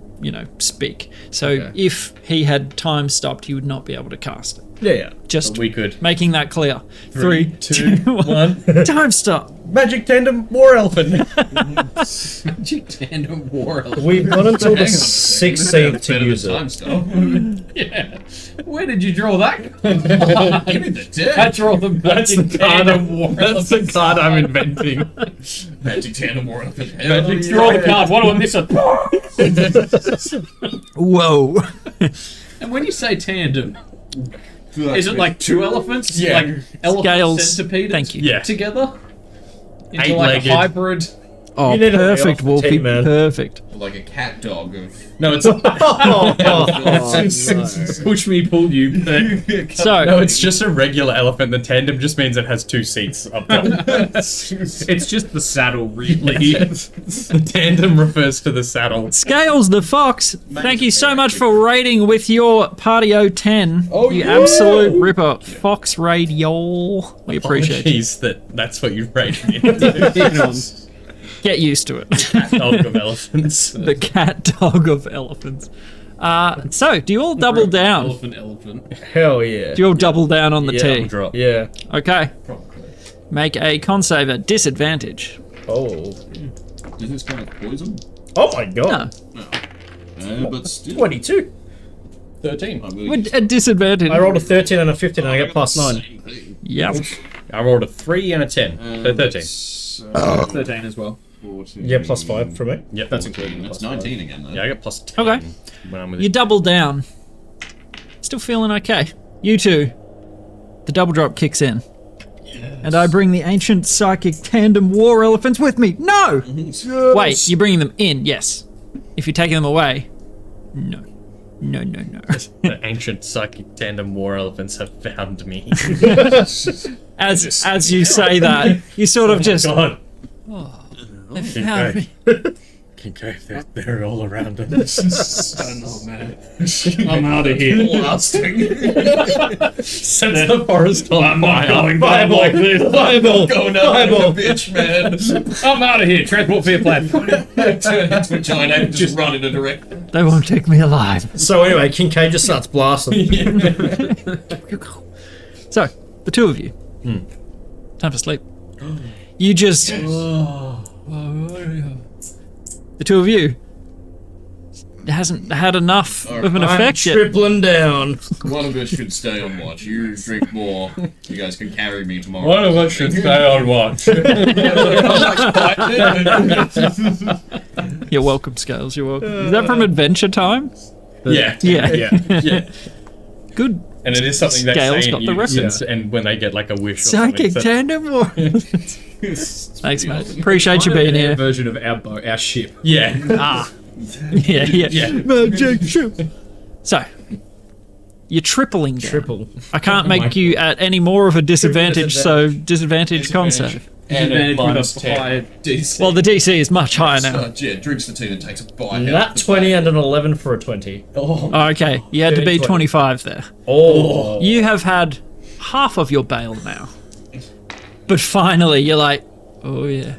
speak. So if he had time stopped, he would not be able to cast it. Yeah. Just We could. making that clear. 3, 2, 1. Time stop. Magic Tandem War Elephant. Tandem war. We've got until the Hang on a second. 16th to Better use than time it. stuff. Yeah. Where did you draw that? Give me the deck. I draw the magic tandem war. That's the card I'm inventing. Magic Tandem War Elephant. Magic draw the card. What do I miss? Whoa. And when you say tandem, is it like 2 elephants? Yeah. Like elephant Scales. centipede Thank you. Yeah. together? Into like a Eight-legged. hybrid? Oh, You need a perfect, layoff Wolfie. team, man. Perfect. Like a cat dog of. No, it's Push me, pull you. So, no, it's just a regular elephant. The tandem just means it has 2 seats up top. It's just the saddle, really. The tandem refers to the saddle. Scales the Fox, thank you so much for raiding with your Party 010. Oh, you yeah. absolute ripper. Fox raid, y'all. We appreciate you. Apologies that's what you rated me into. Get used to it. Dog of elephants. The cat dog of elephants. So, do you all double down? Elephant. Hell yeah. Do you all double down on the Yeah, tea? Drop. Yeah. Okay. Make a con save at disadvantage. Oh. Is this kind of poison? Oh my god. No. But still. 22. 13. I will With a disadvantage. I rolled a 13 and a 15 and I get plus 9. Yep. I rolled a 3 and a 10. So 13. 13 as well. 14. Yeah, plus 5 from me. Yep. That's including That's plus 5. 19 again, though. Yeah, I got plus 10 Okay. when I'm with You it. double down. Still feeling okay. You two. The double drop kicks in. And I bring the ancient psychic tandem war elephants with me. No! Wait, you're bringing them in, yes. If you're taking them away, no. No. The ancient psychic tandem war elephants have found me. As you say that, you sort of just... God. They found me. Okay, they're all around us. I don't know, man. I'm out of here. Blasting. Sets the forest on fire. Going down like this. Fireball going out like a bitch, man. I'm out of here. Transport via platform. Turn into a giant ape and just run in a direction. They won't take me alive. So anyway, Kincaid just starts blasting. So, the two of you. Time for sleep. You just... The two of you. It hasn't had enough of an effect yet. Tripling down. One of us should stay on watch. You drink more. You guys can carry me tomorrow. One of us should stay on watch. You're welcome, Scales. You're welcome. Is that from Adventure Time? Yeah. Yeah. Good. And it is something that Scales Sane got the uses, reference. and when they get like a wish or Psychic something. tandem war. Thanks, mate. Appreciate you being here. Version of our boat, our ship. Yeah. Yeah. Magic ship. So, you're tripling down. Triple. I can't make you at any more of a disadvantage, so disadvantage con save. And Advantage with minus a 10. higher DC. Well, the DC is much higher now. Yeah, drinks the tea and takes a bite. Nat 20 and an 11 for a 20. Oh, okay, you had to be 20. 25 there. Oh. You have had half of your bail now. But finally, you're like, oh yeah.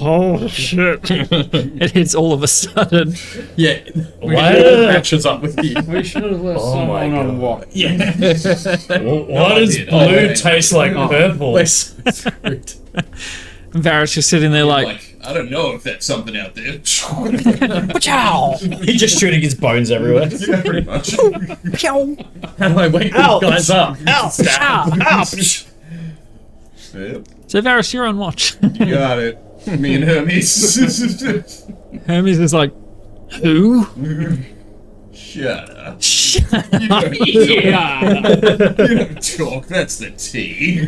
Oh shit. It hits all of a sudden. Yeah. Why? Matches up with you. We should have let Oh my someone on God. walk. Yeah. Why does did. blue Oh, taste like purple? We're so screwed. Varys just sitting there like, I don't know if that's something out there. chow, He's just shooting his bones everywhere. Yeah, pretty much. chow, How do I wake Ow. these guys up? chow. Yep, So Varys, you're on watch. you got it. Me and Hermes. Hermes is like, who? Shut up. Shut You don't Yeah. You don't talk. That's the tea.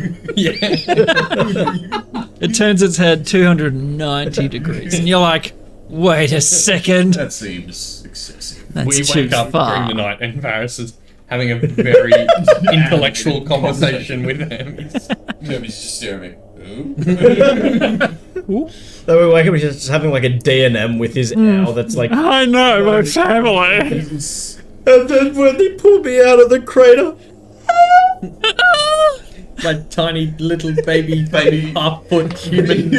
It turns its head 290 degrees, and you're like, wait a second. That seems excessive. That's We too wake up far. during the night and Varys is having a very intellectual conversation with Hermes. Hermes is just staring at me. Ooh. Then we wake up, he's just having like a D&M with his owl that's like... I know, my family. And then when they pull me out of the crater... My tiny little baby Baby. half-foot human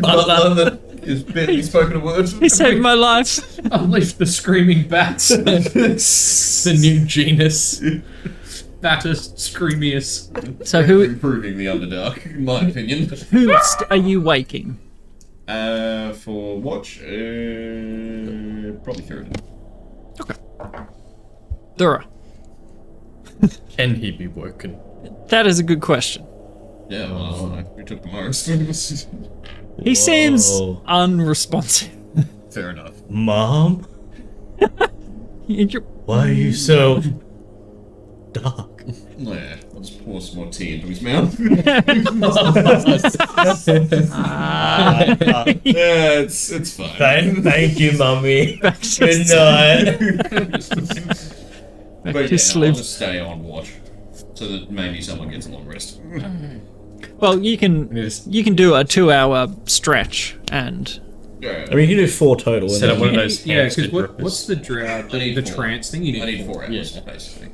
Butler butler. that is barely spoken a word. He saved my life. Unleash the screaming bats. The new genus. Fattest, screamiest. So who Improving the Underdark, in my opinion. are you waking? For watch, probably Theoden. Dura. Can he be woken? That is a good question. Yeah, well, we took the most. He seems Whoa. unresponsive. Fair enough. Mom? You're- Why are you so... dark? Yeah, I'll just pour some more tea into his mouth. Yeah, it's fine. Thank you, Mummy. Back to Good night. But to yeah, I'll sleep. just stay on watch, so that maybe someone gets a long rest. Well, you can do a 2-hour stretch, and Yeah, I mean, you can do 4 total. Set up and one of those Yeah, hamster because drippers. what's the drought? I need The 4. trance thing you need? I need 4 hours, Yeah. basically.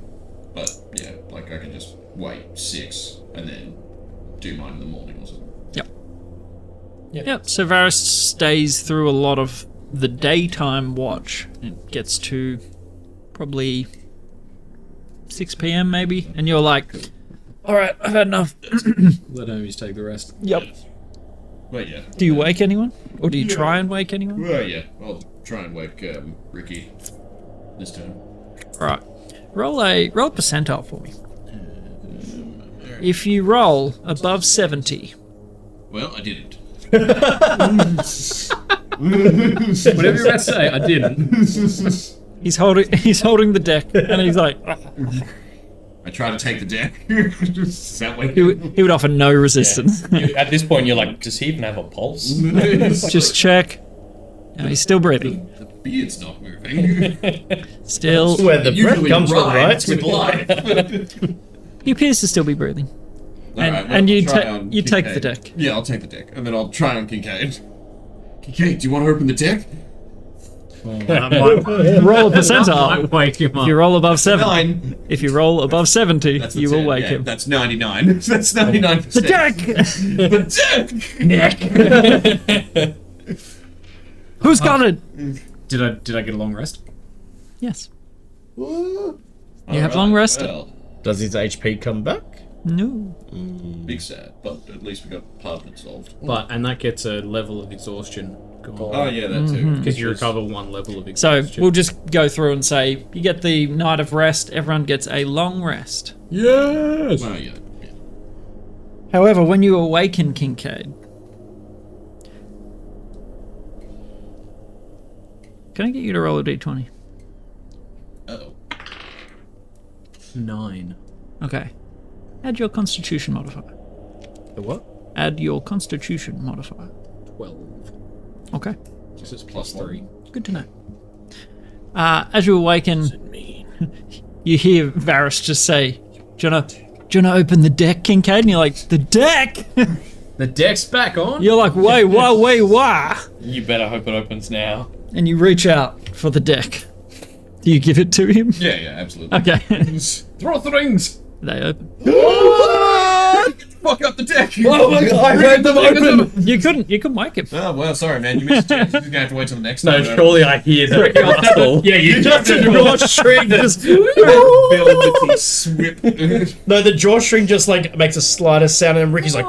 But yeah, like I can just wait 6 and then do mine in the morning or something. yep. So Varys stays through a lot of the daytime watch. It gets to probably 6 p.m. maybe, and you're like, all right, I've had enough. Let Hermes take the rest. Yep. But yeah. Do you wake anyone, or do you try and wake anyone? Well, yeah, I'll try and wake Ricky this time. All right. Roll a percentile for me. If you roll above 70, Well, I didn't. Whatever you're about to say, I didn't. he's holding the deck, and he's like, I try to take the deck. Is that what He would offer no resistance. At this point, you're like, does he even have a pulse? Just check. No, he's still breathing. The beard's not moving. Still. Where the breath Usually comes from, right? rhymes with life. He appears to still be breathing. Alright, well, And you, I'll try on you take the Kincaid. deck. Yeah, I'll take the deck, and then I'll try on Kincaid. Kincaid, do you want to open the deck? Roll a percentile. Wake him If up. you roll above 7, 9. if you roll above 70, That's the you will 10, wake yeah, him. That's 99. That's 99%. The deck! The deck! Who's got it? Did I get a long rest? Yes. You have long rest? Well, Does his HP come back? No. big sad, but at least we got part of it solved. And that gets a level of exhaustion. Oh yeah, that too. Because you recover 1 level of So exhaustion. we'll just go through and say, you get the night of rest, everyone gets a long rest. Yes! Well, yeah. However, when you awaken Kincaid, can I get you to roll a d20? Uh-oh. 9. Okay. Add your constitution modifier. The what? Add your constitution modifier. 12. Okay. This is Plus 3. Good to know. As you awaken, you hear Varys just say, do you wanna open the deck, Kincaid? And you're like, the deck? The deck's back on? You're like, wait, wah. You better hope it opens now. And you reach out for the deck. Do you give it to him? Yeah, absolutely. Okay. Throw the rings! They open. Fuck up the deck! Oh my god, I heard them open! You couldn't wake him. Oh, well, sorry, man. You missed it. You're gonna have to wait till the next No, time. surely I hear the rustle. Yeah, you Just a drawstring just... Velvety swip. No, the drawstring just like makes a slighter sound and Ricky's like...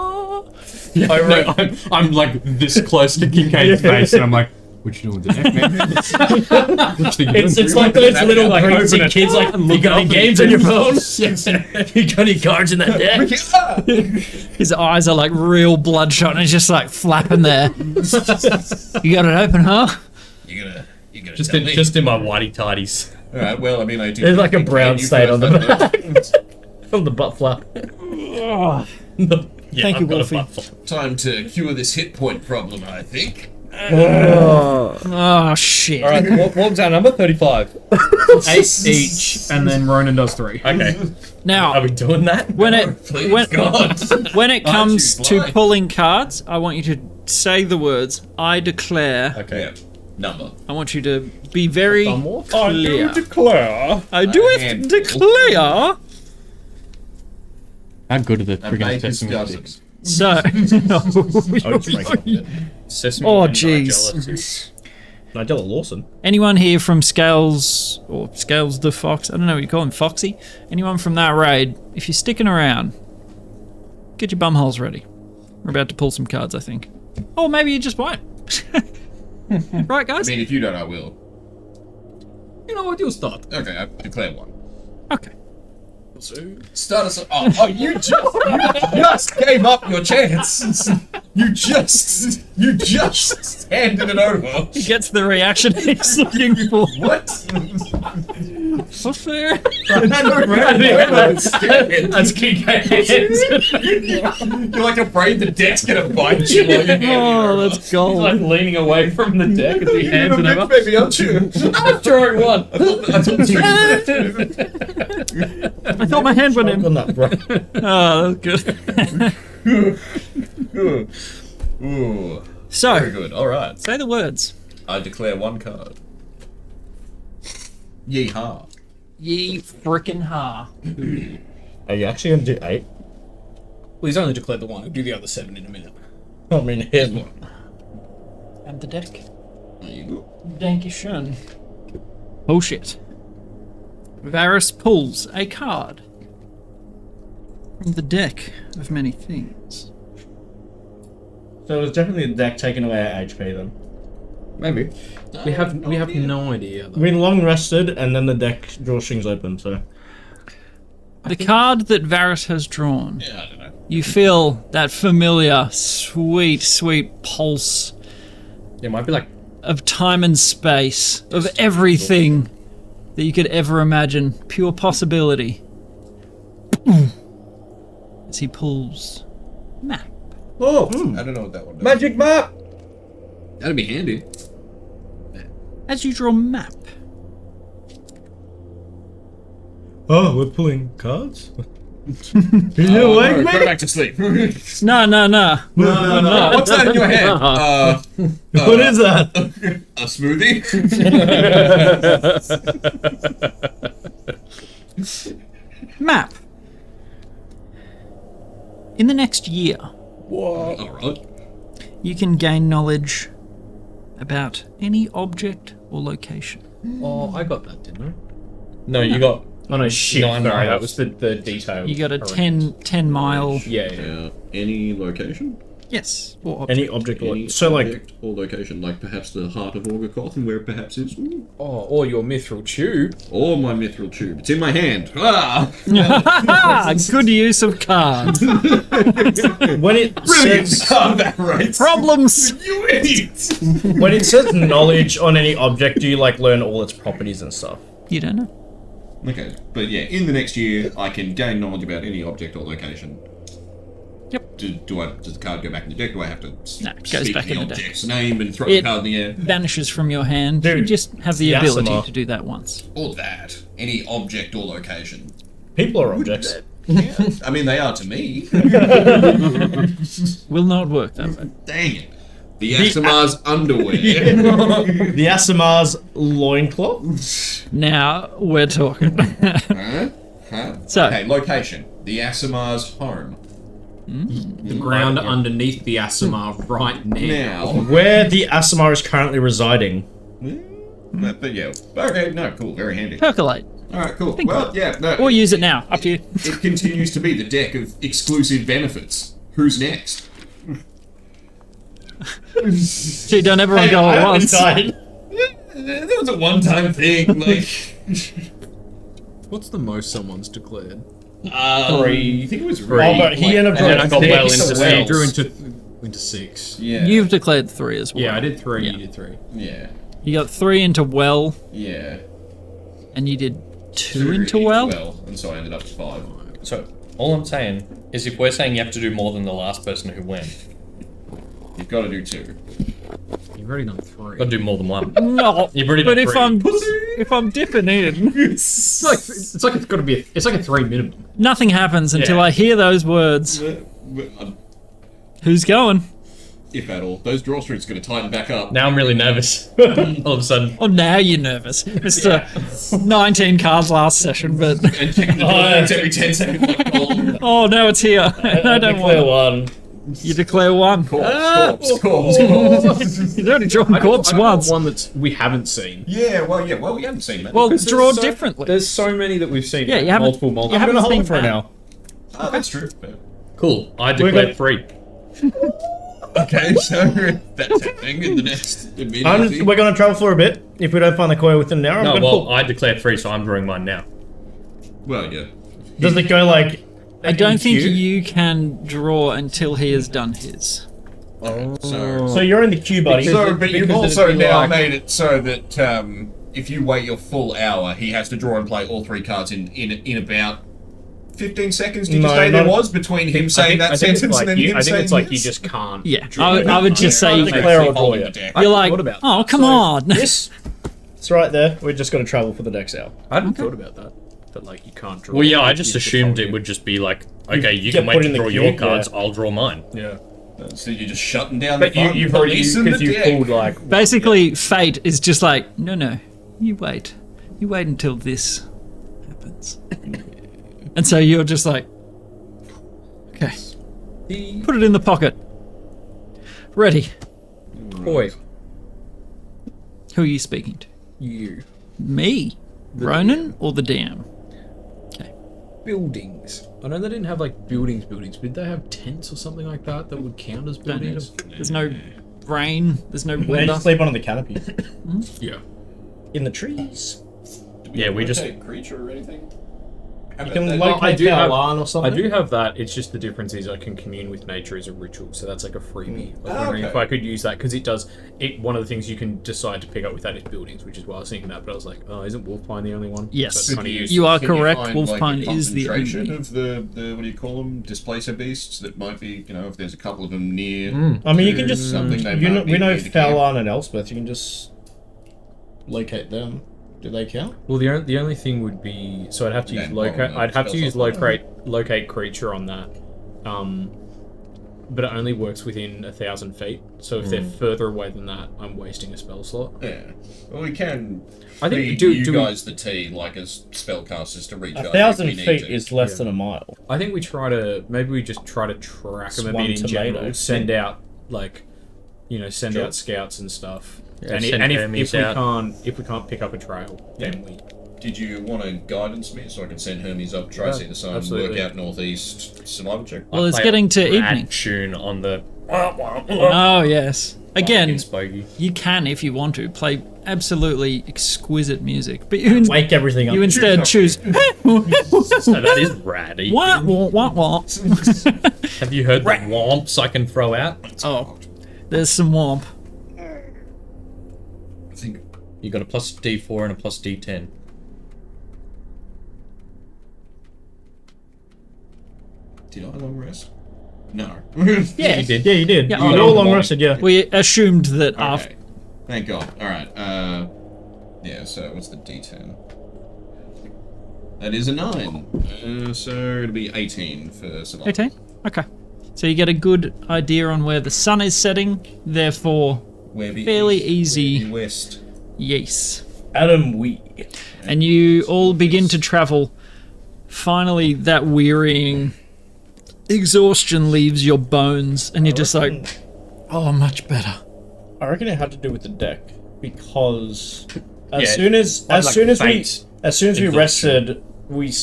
No, I'm like this close to Kincaid's face, and I'm like, "What you doing with the deck, man?" It's like those little Like, crazy open it. kids like, you got any games on your phone? You got any cards in that deck? His eyes are like real bloodshot and he's just like flapping there. You got it open, huh? You gotta Just tell in, me. just in my whitey tighties. Alright, well, I mean, I do. There's like a think brown you stain on the first, back. On the butt flap. Yeah, Thank you, I've got a Wolfie. butt flap. Time to cure this hit point problem, I think. Oh shit. Alright, what was our number? 35. 8 each, and then Ronan does 3. Okay. Are Now, we doing that? when it Please, God. when it comes choose to life. pulling cards, I want you to say the words "I declare." Okay. Yeah. Number. I want you to be very clear. declare. I do it handful. declare. How good are the And friggin' make sesame discussions. sticks? So, Sesame oh and jeez. Nigella. Nigella Lawson. Anyone here from Scales or Scales the Fox? I don't know what you call him, Foxy. Anyone from that raid? If you're sticking around, get your bum holes ready. We're about to pull some cards, I think. Or maybe you just won't. Right, guys? I mean, if you don't, I will. You know what? You'll start. Okay, I declare one. Okay. Start us. Oh, you just gave up your chance. You just handed it over. He gets the reaction he's looking for. What? Not fair. That's Kincaid. You're like afraid the deck's gonna bite you while you're handing it Oh, over. that's gold. Like leaning away from the deck as he hands it You're a over. big baby, aren't you? I'm drawing one. I thought my hand went in. On that, bro. Oh, that's good. Ooh, very So, good. All right. say the words. I declare one card. Yeehaw. Ye frickin' ha. Are you actually gonna do 8? Well, he's only declared the one. I'll do the other 7 in a minute. I mean, him. And the deck. There you go. Danke schön. Oh shit. Varys pulls a card from the deck of many things. So it was definitely the deck taking away our HP then. Maybe. We have no idea. Though. We long rested and then the deck drawstrings open, so. The card that Varys has drawn, Yeah, I don't know. you feel that familiar, sweet, sweet pulse It might be like of time and space, of everything that you could ever imagine, pure possibility. as he pulls map. Oh, I don't know what that one does. magic map. That'd be handy. As you draw map, Oh, we're pulling cards. Are you awake, Go mate? back to sleep. no. No. What's that in your hand? What is that? A smoothie? Map. In the next year, Alright. you can gain knowledge about any object or location. Oh, I got that, didn't I? No, you got. Oh no, shit. No, Sorry, no, that was the detail. You got a correct. 10 mile. Yeah. Any location? Yes. Or object. Any object or Any so like object or location, like perhaps the heart of Orgokoth and where it perhaps is. Oh, or your mithril tube. Or my mithril tube. It's in my hand. Ah! Good use of cards. when it Brilliant! says Card evaporates. Problems. You idiot! when it says knowledge on any object, do you like learn all its properties and stuff? You don't know. Okay, but yeah, in the next year, I can gain knowledge about any object or location. Yep. Does the card go back in the deck? Do I have to No, it goes speak back the in the deck. object's name and throw It- the card in the air? Vanishes from your hand. You Dude, just have the ability Yasima. to do that once. Or that. Any object or location. People are objects. I mean, they are to me. Will not work that way. Dang it. The Asimar's underwear. The Asimar's loincloth. Now we're talking. Huh? So- Okay, location. The Asimar's home. The ground underneath the Asimar right now. Now. Where the Asimar is currently residing. But yeah. Okay, no, cool. Very handy. Percolate. Alright, cool. Well, yeah, no. Or use it now. Up to you. It continues to be the deck of exclusive benefits. Who's next? Gee, don't everyone go at once. That was a one-time thing. Like, What's the most someone's declared? I think it was Oh, but he ended up And then I got drawing well six. into So you wells. drew into 6. Yeah. You've declared 3 as well. Yeah, I did 3. Yeah. You did 3. Yeah. You got 3 into well, Yeah. and you did 2 into well. And so I ended up with 5. So all I'm saying is, if we're saying you have to do more than the last person who went, You've got to do 2. You've already done 3. got to do more than one. No, You've already but done if 3. I'm dipping in, It's like it's got to be. It's like a 3 minimum. nothing happens until Yeah. I hear those words. Who's going? If at all. Those drawstrings are going to tighten back up. Now I'm really nervous. All of a sudden. Oh, now you're nervous, Mister. 19 cards last session, but And checking the drawstrings every 10 seconds like gold. oh, now it's here. I don't Declare want. one. You declare 1. Corpse. You've already drawn corpse I got once. one that we haven't seen. Yeah, well, we haven't seen that. Well, Because draw there's differently. There's so many that we've seen. Yeah, like, you haven't- multiple. you I'm haven't gonna hold seen it for that. now. Oh, that's true. Cool. I We're declared good. 3. Okay, so that's happening in the next immediately. We're gonna travel for a bit. If we don't find the coil within an hour, I'm No, gonna well, pull. I declared 3, so I'm drawing mine now. Well, yeah. Does it go like? I don't think queue? you can draw until he has done his. So you're in the queue, buddy. So, but you've because also it'd be now like- made it so that if you wait your full hour, he has to draw and play all 3 cards in about 15 seconds. Did you No, say there not- was between him saying that sentence and then him I think saying it's like you yes? just can't. Yeah, draw it. I would just say can't declare or draw Holding yet. the deck. you're like, thought about that. oh come on. Yes, it's right there. We're just gonna travel for the next hour. I hadn't thought about that. That like you can't draw. Well, yeah, I You just just assumed hold it would just be like, okay, you get can wait put to in the draw queue, your cards, yeah. I'll draw mine. Yeah. So you're just shutting down But the fun. you've already policing because the you deck. pulled like Basically, fate is just like, no, you wait. You wait until this happens. And so you're just like, okay, put it in the pocket. Ready. boy. Who are you speaking to? You Me? Ronan or the DM? buildings. I know they didn't have like buildings, but did they have tents or something like that that would count as Don't know. buildings? There's no rain, there's no They weather. just sleep on the canopy Yeah. in the trees. Yeah, we just... creature or anything? You can I locate do our have- line or I something. do have that. It's just the difference is I can commune with nature as a ritual, so that's like a freebie. I was wondering if okay. I could use that because it does. One of the things you can decide to pick up with that is buildings, which is what I was thinking about. But I was like, oh, isn't Wolfpine the only one? Yes. So it's kind of useful. You are Can correct. find, Wolfpine a is the concentration only. of the what do you call them? Displacer beasts that might be, if there's a couple of them near. I mean, you can just something they we might be know near the camp. Fowline and Elspeth. You can just locate them. Do they count? Well, the only thing would be so I'd have to use Then locate. roll I'd have to spell use slot. locate creature on that, but it only works within 1,000 feet. So if they're further away than that, I'm wasting a spell slot. Yeah. Well, we can. I think feed do you we- guys the tea like as spellcasters to reach out. 1,000 if we need feet to. is less than a mile. I think we just try to track them a One bit in tomato. general. Send out send Sure. out scouts and stuff. Yeah, and send if Hermes we out. can't pick up a trail, then we. Did you want to guidance me so I can send Hermes up, try Yeah, see the sun, absolutely. work out northeast survival check? Well, it's Play getting a to rad evening. tune on the Oh, yes. Again, Spoggy. you can, if you want to, play absolutely exquisite music, but you, Wake everything up. you instead choose. So that is rad. What? What? Have you heard the womps I can throw out? Oh, there's some womp. I think. You got a plus D4 and a plus D10. Did I long rest? No. Yeah. You did. Yeah, you did. Yeah, You oh, all no. long rested, yeah. We assumed that after. Okay. Thank God. Alright, yeah, so what's the D10? That is a 9. So it'll be 18 for survival. 18? Okay. So you get a good idea on where the sun is setting, therefore, Where be fairly east, easy. where be west. yes. Adam Wee. And you all begin to travel. Finally, that wearying exhaustion leaves your bones, and you're just like, oh, much better. I reckon it had to do with the deck because Yeah, as soon as like we fate exhaustion. rested, we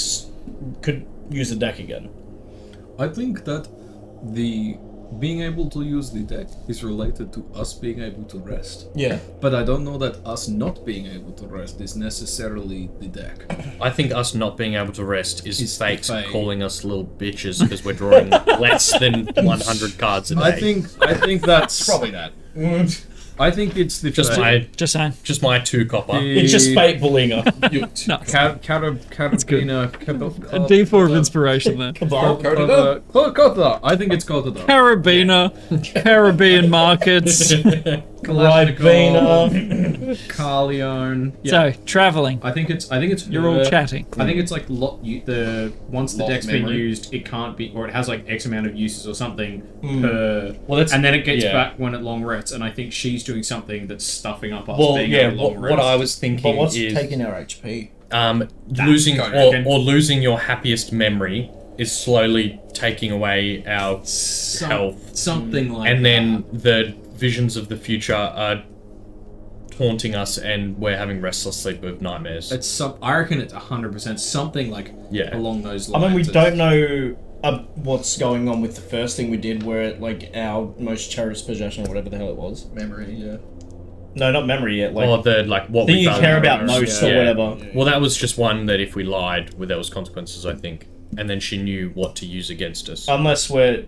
could use the deck again. I think that the being able to use the deck is related to us being able to rest. Yeah. But I don't know that us not being able to rest is necessarily the deck. I think us not being able to rest is It's fate fate. calling us little bitches because we're drawing less than 100 cards a day. I think that's Probably that. I think it's the just fate. Just saying. my 2 copper. It's just fate bullying her. No. Carabina. A D4 of inspiration there. Kotadar. I think it's Kotadar. Carabiner, Caribbean markets. Ribena. Carleone. So, traveling. I think it's. You're all chatting. I think it's like once the Lot deck's been memory. used, it can't be, or it has like X amount of uses or something Hmm. per. Well, that's and then it gets yeah. back when it long rests, and I think she's doing something that's stuffing up us Well, being yeah, able to long rest. What I was But thinking what's is taking our HP? losing going or losing your happiest memory is slowly taking away our health, something like and then that. the visions of the future are haunting us, and we're having restless sleep with nightmares. It's I reckon it's 100% something like Yeah. along those I lines. mean, we It's- don't know what's going on with the first thing we did, where like our most cherished possession, or whatever the hell it was. Memory, yeah. No, not memory yet. Like or the what thing we you care about most, or whatever. Well, that was just one that if we lied, there was consequences, I think. And then she knew what to use against us. Unless the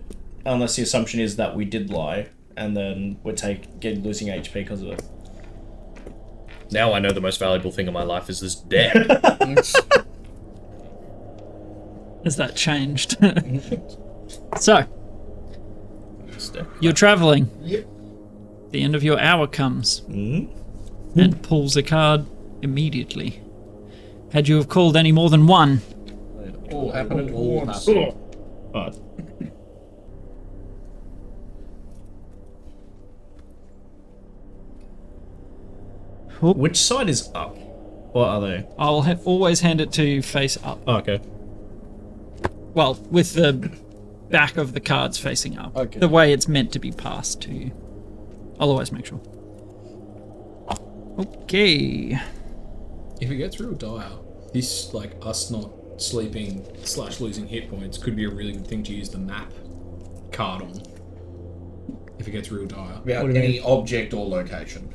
assumption is that we did lie, and then we're losing HP because of it. Now I know the most valuable thing in my life is this deck. Has that changed? So, you're traveling. Yep. The end of your hour comes Mm? and pulls a card immediately. Had you have called any more than one, All happened at All once. happened. Alright. Which side is up? What are they? I'll always hand it to you face up. Oh, okay. Well, with the back of the cards facing up. Okay. The way it's meant to be passed to you. I'll always make sure. Okay. If it gets real dire, this like us not sleeping / losing hit points could be a really good thing to use the map card on. If it gets real dire. About any object or location.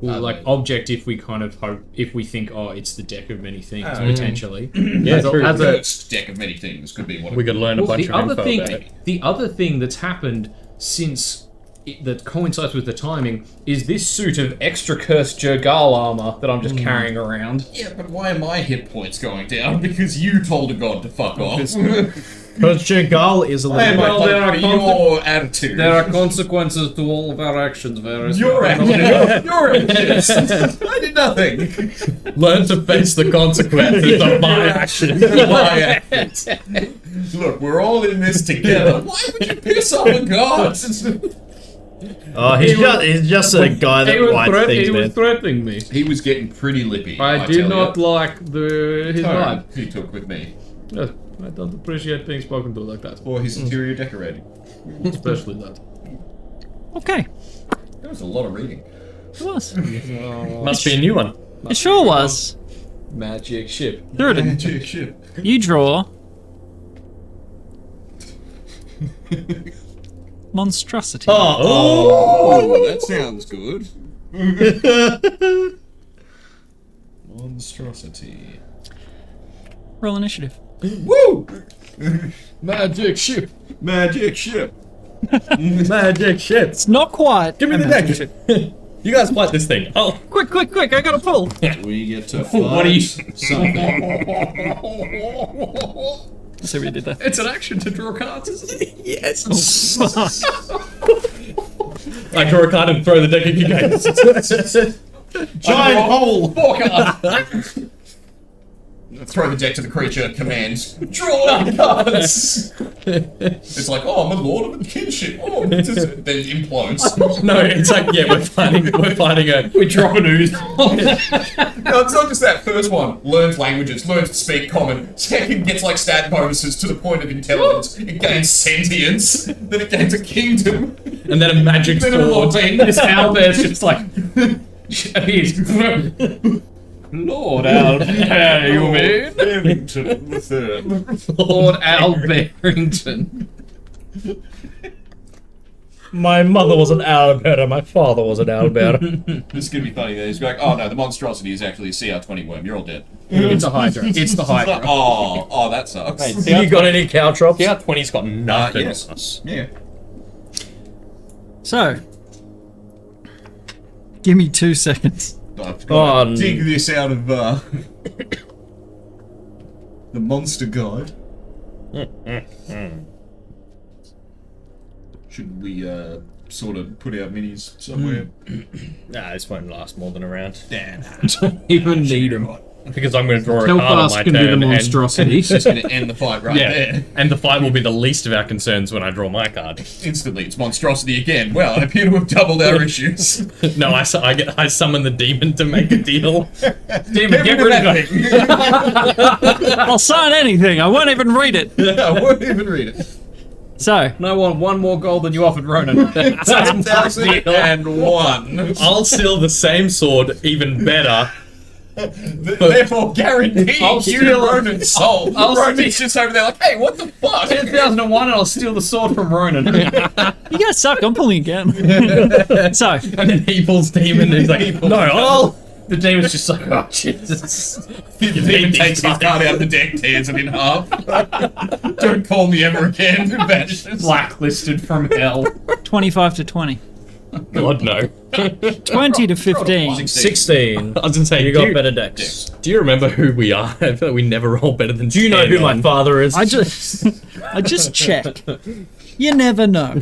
Well, like object if we kind of hope, if we think, oh, it's the deck of many things, potentially. Yeah, true. First deck of many things could be one. We could learn a bunch the of other info thing, about it. the other thing that's happened since that coincides with the timing is this suit of extra cursed Jergal armor that I'm just carrying around. Yeah, but why are my hit points going down? Because you told a god to fuck off. Because Jergal is a little Well, bit... there are your attitude. There are consequences to all of our actions, Varys. Your actions. Your actions. I did nothing. Learn to face the consequences of my actions. My actions. Look, we're all in this together. Why would you piss off a god? Oh, he's just a guy that writes things, He was man. threatening me. He was getting pretty lippy. I did not like his vibe. He took with me. Yes, I don't appreciate being spoken to like that. Or his interior decorating. Especially that. Okay, There was a lot of reading. it was. Must be a new one. It sure was. Magic ship. Durden, Shit. you draw monstrosity. Oh, that sounds good. Monstrosity. Roll initiative. Woo! Magic ship. Magic ship. Magic shit. It's not quite. Give me the deck. You guys fight this thing. Oh, Quick, quick, quick! I gotta pull. We get to What are you- something. See what you did there. It's an action to draw cards, isn't it? yes. I draw a card and throw the deck at you guys. Giant hole. 4 cards. Throw the deck to the creature. Commands. Draw cards. It's like, oh, I'm a lord of a kinship. Oh, then it implodes. No, it's like, yeah, we're fighting a... We drop an ooze. No, it's not just that. First one learns languages, learns to speak common. Second gets like stat bonuses to the point of intelligence. It gains sentience. Then it gains a kingdom. And then a magic Then a sword. lord. This owlbear's just like appears. Lord Owlbear, you mean? Barrington the third. Lord Owlbearington. My mother was an owlbearer, my father was an owlbearer. This is gonna be funny. He's like, oh no, the monstrosity is actually a CR20 worm. You're all dead. It's a Hydra. It's the Hydra. Oh, that sucks. You got any caltrops? Yeah, 20's got nothing yes. on us. Yeah. So, give me 2 seconds. I've got to Oh, dig this out of the monster guide. Should we sort of put our minis somewhere? Nah, this won't last more than a round. Damn. Even need him. Because I'm going to draw a How card on fast my can be the turn. monstrosity? It's just gonna end the fight right Yeah, there. and the fight will be the least of our concerns when I draw my card. Instantly, it's monstrosity again. Well, I appear to have doubled our issues. No, I summon the demon to make a deal. Demon, get rid of it. I'll sign anything. I won't even read it. I won't even read it. So, And I want 1 more gold than you offered Ronan. That's my deal. 1001. I'll steal the same sword even better. Therefore, guarantee I'll you steal- Ronan's soul. I'll Ronan's just over there like, hey, what the fuck? 10,001 and I'll steal the sword from Ronan. you guys suck. I'm pulling again. So, And then he pulls demon and he's like, no, I'll... The demon's just like, oh, Jesus. The demon takes his card out of the deck, tears it in half. Don't call me ever again. Vanishes. Blacklisted from hell. 25 to 20. God, no. 20 to 15. 16. I was going to say, You do got you, better decks. do you remember who we are? I feel like we never roll better than Do you know who my father is? I just check. You never know.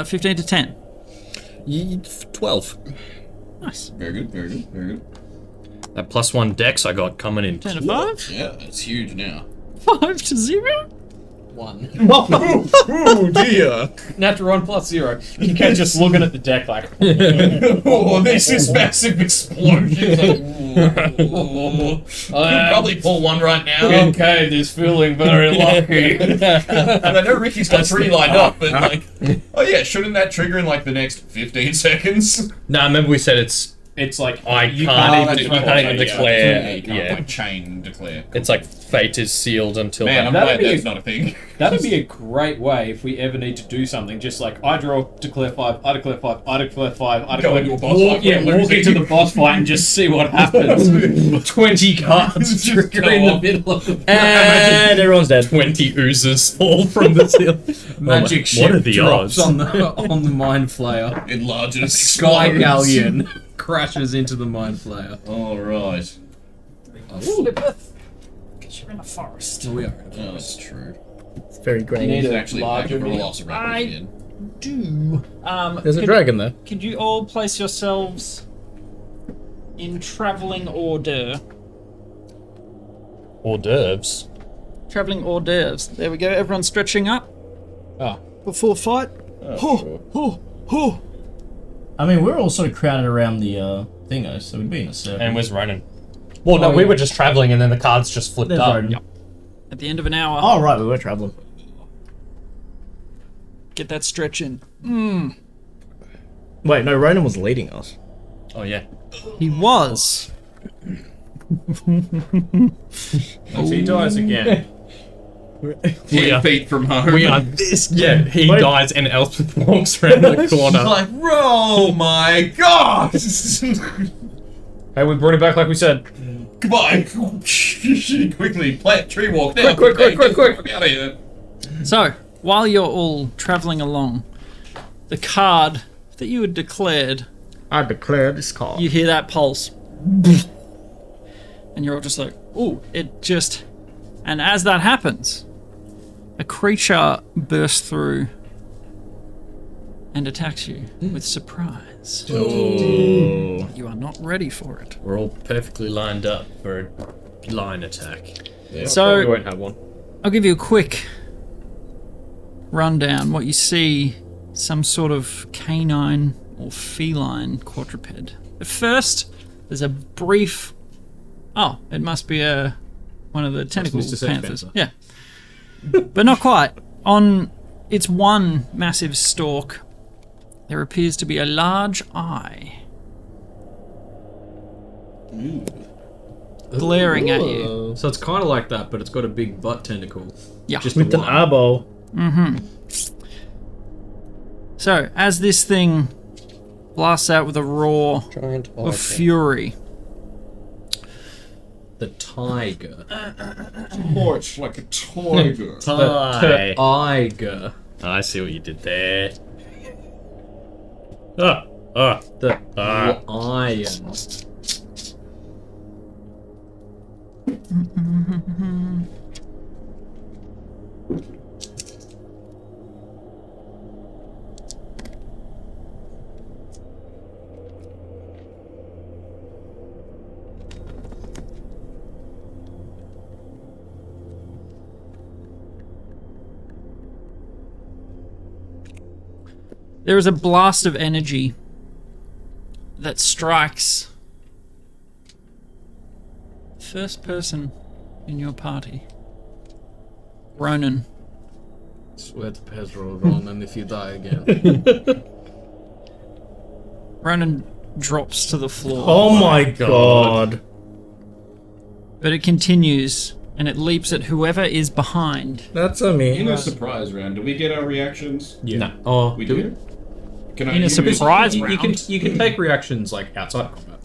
15 to 10. 12. Nice. Very good, very good, very good. That +1 dex I got coming in. 10 to 5. Yeah, it's huge now. 5 to 0. 1. Oh dear. Natural 1 plus 0. You can just looking at the deck like, Oh, this is massive explosion. Probably pull one right now. Kincaid is feeling very lucky. And I know Ricky's got 3 lined up, but like, oh yeah, shouldn't that trigger in like the next 15 seconds? Nah, remember we said it's It's like I you can't can't even even declare. Yeah, you can't Yeah. like chain declare. It's like fate is sealed until Man, I'm that. glad be that's a- not a thing. That'd be a great way if we ever need to do something. Just like I draw, declare 5, I declare 5, I declare 5, I Go declare into a boss fight, yeah, we're walk losing. into the boss fight and just see what happens. 20 cards Just are go in the off. middle of the And everyone's dead. 20 oozes fall from the ceiling. magic What ship are the drops odds? on the mind flayer. Enlarges. Sky explodes. galleon crashes into the mind flayer. Alright. Because you're in a forest. So we are. Oh, that's true. It's very You green. need It's a actually larger like a video. velociraptor I- again. Do. There's a could- dragon there. Could you all place yourselves in travelling order? Hors d'oeuvres. Travelling hors d'oeuvres. There we go. Everyone stretching up Oh. before fight. I mean, we're all sort of crowded around the thingo, so we'd be in a circle. And where's Ronan? Well, no, we were just traveling and then the cards just flipped There's up. Ronan. At the end of an hour, Oh, right, we were traveling. get that stretch in. Wait, no, Ronan was leading us. Oh, yeah. He was. If he dies again. 10 feet from home. We are this. Yeah, he Wait. dies and Elspeth walks around the corner. like, oh my god! Hey, we brought him back like we said. Goodbye! Quickly, plant tree walk now. Quick. Get the fuck out of here. So, while you're all travelling along, the card that you had declared, I declare this call. you hear that pulse. And you're all just like, ooh, it just... And as that happens, a creature bursts through and attacks you with surprise. Oh. You are not ready for it. We're all perfectly lined up for a line attack. We So, won't have one. I'll give you a quick rundown. What you see, some sort of canine or feline quadruped. At first, there's a brief... Oh, it must be one of the tentacle Mr. panthers. Sexpanther. Yeah. But not quite. On its one massive stalk, there appears to be a large eye glaring at you. So it's kind of like that, but it's got a big butt tentacle. Yeah. Just With the an one. eyeball. So, as this thing blasts out with a roar of fury, The tiger. Torch like a tiger. The tiger. I see what you did there. The Ah. lion. there is a blast of energy that strikes the first person in your party. Ronan. Swear to Pedro, Ronan, if you die again. Ronan drops to the floor, Oh my god. but it continues and it leaps at whoever is behind. That's a me. In a surprise round, do we get our reactions? Yeah. Oh, We do do. Can I In a use- surprise You can round. you can take reactions like outside combat.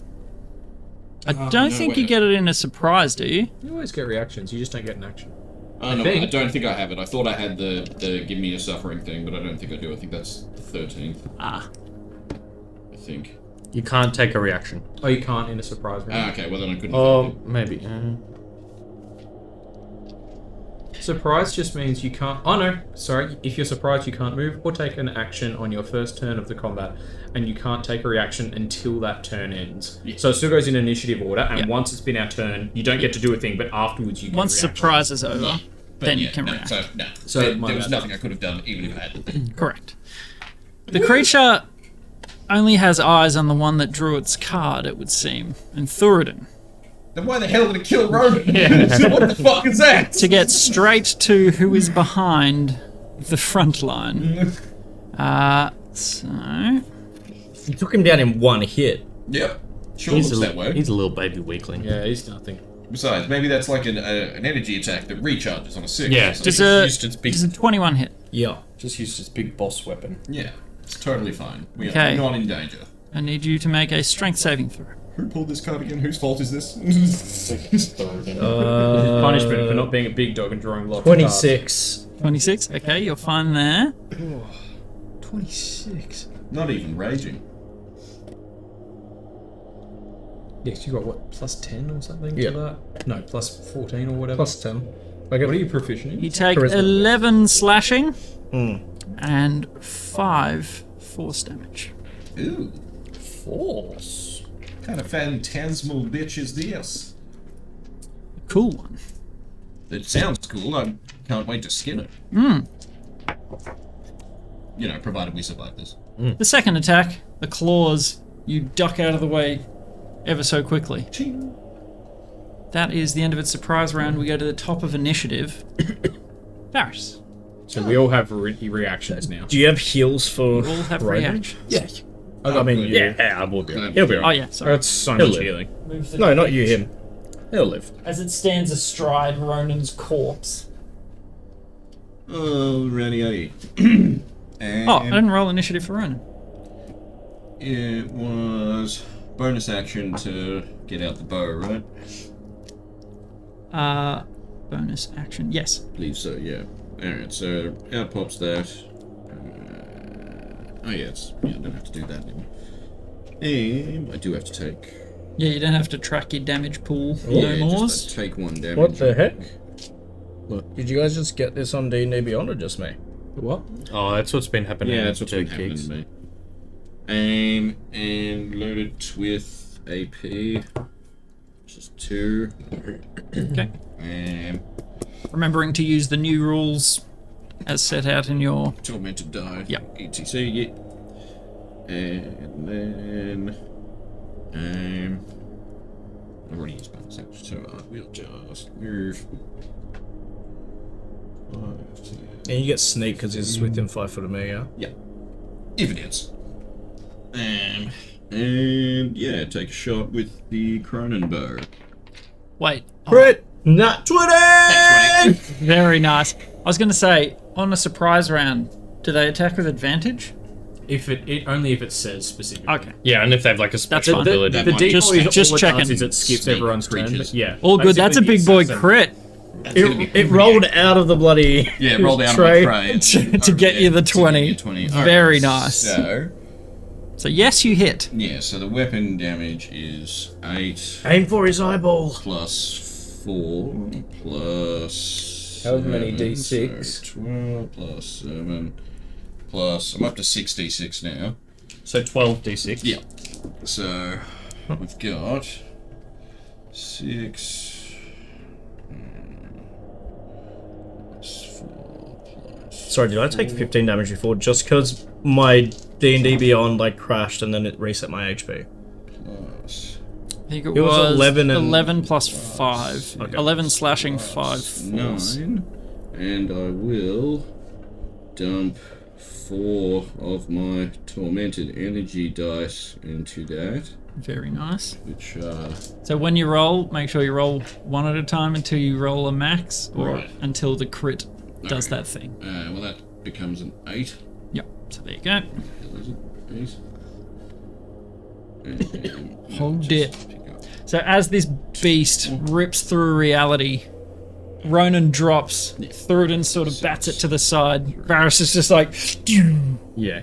I don't no think way. you get it in a surprise, do you? You always get reactions. You just don't get an action. Oh, no, think. I don't think I have it. I thought I had the give me a suffering thing, but I don't think I do. I think that's the 13th. Ah. I think. You can't take a reaction. Oh, you can't in a surprise round. Ah, okay, well then I couldn't. Maybe. Surprise just means you can't. Oh no, sorry. If you're surprised, you can't move or take an action on your first turn of the combat, and you can't take a reaction until that turn ends. Yeah. So it still goes in initiative order, and Yeah. once it's been our turn, you don't get to do a thing, but afterwards you get Once a reaction. surprise is over, But then yeah, you can no, react. So, no. So, there my was bad. nothing I could have done, even if I had. Correct. The creature only has eyes on the one that drew its card, it would seem, and Thuridin. Then why the hell did it kill Ronan? What the fuck is that? To get straight to who is behind the front line. So, You took him down in one hit. Yep. Sure He's looks a, that way. he's a little baby weakling. Yeah, he's nothing. Besides, maybe that's like an energy attack that recharges on a 6. Yeah, or something. just used its big, Does a 21 hit? Yeah. just used its big boss weapon. Yeah, it's totally fine. We Okay. are not in danger. I need you to make a strength saving throw. Who pulled this card again? Whose fault is this? Punishment for not being a big dog and drawing lots of 26. 26. Okay, you're fine there. 26. Not even raging. Yes, you got what, plus 10 or something Yeah. to that? No, plus 14 or whatever. Plus 10. I get What are you proficient in? You take Charisma. 11 slashing Mm. and 5 force damage. Ooh, Force. what kind of phantasmal bitch is this? Cool one. It sounds cool. I can't wait to skin it. You know, provided we survive this. The second attack, the claws, you duck out of the way ever so quickly. Ching. That is the end of its surprise round. We go to the top of initiative. Varys. So we all have reactions now. Do you have heals for We all have Ronan? reaction. Yeah. I mean, good. yeah, I will be. He'll be Oh alright. yeah, sorry. That's so He'll much live. healing. No, not you, him. He'll live. As it stands astride Ronan's corpse. Alrighty. And Oh, I didn't roll initiative for Ronan. it was bonus action to get out the bow, right? Bonus action. Yes. I believe so, yeah. Alright, so out pops that. Oh yeah, I don't have to do that anymore. I do have to take. Yeah, you don't have to track your damage pool. Yeah, No more. just take 1 damage. What the heck? What? Did you guys just get this on D&D Beyond or just me? What? Oh, that's what's been happening. Yeah, that's what's to been happening gigs. to me. Aim and load it with AP, which is 2. Okay. Remembering To use the new rules as set out in your. tormented die. Yep. ETC, yeah. And then I've already used bonus action, so I will just move. 5, 10. And you get sneak because he's within 5 foot of me, yeah? Yeah. If it is. And yeah, take a shot with the Cronin bow. Wait. Oh, Crit! Nat 20! very nice. I was going to say, on a surprise round, do they attack with advantage? If it only if it says specifically. Okay. Yeah, and if they have like a special fine. ability. That The might- default is just all it checking. does is it skips Sneak everyone's turn. creatures. But yeah. All good. That's a basically big the boy assassin. crit It rolled out of the bloody Yeah, rolled out tray. of my tray. to get you the 20. 20. Very nice. So, So yes, you hit. yeah, so the weapon damage is 8 Aim for his eyeball. plus 4 plus. However many 7, D6. So 12 plus 7 plus. I'm up to 6d6 now. So 12d6. Yeah. So we've got 6 plus 4 plus. Sorry, did I take 15 damage before? Just because my D&D Beyond like crashed and then it reset my HP. Plus I think it, It was 11 and- 11 plus 5. Okay. 11 slashing, 5 force. 9, and I will dump 4 of my tormented energy dice into that, Very nice. which So when you roll, make sure you roll one at a time until you roll a max, or Right. until the crit does Okay. that thing. well that becomes an 8. Yep. So there you go. Is it 8? And Hold just it. pick up. So as this beast rips through reality, Ronan drops through it and sort of bats it to the side. Varys is just like, Yeah.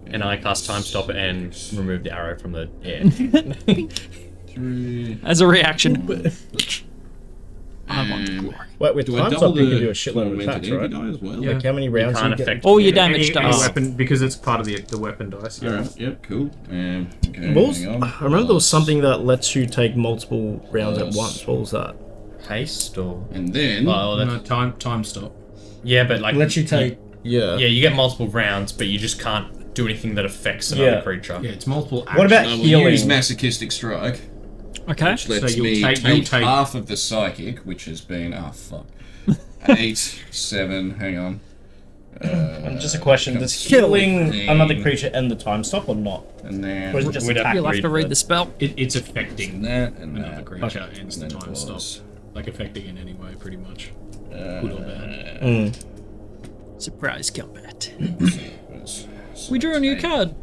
And I cast Time Stop and remove the arrow from the air. 3. as a reaction. I want And glory. Wait, with do I time double stop you can the do a shitload of tormented attacks, energy right? die as well? Yeah. Like how many rounds can't you get? affect All your Any, damage any dice. weapon, because it's part of the weapon dice. Yeah. Alright, yep, cool. Okay, What was- hang on. I remember there was something that lets you take multiple rounds at Plus- once. What was that? Haste or. And then Oh, that's, No, time stop. yeah, but like. Yeah. Yeah, you get multiple rounds, but you just can't do anything that affects another Yeah. creature. Yeah, it's multiple actions. What about I will healing? use masochistic strike, Okay. which lets you'll me take- take, you'll take- half of the psychic, which has been fuck. 8, 7, hang on. And just a question: does healing another creature end the time stop or not? And then Or is it just We'd have attack? You'll have to read the spell. It's affecting that and another that. creature. Okay. Ends the And then time it stop. was- Like affecting in any way, pretty much. Good or bad. Surprise combat. So We drew a new card.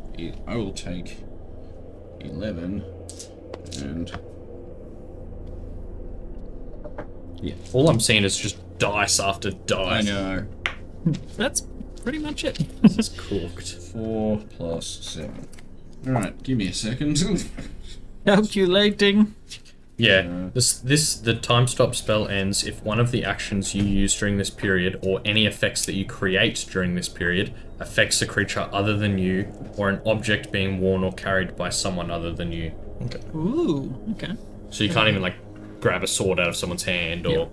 I will take 11 and Yeah. All I'm seeing is just dice after dice. I know That's pretty much it. This is cooked. 4 plus 7. All right, give me a second. Calculating. Yeah, the time stop spell ends if one of the actions you use during this period or any effects that you create during this period affects a creature other than you or an object being worn or carried by someone other than you. Ooh, okay. So you can't even like grab a sword out of someone's hand or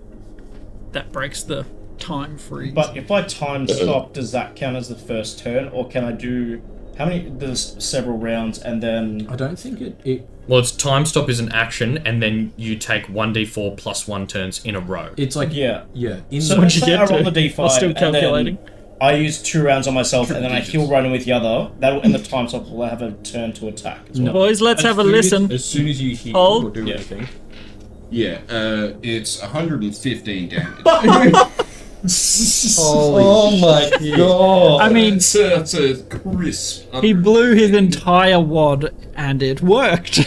That breaks the time freeze. But if I time stop, does that count as the first turn, or can I do how many? There's several rounds, and then I don't think it well, it's time stop is an action and then you take 1d4 plus 1 turns in a row. it's like yeah. In So the, let's you say get I roll to? the d5, While still and then calculating. I use 2 rounds on myself, and then I Triple heal Ronan with the other. That'll end the time stop. Will I have a turn to attack as well? Boys, let's have a listen. As soon as you heal Hold. or do Yeah. anything. Yeah, it's 115 damage. Oh my god! I mean, it's a crisp. he blew his entire wad and it worked.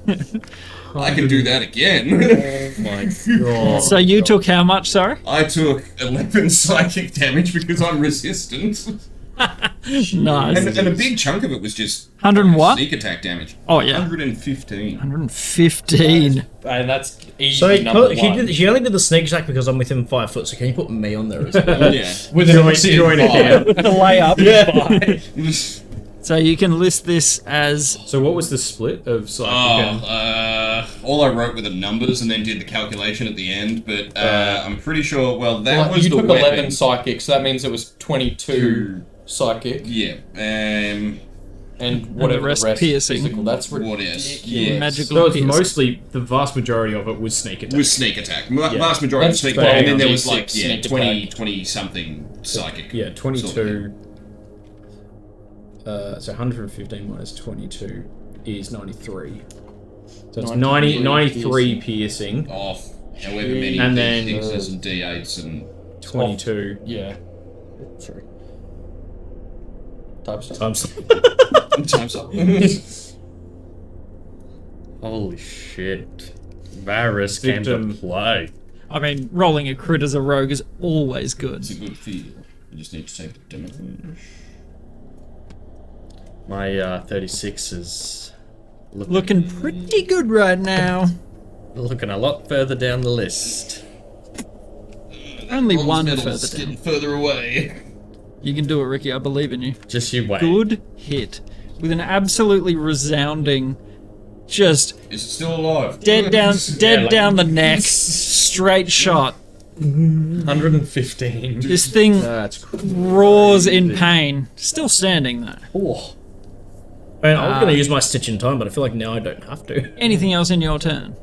I can do that again. Oh my god. So you took how much, sorry? I took 11 psychic damage because I'm resistant. Nice. And a big chunk of it was just 101? sneak attack damage. Oh, yeah. 115. 115. And that's easy So number one. he only did the sneak attack because I'm within 5 foot. So can you put me on there as well? Yeah. With Join it The layup. yeah. So you can list this as So what was the split of psychic and All I wrote were the numbers and then did the calculation at the end, but I'm pretty sure, well, that Well, was you the took weapon. 11 psychic, so that means it was 22 psychic, Yeah, and whatever rest the rest piercing. physical. That's what ridiculous. is? Yes. magical So it's piercing. mostly the vast majority of it was sneak attack. Was sneak attack. Vast majority That's was sneak attack, and then there was D6 like, sneak 20 something psychic. Yeah, 22. sort of thing. So 115 minus 22 is 93. So it's 93 93 piercing, Off however many And then- D6s and D8s and 22. Yeah. Sorry. Type stuff. Times up. times up. Holy shit. Varus came Victim. to play. I mean, rolling a crit as a rogue is always good. It's a good feel. You just need to take the damage. My 36 is Looking pretty good right now. looking a lot further down the list. Only Bronze one medal's further getting down. further away. You can do it, Ricky. I believe in you. Just you wait. Good hit. With an absolutely resounding, just Is it still alive? dead down, dead like- down the neck, straight shot. 115. This thing That's crazy. roars in pain. Still standing though. Oh. I mean, I was going to use my stitch in time, but I feel like now I don't have to. Anything else in your turn?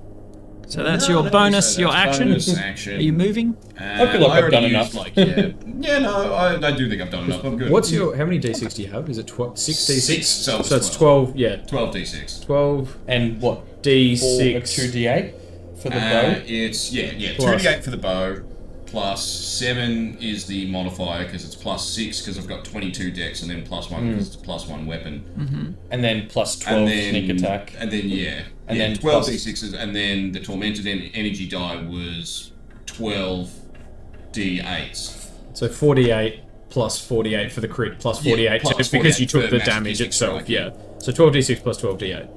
So that's your bonus, your action. Bonus action. Are you moving? I feel like I've already done used, enough. Like, yeah, no, I do think I've done enough. I'm good. What's your how many d6 do you have? Is it 12, 6 d6? Six, so it's So it's 12. Yeah, 12 D6? 12 And what? d6. 2d8 for the bow? It's yeah, Plus. 2d8 for the bow, plus 7 is the modifier because it's plus 6 because I've got 22 dex, and then plus 1 because it's a plus 1 weapon. And then plus 12 And then sneak attack. and then yeah, And yeah, then 12 plus- d6s, and then the tormented energy die was 12 d8s. So 48 plus 48 for the crit plus Yeah, 48 plus just because you 48 took for the damage massive itself. strike, Yeah. So 12d6 plus 12d8.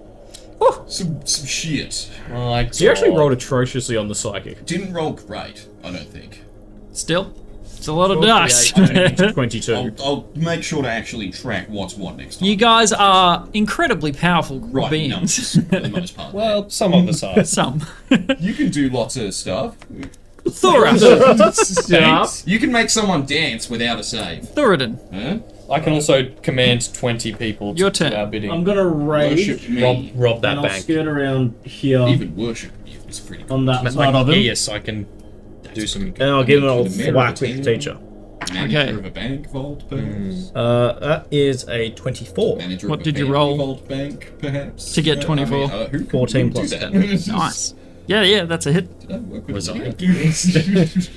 Some shit. My So you actually God. rolled atrociously on the psychic. Didn't roll great, I don't think. Still, it's a lot of dice. 22. I'll make sure to actually track what's what next time. You guys are incredibly powerful right, beings. numbers, for the most part. Well, some of us are. Some. You can do lots of stuff. Thoras. You can make someone dance without a save. Thoradin. Huh? I can also command 20 people to Your do turn. our bidding. I'm going to rage, Worship me. Rob that and I'll bank. skirt around here Even worship you. It's pretty cool. on that Like, side of him, yes, I can do some. and I'll give him a The whack mirror with the teacher. Manager of a bank vault, perhaps. That is a 24. Manager What of a did you family roll? Vault bank, perhaps. To get 24? who can 14 do plus that? 10. Nice. Yeah, that's a hit. Did I work with Was an I? idiot?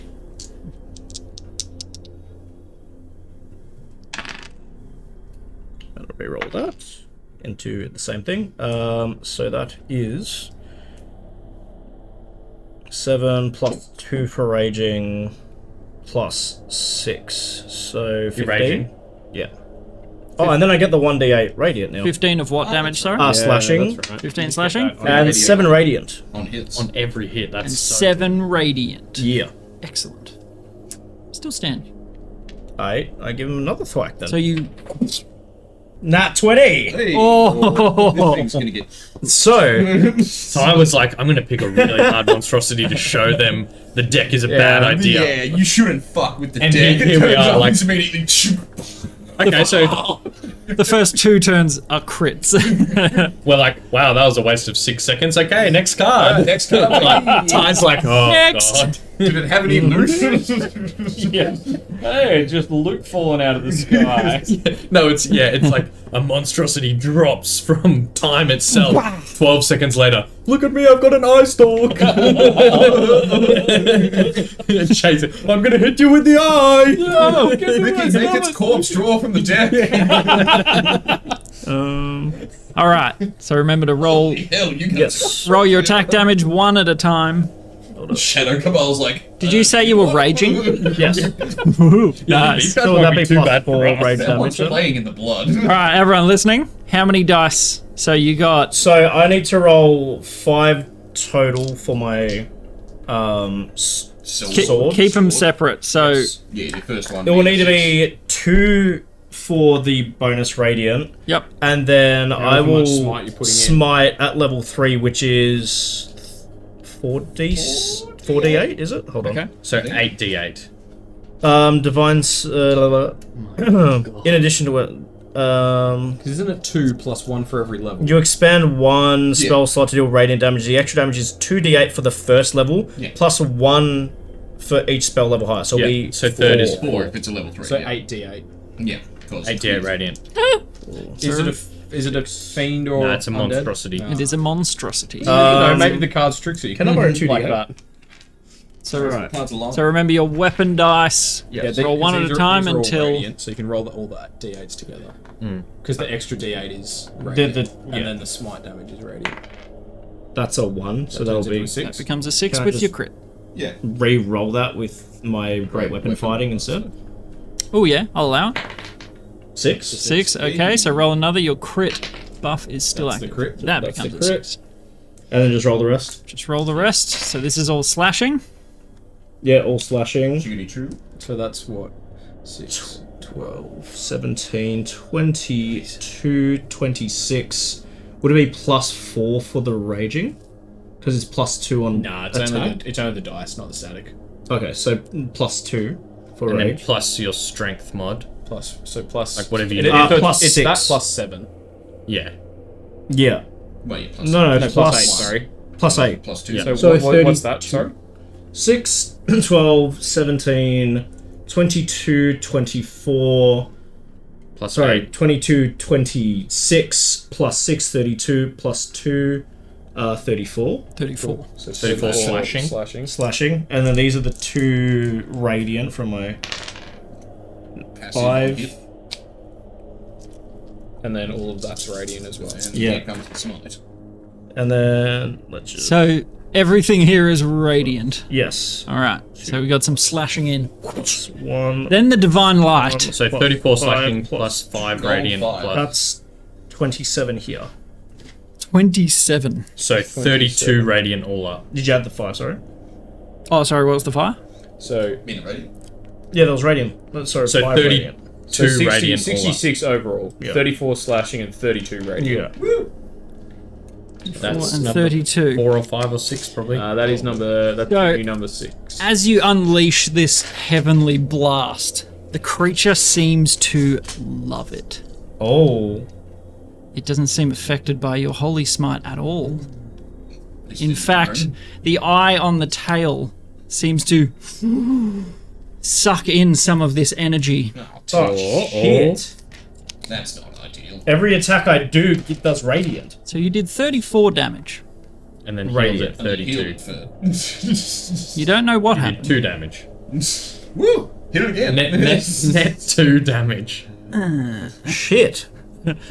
I'll re-roll that into the same thing. So that is 7 plus 2 for raging plus 6. So 15. raging? Yeah. Oh, and then I get the 1d8 radiant now. 15 of what damage, sorry? Slashing. That's right. 15 slashing? And 7 radiant. On hits. On every hit, that's And so 7 radiant. Yeah. Excellent. Still standing. I give him another thwack then. So you... Nat 20! Hey, Oh. this thing's gonna get. So, So I was like, I'm gonna pick a really hard monstrosity to show them the deck is a bad idea. Yeah, you shouldn't fuck with the And deck. here we It turns are, up, like- it's immediately. Okay, so The first 2 turns are crits. we're like, wow, that was a waste of 6 seconds. Okay, next card. Next time. Like, Ty's like, oh Next. god. Did it have any loot? Yeah. Hey, just loot falling out of the sky. No, it's like a monstrosity drops from time itself. 12 seconds later, look at me, I've got an eye stalk. Chase it. I'm gonna hit you with the eye. Ricky, make its corpse draw from the deck. All right. So remember to roll Hell, you can. yes. roll your attack damage 1 at a time. Shadow Cabal's like. Did you say you were raging? Yes. Nice. So would that be too plus bad 4 rage That damage one's then? playing in the blood. All right, everyone listening. How many dice? So you got So I need to roll 5 total for my sword. keep them separate. So Yeah, the first one. It will need to be 2 for the bonus radiant, yep. and then I However will much smite you're putting in. smite at level 3, which is 4d8, is it? Hold on. Okay. So 8d8. Divine. In addition to it, Isn't it 2 plus 1 for every level? you expand 1 spell slot to deal radiant damage. The extra damage is 2d8 for the first level, Yeah. plus 1 for each spell level higher. So it'll Yeah, be so third is 4 if it's a level 3. So yeah. 8d8. Yeah. 'cause 8d8 radiant. Is it a fiend or No, it's a undead? monstrosity. It is a monstrosity. No, maybe the card's tricksy. Can I borrow 2d8? like that. so Cards along. so remember your weapon dice. Yeah, roll one at a time until. radiant, so you can roll all the d8s together. Because the extra d8 is The- radiant, yeah. and then the smite damage is radiant. That's a 1, so that'll Turns into be a 6. That becomes a 6 Can I with just- your crit. Yeah. re-roll that with my great weapon fighting instead. Oh yeah, I'll allow it. 6. 6. Okay, so roll another. Your crit buff is still That's the active. crit. That That's becomes the a crit. 6. And then just roll the rest. Just roll the rest. So this is all slashing. Yeah, all slashing. Judy True. So that's what? 6, 12. 17, 22, 26. Would it be plus 4 for the raging? Because it's plus 2 on Nah, it's attack. only the dice, not the static. Okay, so plus 2 for And then rage. plus your strength mod. Plus Like whatever you It, do. plus it's 6. that plus 7. Yeah. Yeah. Wait, plus No, No, plus, plus 8, plus, sorry. plus 8. Plus 2. Yeah. So, So what's that? 32. Sorry? 6, 12, 17, 22, 24. Plus Sorry, 8. 22, 26, plus 6, 32, plus 2, 34. 34. So 34 slashing. Slashing. And then these are the 2 radiant from my Passive 5. hit, And then all of that's radiant as well. and Yeah. here comes the smite. And then let's just. So everything here is radiant. Yes. All right. So we got some slashing in. Plus 1. Then the divine light. So Plus 34 5 slashing plus plus 5 gold radiant 5. plus. That's 27 here. 27. So 32 radiant all up. Did you add the 5, sorry? Oh, sorry. What was the fire? So, Minute ready. Yeah, that was radiant. Sorry, So 5 30 radiant. so 2 radiant all up. 66 overall. Yeah. 34 slashing and 32 radiant. Yeah. That's and number 32. 4 or 5 or 6 probably. That is that's So- new number 6. As you unleash this heavenly blast, the creature seems to love it. Oh. It doesn't seem affected by your holy smite at all. In fact, the eye on the tail seems to suck in some of this energy. Oh, shit. That's not ideal. Every attack I do, it does radiant. So you did 34 damage. And then Radiant. healed at 32. Healed You don't know what Did happened. 2 damage. Woo! Hit it again. Net 2 damage. Shit.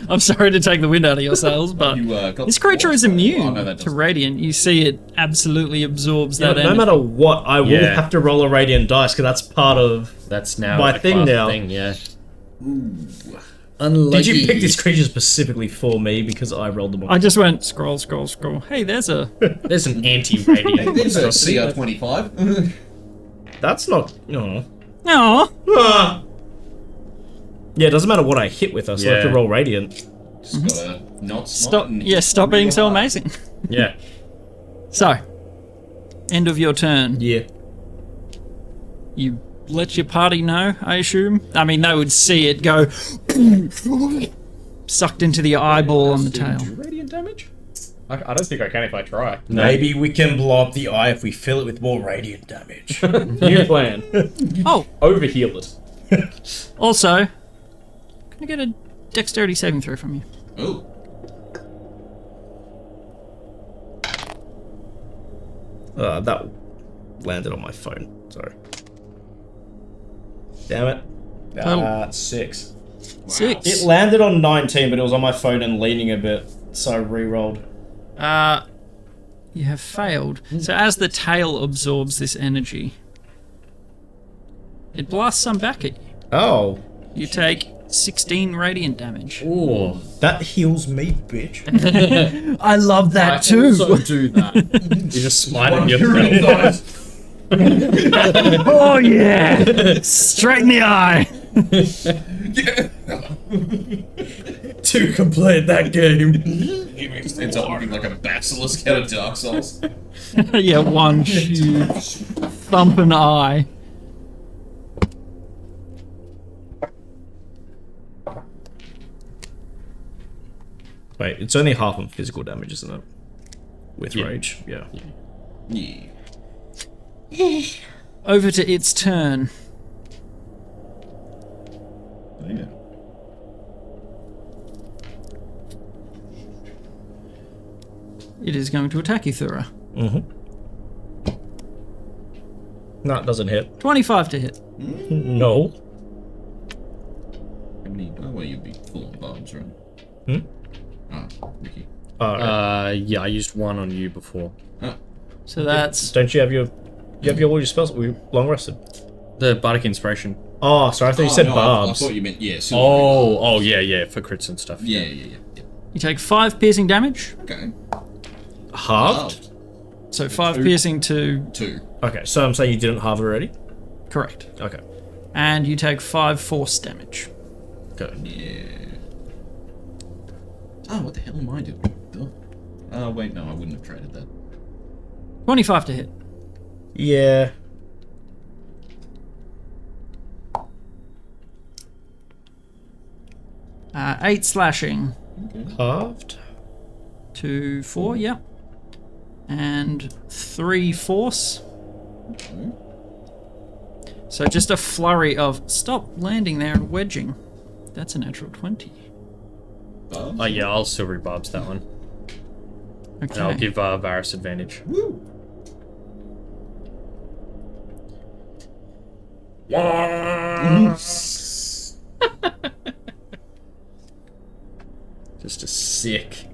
I'm sorry to take the wind out of your sails, but You, got this creature is Oh, immune no, that to doesn't. radiant. You see it absolutely absorbs Yeah, that but no energy. matter what, I will Yeah. have to roll a radiant dice because that's part of. That's now My a thing class now. Thing, yeah. Did you pick this creature specifically for me because I rolled them all? I just went scroll, scroll, scroll. Hey, there's a... There's an anti-radiant. There's a monstrosity. CR25. That's not. No. Aw. Yeah, it doesn't matter what I hit with. I still have to Yeah. roll radiant. Just gotta not Stop, yeah, stop being so amazing. Yeah. So, end of your turn. Yeah. You let your party know, I assume? I mean, they would see it go... sucked into the eyeball on the tail. Do radiant damage? I don't think I can if I try. Maybe we can blow up the eye if we fill it with more radiant damage. New plan. Oh, Overheal it. also, can I get a dexterity saving throw from you? Oh. That landed on my phone. Sorry. Damn it. Total. 6. 6. It landed on 19, but it was on my phone and leaning a bit, so I re-rolled. You have failed. So as the tail absorbs this energy, it blasts some back at you. Oh. You take 16 radiant damage. Ooh. That heals me, bitch. I love that I too. also do that. You just smite One at hero yourself. dies. Oh yeah! Straight in the eye. To complete that game. He just ends up looking like a basilisk out of Dark Souls. Yeah, one huge thumping eye. Wait, it's only half of physical damage, isn't it? With Yeah. rage, yeah. Yeah. Over to its turn. Yeah. It is going to attack you, Thura. No, it doesn't hit. 25 to hit. No. How many? Oh, well, you'd be full of bombs, right? Hmm? Ah, Ricky. Yeah, I used 1 on you before. So that's Don't you have your... You have all your spells? Were you long rested? The Bardic Inspiration. Oh, sorry, I thought you said no, I barbs. thought you meant, yeah, Oh, yeah, for crits and stuff. Yeah. you take 5 piercing damage. Okay. Halved? So 5 piercing to 2. Okay, so I'm saying you didn't halve it already? correct. Okay. And you take 5 force damage. Okay. Yeah. Oh, what the hell am I doing? Duh. Oh, wait, no, I wouldn't have traded that. 25 to hit. Yeah. Uh, 8 slashing Halved? to 4, yep. And 3 force. So just a flurry of stop landing there and wedging. That's a natural 20. Oh, yeah, I'll silvery barbs that one. Okay. And I'll give Varus advantage. Woo! Just a sick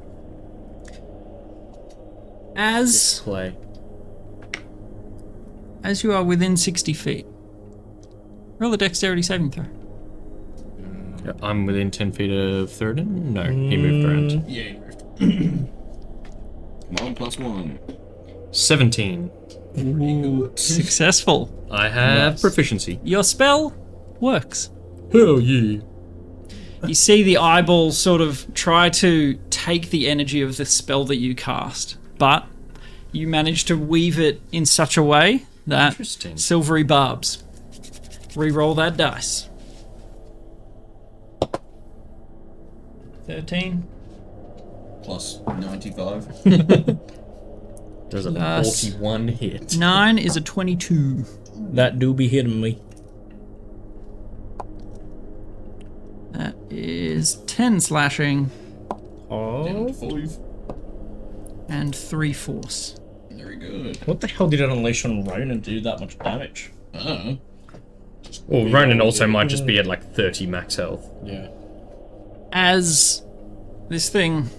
As play. you are within 60 feet, roll a dexterity saving throw. I'm within 10 feet of Thurden? No, he moved around. Yeah, he moved. Come on, +1. 17. Successful. I have proficiency. Your spell works. Hell yeah. You see the eyeball sort of try to take the energy of the spell that you cast, but you manage to weave it in such a way that Interesting. silvery barbs. Reroll that dice. 13. +95. Does a Plus- 41 hit. 9 is a 22. That do be hitting me. is 10 slashing Oh. 5. and 3 force. Very good. What the hell did it unleash on Ronan to do that much damage? Oh. Well, Ronan also might just be at like 30 max health. Yeah. As this thing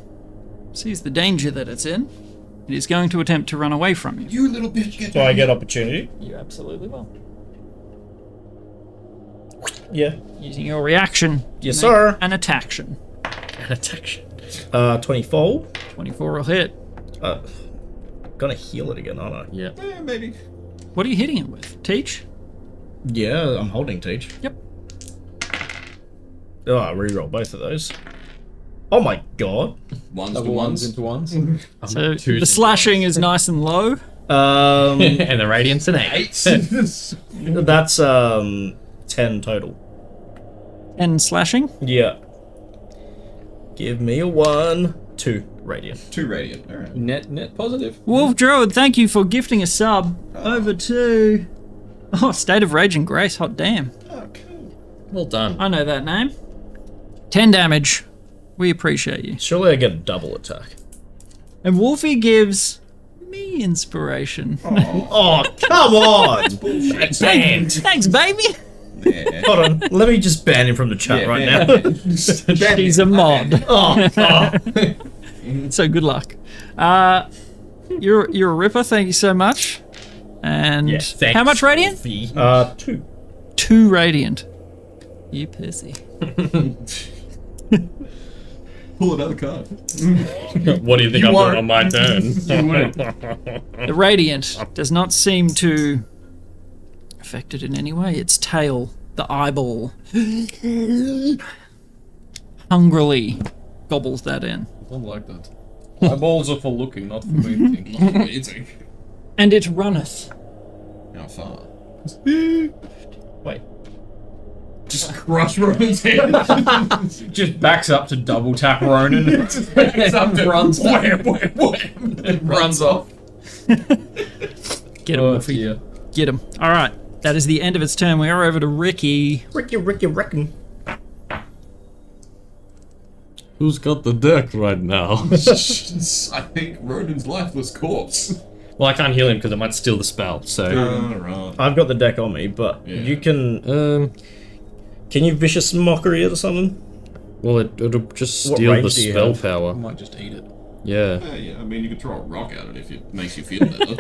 sees the danger that it's in, it is going to attempt to run away from you. You little bitch, get Do I get opportunity? You absolutely will. Yeah. Using your reaction. Yes, to make sir. An attaction. An attack. 24. 24 will hit. Gonna heal it again, aren't I? Yeah. Maybe. What are you hitting it with? Teach? Yeah, I'm holding Teach. Yep. Oh, I reroll both of those. Oh my god. Ones to Double ones ones. into ones. So twos the slashing is nice and low. And the radiant's an 8. 8. That's 10 total. 10 slashing. Yeah. Give me a 1. 2 radiant. 2 radiant. Alright. Net positive. Wolf Druid, thank you for gifting a sub over to... Oh, State of Rage and Grace, hot damn. Oh, cool. Well done. I know that name. 10 damage. We appreciate you. Surely I get a double attack. And Wolfie gives me inspiration. Oh, come on! Banned. Thanks, baby. Yeah. Hold on. Let me just ban him from the chat right now. She's a mod. Oh, So good luck. You're a ripper. Thank you so much. And Thanks, how much radiant? Wolfie. 2. 2 radiant. You pissy. Pull another card. What do you think I'm doing on my turn? The radiant does not seem to affect it in any way. Its tail, the eyeball, hungrily gobbles that in. I don't like that. Eyeballs are for looking, not for eating. Amazing. And it runneth. How far? wait. Just crush Ronan's head. Just backs up to double tap Ronan. runs. Wham, wham, wham. And runs off. Get him, Wolfie. Yeah. Get him. All right. That is the end of its turn. We are over to Ricky. Ricky. Who's got the deck right now? I think Ronan's lifeless corpse. Well, I can't heal him because it might steal the spell, so... Right. I've got the deck on me, but you can... Can you Vicious Mockery it or something? Well, it'll just What steal the range do you spell have? I power. might just eat it. Yeah. Yeah, I mean, you could throw a rock at it if it makes you feel better.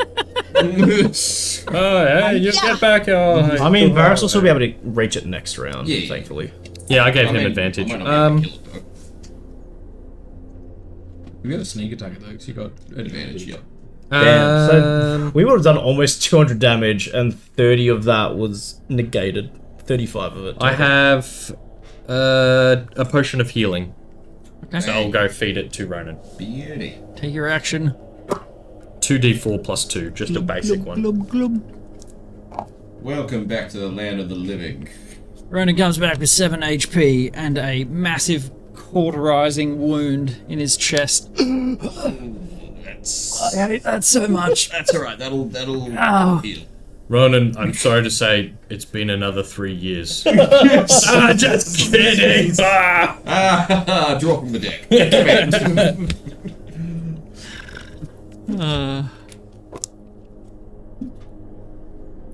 Oh, hey, you get back. Oh, I mean, Varus will still be able to reach it next round, Yeah. thankfully. Yeah, I gave him I mean, advantage. I might not be able to kill it, You got a sneak attack at those. You got though. Advantage, yeah. Damn. So we would have done almost 200 damage, and 30 of that was negated. 35 of it. I have a potion of healing, Okay. so I'll go feed it to Ronan. Beauty. Take your action. 2d4 plus 2, just a basic one. Glub, glub. Welcome back to the land of the living. Ronan comes back with 7 HP and a massive cauterizing wound in his chest. I hate that so much. That's alright, that'll Ow. heal. Ronan, I'm sorry to say, it's been another 3 years. Just kidding! Drop from the deck.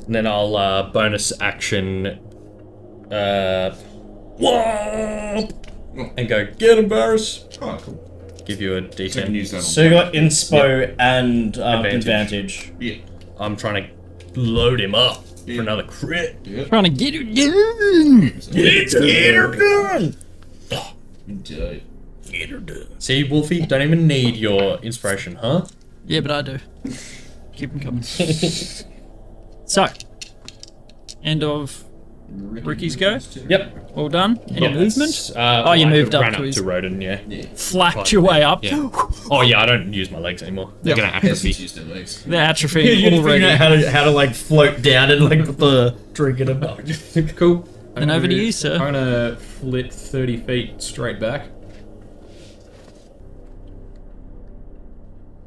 And then I'll bonus action whomp, and go, get him, Varus! Oh, cool. Give you a So you can d10. use that on So you got Inspo and Advantage. advantage. Yeah. I'm trying to load him up for another crit. Trying to get it done. Get her done. See, Wolfie, don't even need your inspiration, huh? Yeah, but I do. Keep them coming. So, end of Ricky's go. Yep. All done. Any movement? Oh, you moved up ran to up his- to Ronan, yeah. Flacked your way up. Yeah. Oh yeah, I don't use my legs anymore. They're gonna Peasants atrophy. used their legs. They're atrophying You just already. figured out how to like float down and like put the drink in a mug. Cool. And over to you, sir. I'm gonna flit 30 feet straight back.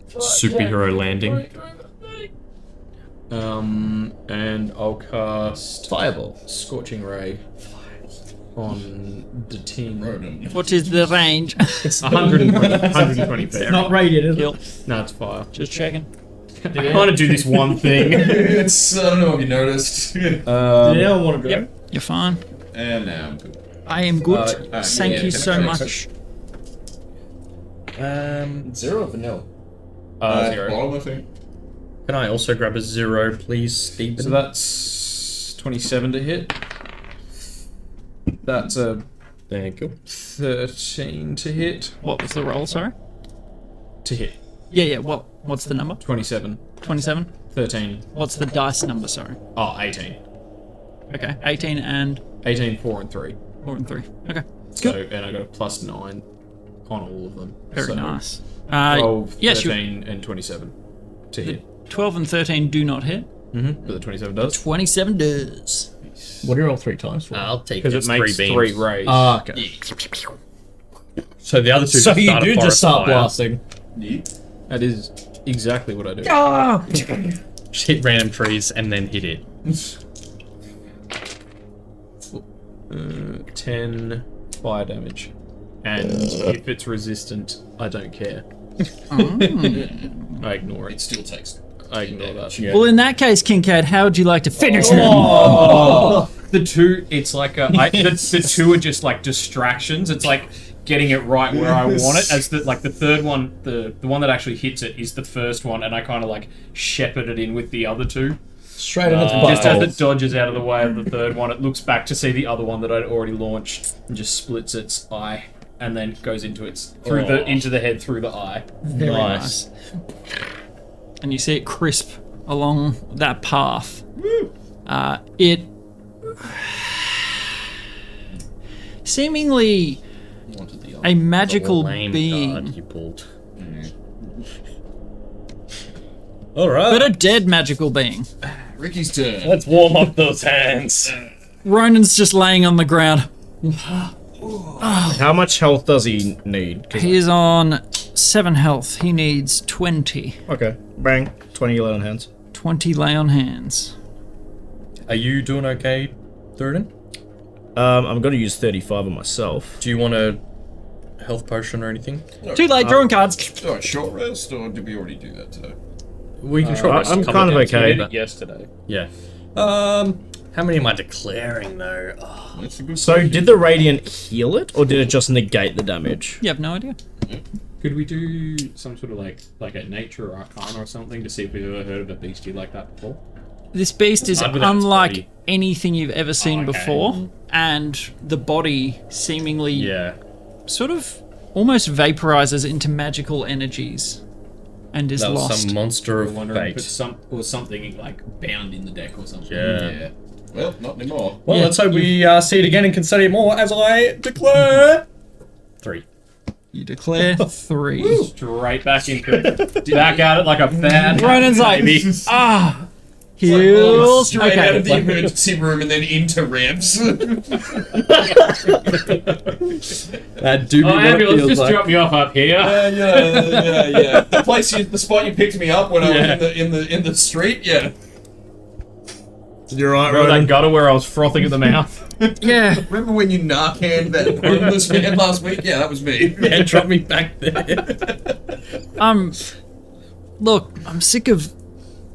Superhero landing. And I'll cast Fireball. Scorching Ray. on the tin. Ronan. What is the range? 120 feet. Not rated, is it? Yep. No, it's fire. Just checking. I want to do this one thing. It's, I don't know if you noticed. Did anyone want to go? Yep. You're fine. And now I'm good. I am good. Thank yeah, you so okay. much. 0 vanilla. 0. Bottom, I think. Can I also grab a 0, please, Stephen? So that's 27 to hit. That's a Thank you. 13 to hit. What was the roll, sorry? To hit. Yeah. What's the number? 27. 27? 13. What's the dice number, sorry? Oh, 18. Okay. 18 and 18, 4, and 3. 4 and 3. Okay. So, and I got a plus 9 on all of them. Very So nice. 12, yes, 13, and 27 to hit. 12 and 13 do not hit. But the 27 does. 27 does. What do you roll 3 times for? I'll take Because it. it makes 3 beams. rays. Okay. So the other two So just you start a do forest just start fire. blasting. Yeah. That is exactly what I do. Just hit random trees and then hit it. 10 fire damage. And if it's resistant, I don't care. I ignore It it. still takes. I ignore that. Well, in that case, Kincaid, how would you like to finish him? The two, it's like the two are just like distractions. It's like getting it right where I want it. As the third one, the one that actually hits it is the first one, and I kind of like shepherd it in with the other two. Straight in its Just as butthole. it dodges out of the way of the third one, it looks back to see the other one that I'd already launched and just splits its eye, and then goes into its into the head through the eye. Very nice. And you see it crisp along that path. It seemingly Wanted the a magical Lame being, card you pulled. All right. but a dead magical being. Ricky's turn. Let's warm up those hands. Ronan's just laying on the ground. How much health does he need? 'Cause- He is on 7 health. He needs 20. Okay. Bang. 20 lay on hands. 20 lay on hands. Are you doing okay, Thurin? I'm going to use 35 on myself. Do you want a health potion or anything? Too late, drawing cards. Alright, short rest, or did we already do that today? We can try. I'm kind of okay. Yesterday. Yeah. How many am I declaring though? Oh, That's a good So, did the Radiant heal it, or did it just negate the damage? You have no idea. Could we do some sort of like a nature or arcana or something to see if we've ever heard of a beastie like that before? This beast is I'd be that unlike sturdy. anything you've ever seen okay. before, and the body seemingly yeah. sort of almost vaporizes into magical energies and is That was lost. some monster I of wonder if fate. it's something like bound in the deck or something. Yeah. Yeah. Well, not anymore. Well, Yeah, let's hope we see it again and can study it more as I declare 3. You declare 3. Straight back into it. Back at it like a bad. Ronan's like, heals. Straight out of the Okay. emergency room and then into revs. That do be Oh, ambulance, just drop me off up here. yeah. The spot you picked me up when I was in the street. Yeah. You're right, Remember that Ronan. gutter where I was frothing at the mouth? Yeah. Remember when you Narcaned that homeless man last week? Yeah, that was me. Yeah, drop me back there. Look, I'm sick of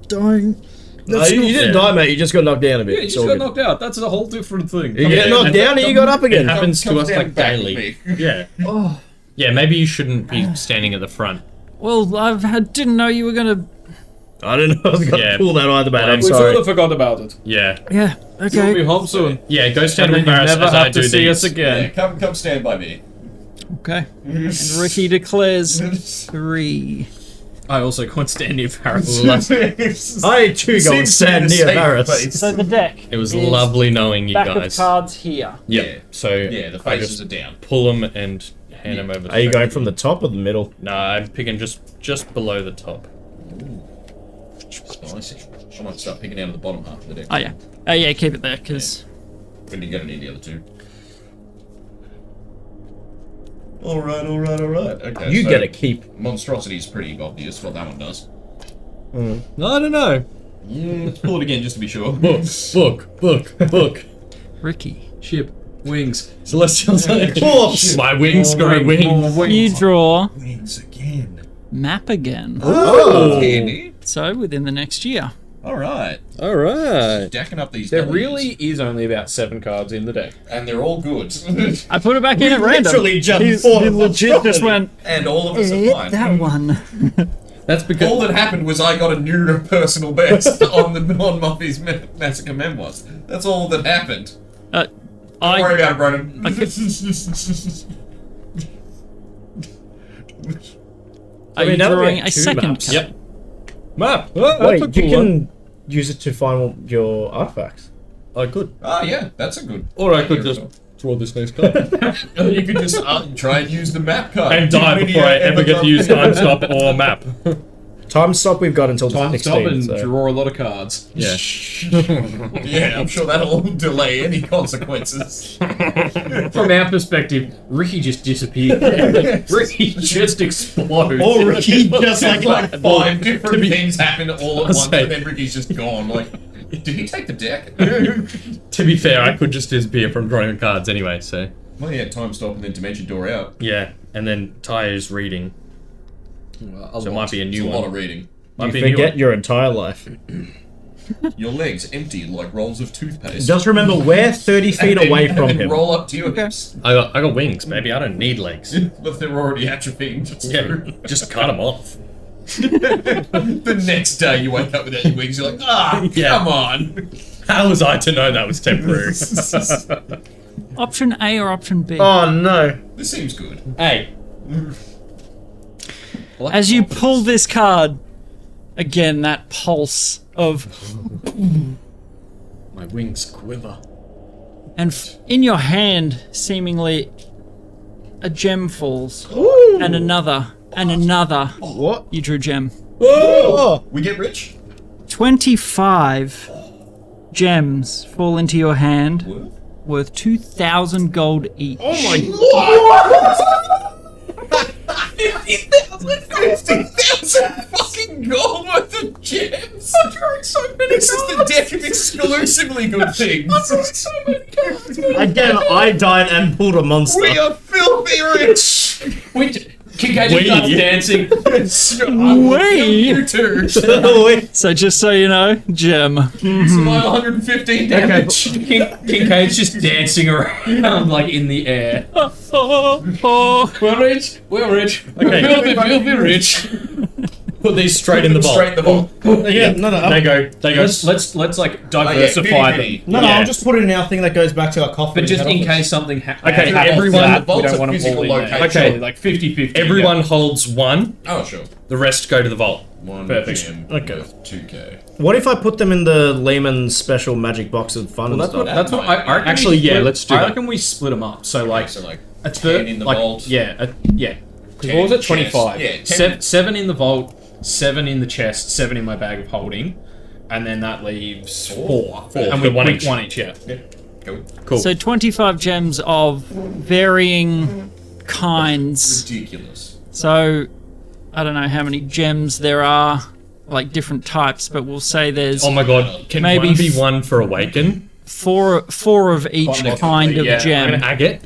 dying. No, you didn't die, mate. You just got knocked down a bit. Yeah, you It's just all got good. knocked out. That's a whole different thing. You get knocked down and you got up It again. happens to Come us down like back with daily. me. Yeah. Yeah, maybe you shouldn't be standing at the front. Well, I didn't know you were gonna. I didn't know I was going to Yeah. pull that either, mate. I'm We sorry. sort of forgot about it. Yeah. Yeah. We'll be Okay. home soon. Yeah, go stand And with then you Barris never as I have do to see these. us again. Yeah, come stand by me. Okay. And Ricky declares 3. I also can't stand near Paris. I too go and stand near Varys. So the deck. It was is lovely knowing you back guys. of cards here. Yeah. Yeah. So Yeah, the I faces just are down. pull them and hand them over. Are you going from the top or the middle? No, I'm picking just below the top. Spicy. I might start picking out of the bottom half of the deck. Oh yeah. Oh yeah. Keep it there, because When you're gonna need the other two. Alright. Okay. You so get to keep. Monstrosity's pretty obvious what that one does. I don't know. Yeah, let's pull it again just to be sure. Book. Ricky. Ship. Wings. Celestials. Force. My wings grow wings. You draw Wings again. map again. Oh, handy. So within the next year. All right. All right. Stacking up these. There W's. really is only about 7 cards in the deck. and they're all good. I put it back in at random. literally just he thought of legit just went, and all of us are hit fine. that one. That's because All that happened was I got a new personal best on Muffy's Massacre Memoirs. That's all that happened. Don't worry about it, Ronan. Are you now we drawing have a 2 second maps. card? Yep. Map. Wait, you can use it to find your artifacts. I could. Ah, yeah, that's a good. Or I could idea just as draw this next card. well. You could just try and use the map card. and die before I ever get to use time stop or map. Time stop we've got until Time 16. stop and so. draw a lot of cards. Yeah. Yeah, I'm sure that'll delay any consequences. From our perspective, Ricky just disappeared. Ricky just exploded. Or Ricky just It's like like 5 different things happen all at once, say- and then Ricky's just gone. Like, did he take the deck? To be fair, I could just disappear from drawing the cards anyway, so. Well, yeah, time stop and then dimension door out. Yeah, and then Ty is reading. So it might be a It's new a lot one. of reading. Might you be a new forget one. your entire life. Your legs empty like rolls of toothpaste. Just remember, we're 30 feet And then- away and from then him. roll up to your hips. I got wings, baby. I don't need legs. But they're already atrophying. It's Yeah, true. just cut them off. The next day you wake up without your wings, you're like, Yeah. come on. How was I to know that was temporary? Option A or option B? Oh no. This seems good. Hey. As you pull this card, again, that pulse of, My wings quiver. and in your hand, seemingly, a gem falls. And another, and another. What? You drew gem. Oh! We get rich? 25 gems fall into your hand, worth 2,000 gold each. Oh my 50,000 fucking gold worth of gems! I'm drawing so many This is the deck of exclusively good things. I'm drawing so many cards. Again, I died and pulled a monster. We are filthy rich! Kincaid just starts dancing. You too. So just so you know, gem. Survive 115 damage. Kincaid's just dancing around like in the air. Oh, We're rich. We're rich. Okay. Filthy rich. Put these straight in the vault. Straight in the vault. Yeah, no. They go. Let's like diversify them. No, Yeah. I'll just put it in our thing that goes back to our coffee. But just in case something happens. Okay, everyone- we Vault's don't a want them physical all in there. location. Okay. Like 50-50. Everyone holds one. Oh, sure. The rest go to the vault. One Perfect. gem Okay. worth 2k. What if I put them in the Lehman special magic box of fun and That's what, stuff? that's what I reckon. Actually, yeah, let's do I that. reckon we split them up. So like So, like, a 10 third in the like, vault. Yeah, yeah. 'Cause 10 what was it? chest. 25. Yeah, 10. 7 in the vault, 7 in the chest, 7 in my bag of holding, and then that leaves 4. And we One pick each. one each. Yeah. Go. Cool. so 25 gems of varying kinds. Ridiculous. So I don't know how many gems there are, like different types, but we'll say there's Oh my god. Can Maybe one be one for awaken? four of each kind of yeah. gem. An agate?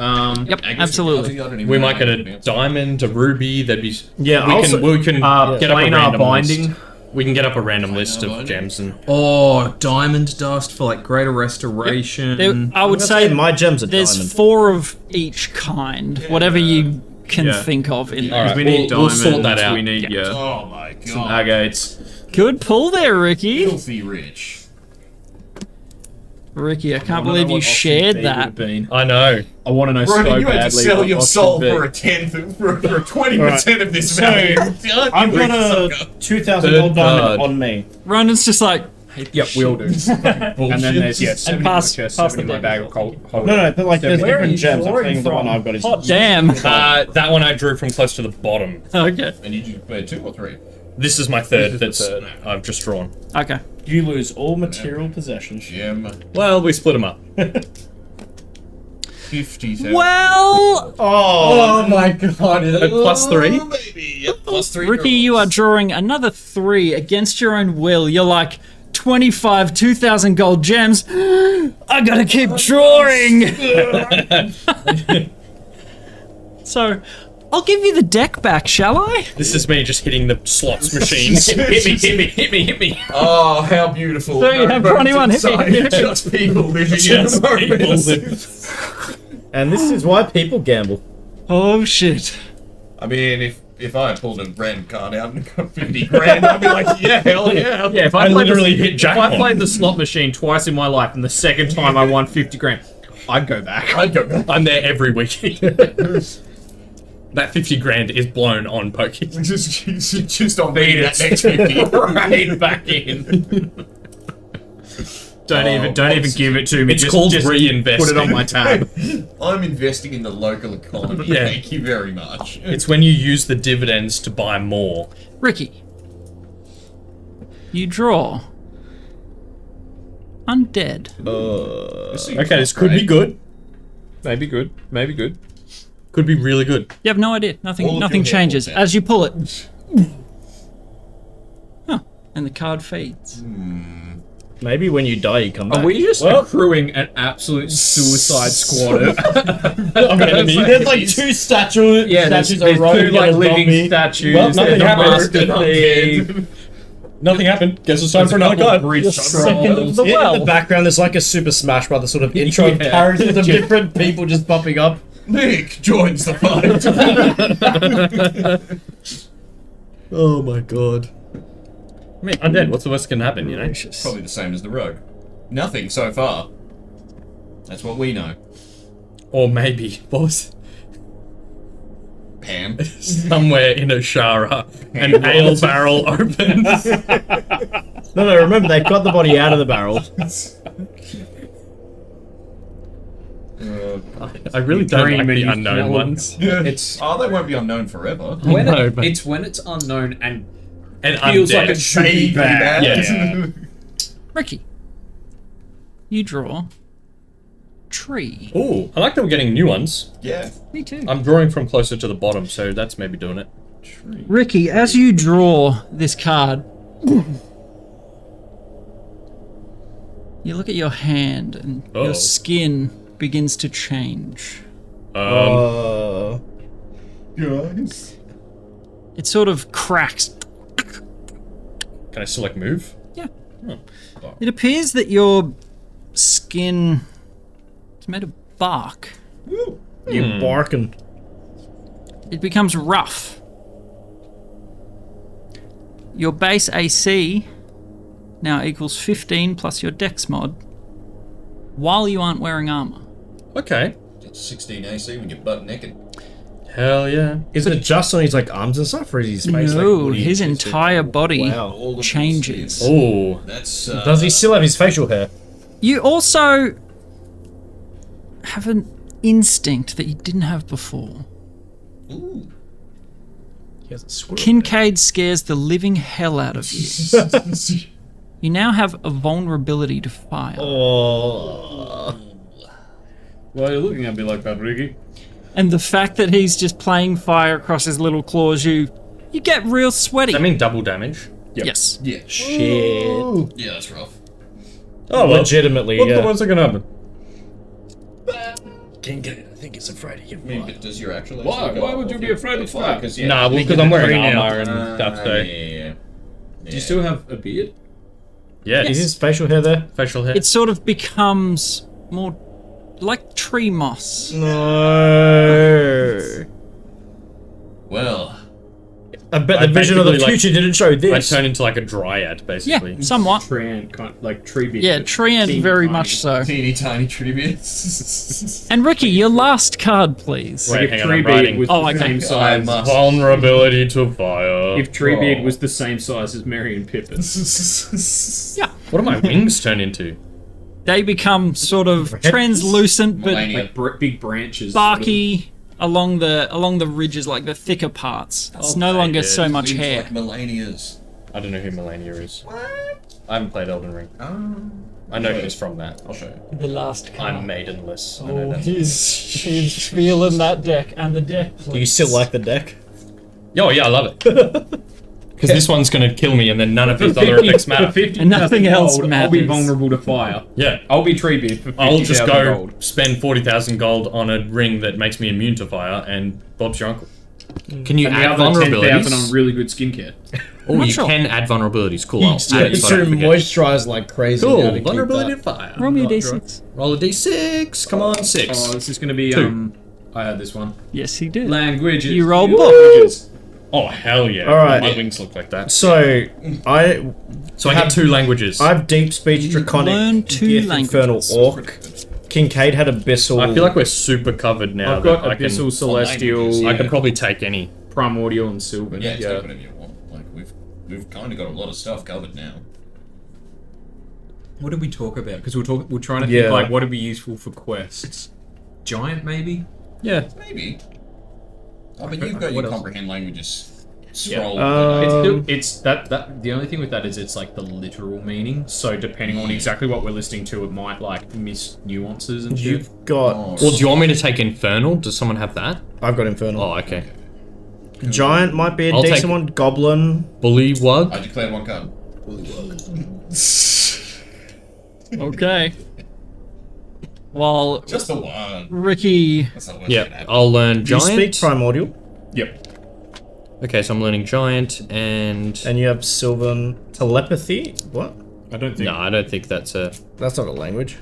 Yep, absolutely. We might get a diamond, a ruby. That'd be. Yeah, we also- can get up a planar random binding. list. We can get up a random list of binding. gems and. Oh, diamond dust for like greater restoration. There- I would I'd say my gems are there's diamond. 4 of each kind, whatever you can Yeah. think of in there. Alright, we need we'll diamonds. sort that out. We need Oh my some god. agates. Good pull there, Ricky. Filthy rich. Ricky, I can't believe you shared that. I know. I want to know so Ronan, you had to badly sell what your option soul B. for a 20% of this value. I've got a 2,000 Third gold diamond card. on me. Ronan's just like, Yep, we all do. And then there's 7 in my pass- chest, pass 7 in the my bag of holding. No, but like there's Where are different you gems. I'm drawing saying the one from? I've got is. hot damn. That one I drew from close to the bottom. Okay. And you just play 2 or 3? This is my third This that's is the I've just drawn. Okay. You lose all material possessions. Gem. Well, we split them up. 50,000. Well, Oh, my god. +3? Baby. Yep, +3. Ricky, you are drawing another 3 against your own will. You're like, 25 2,000 gold gems. I gotta keep drawing. So, I'll give you the deck back, shall I? This is me just hitting the slots machine. hit me. Oh, how beautiful. So you have bones 21 hit me. inside, just people living in the moment. And this is why people gamble. Oh shit. I mean, if I pulled a random card out and got 50 grand, I'd be like, yeah, hell yeah. Yeah, if I literally hit If jackpot. I played the slot machine twice in my life, and the second time I won 50 grand, I'd go back. I'd go back. I'm there every week. That 50 grand is blown on poker. Just on beating that next 50. Right back in. Don't even give it to me. It's called reinvesting. Put it on my tab. I'm investing in the local economy. Yeah. Thank you very much. It's when you use the dividends to buy more. Ricky. You draw. Undead. Okay, this could be good. Maybe good. Maybe good. Could be really good. You have no idea. All Nothing of nothing your changes hair falls out. as you pull it. Huh. And the card fades. Maybe when you die, you come back. Are we just Well, accruing an absolute suicide squad? there's like two statues. Yeah, there's statues two of Ronan like and a living zombie. statues. Well, nothing there's a happened. master thief, Nothing happened. Guess it's time for another couple card. bridge The second of trolls. the In well. the background, there's like a Super Smash Brothers sort of intro of Yeah. characters of different people just popping up. Nick joins the fight. Oh my god. I mean, undead. What's the worst that can happen, you know? Probably the same as the rogue. Nothing so far. That's what we know. Or maybe, what was Pam. somewhere in Oshara, an ale barrel opens. No, remember, they got the body out of the barrel. I really don't dream like and the you unknown smell ones. It's Oh, they won't be unknown forever. when No, but- it's when it's unknown and And feels like undead. it should be bad. Yeah. Ricky. You draw. Tree. Ooh, I like that we're getting new ones. Yeah. Me too. I'm drawing from closer to the bottom, so that's maybe doing it. Ricky, as you draw this card, you look at your hand and Uh-oh. your skin begins to change. Guys. It sort of cracks. Can I select move? Yeah. It appears that your skin is made of bark. You barking. It becomes rough. Your base AC now equals 15 plus your dex mod while you aren't wearing armor. Okay. It's 16 AC when you're butt naked. Hell yeah. Is it just on his like arms and stuff, or is his face No, like woody? his entire body Wow. All of changes. Ooh. That's Does he still have his facial hair? You also have an instinct that you didn't have before. Ooh. He has a squirrel. Kincaid scares the living hell out of you. You now have a vulnerability to fire. Oh. Why are you looking at me like that, Ricky? And the fact that he's just playing fire across his little claws, you get real sweaty. Does that mean double damage? Yes. Yeah. Shit. Yeah, that's rough. Oh, well. Legitimately, What's yeah. the worst that can happen? Kincaid, I think it's afraid of you. I mean, but does your actual Why? AC go Why up would you if be you- afraid of fire? Because, yeah. Nah, well, because I'm wearing green now. armor and stuff, so. Yeah. Do you still have a beard? Yeah. Is his facial hair there? facial hair? It sort of becomes more like tree moss. No. Well, I bet I the vision of the basically, like- future didn't show I this. turn into like a dryad, basically. Yeah, somewhat. Treant, kind like tree beard. Yeah, but tree and teeny very tiny. much so. teeny tiny tributes. And Ricky, your last card, please. Wait, If hang on, tree I'm beard writing. was Oh, the okay. same I size. must. Vulnerability to fire. If Treebeard Oh. was the same size as Merry and Pippin. Yeah. What do my wings turn into? They become sort of translucent but Melania. Like big branches. barky along the ridges, like the thicker parts. It's no Okay, longer yeah. so much Seems hair. like Melania's. I don't know who Melania is. What? I haven't played Elden Ring. I know she's from that. I'll show you. The last I'm maidenless. I know that. he's feeling that deck and the deck. Do you still like the deck? Oh yeah, I love it. Because this one's going to kill me, and then none of For his other 50 effects for matter. 50,000 And nothing else gold, I'll be matters. vulnerable to fire. Yeah. I'll be tree beard for 50,000 I'll just go gold. spend 40,000 gold on a ring that makes me immune to fire, and Bob's your uncle. Can you And the add other 10,000 on vulnerabilities? really good skincare. Oh, not you sure. can add vulnerabilities. Cool. I'll add it It's so I to don't forget. moisturize like crazy. now to Cool. keep Vulnerability that. to fire. Roll me a Not d6. dry. Roll a d6. Come on, 6. Oh, this is going to be, Two. I had this one. Yes, he did. Languages. You roll Languages. Oh, hell yeah. All right. My wings look like that. So I So I get 2 languages. I have deep speech, draconic, learn 2 Gith, infernal, languages. orc. Kincaid had abyssal. I feel like we're super covered now. I've got that I can, Abyssal, Celestial, I could probably take any. Primordial, and Sylvan. Yeah, take whatever you want. Like we've kind of got a lot of stuff covered now. What did we talk about? Because we're trying to Yeah. think like what would be useful for quests. Giant, maybe. Yeah. Maybe. I mean, you've got What your else? comprehend languages scroll. It's Um, still, it's that the only thing with that is it's like the literal meaning. So depending on exactly what we're listening to, it might like miss nuances and shit. You've got. Well, do you want me to take Infernal? Does someone have that? I've got infernal. Oh, okay. Giant might be a I'll decent take- one. Goblin. Bullywug? I declare one card. Okay. While Just the one. Ricky... That's not what's gonna Yeah, happen. I'll learn Do you Giant. speak primordial? Yep. Okay, so I'm learning Giant and... And you have Sylvan telepathy. What? I don't think. No, I don't think that's a... That's not a language.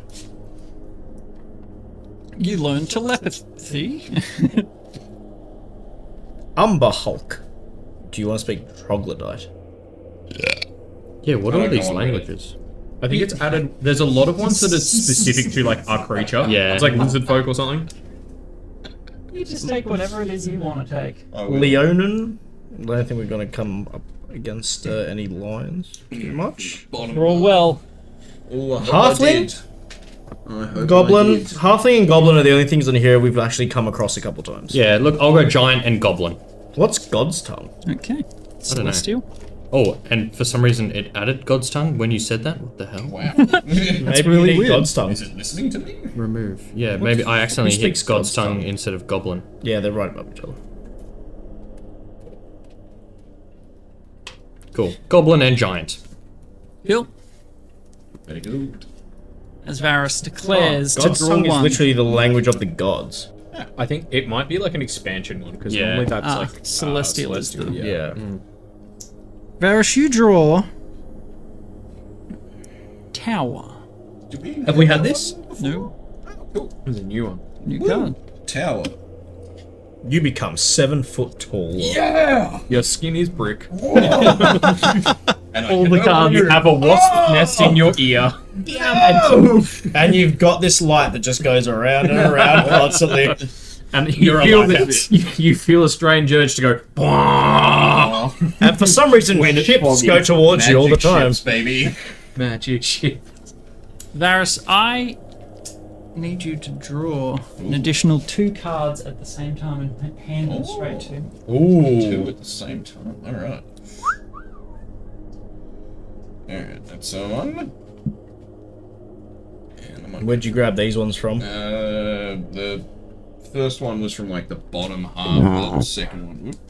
You learn telepathy. Umber Hulk. Do you want to speak troglodyte? Yeah, what I are don't these know what it languages? I think it's added. There's a lot of ones that are specific to like our creature. Yeah. It's like lizard folk or something. You just take whatever it is you want to take. I will. Leonin. I don't think we're going to come up against any lions too much. Roll well. Oh, I hope Halfling? I did. I hope Goblin. I did. Halfling and Goblin are the only things in here we've actually come across a couple times. Yeah, look, I'll go Giant and Goblin. What's God's tongue? Okay. know. Celestial. Oh, and for some reason it added God's Tongue when you said that? What the hell? Wow. Maybe really we need weird. God's tongue. Is it listening to me? Remove. Yeah, maybe I accidentally Who hit speaks God's God's Tongue tongue? instead of Goblin. Yeah, they're right above each other. Cool. Goblin and Giant. Cool. Very good. As Varus declares to God's draw tongue is one. literally the language of the gods. I think it might be like an expansion one because Yeah. normally that's Ah, like celestial is the- Yeah. Varus, you draw... Tower. Have we had this? No. It's a new one. New card. Tower. You become 7 foot tall. Yeah! Your skin is brick. And I All can the no cards. longer- You have a wasp nest in your ear. And you've got this light that just goes around and around constantly. And you You're a feel lighthouse. you feel a strange urge to go. "Bwah." And for some reason, ships go towards you all the Magic time. ships, baby. Magic shit. Varus, I need you to draw an additional 2 cards at the same time and hand them straight to him. Two at the same time. Alright. Alright, that's on. And I'm on. Where'd you grab these ones from? The first one was from like the bottom half. The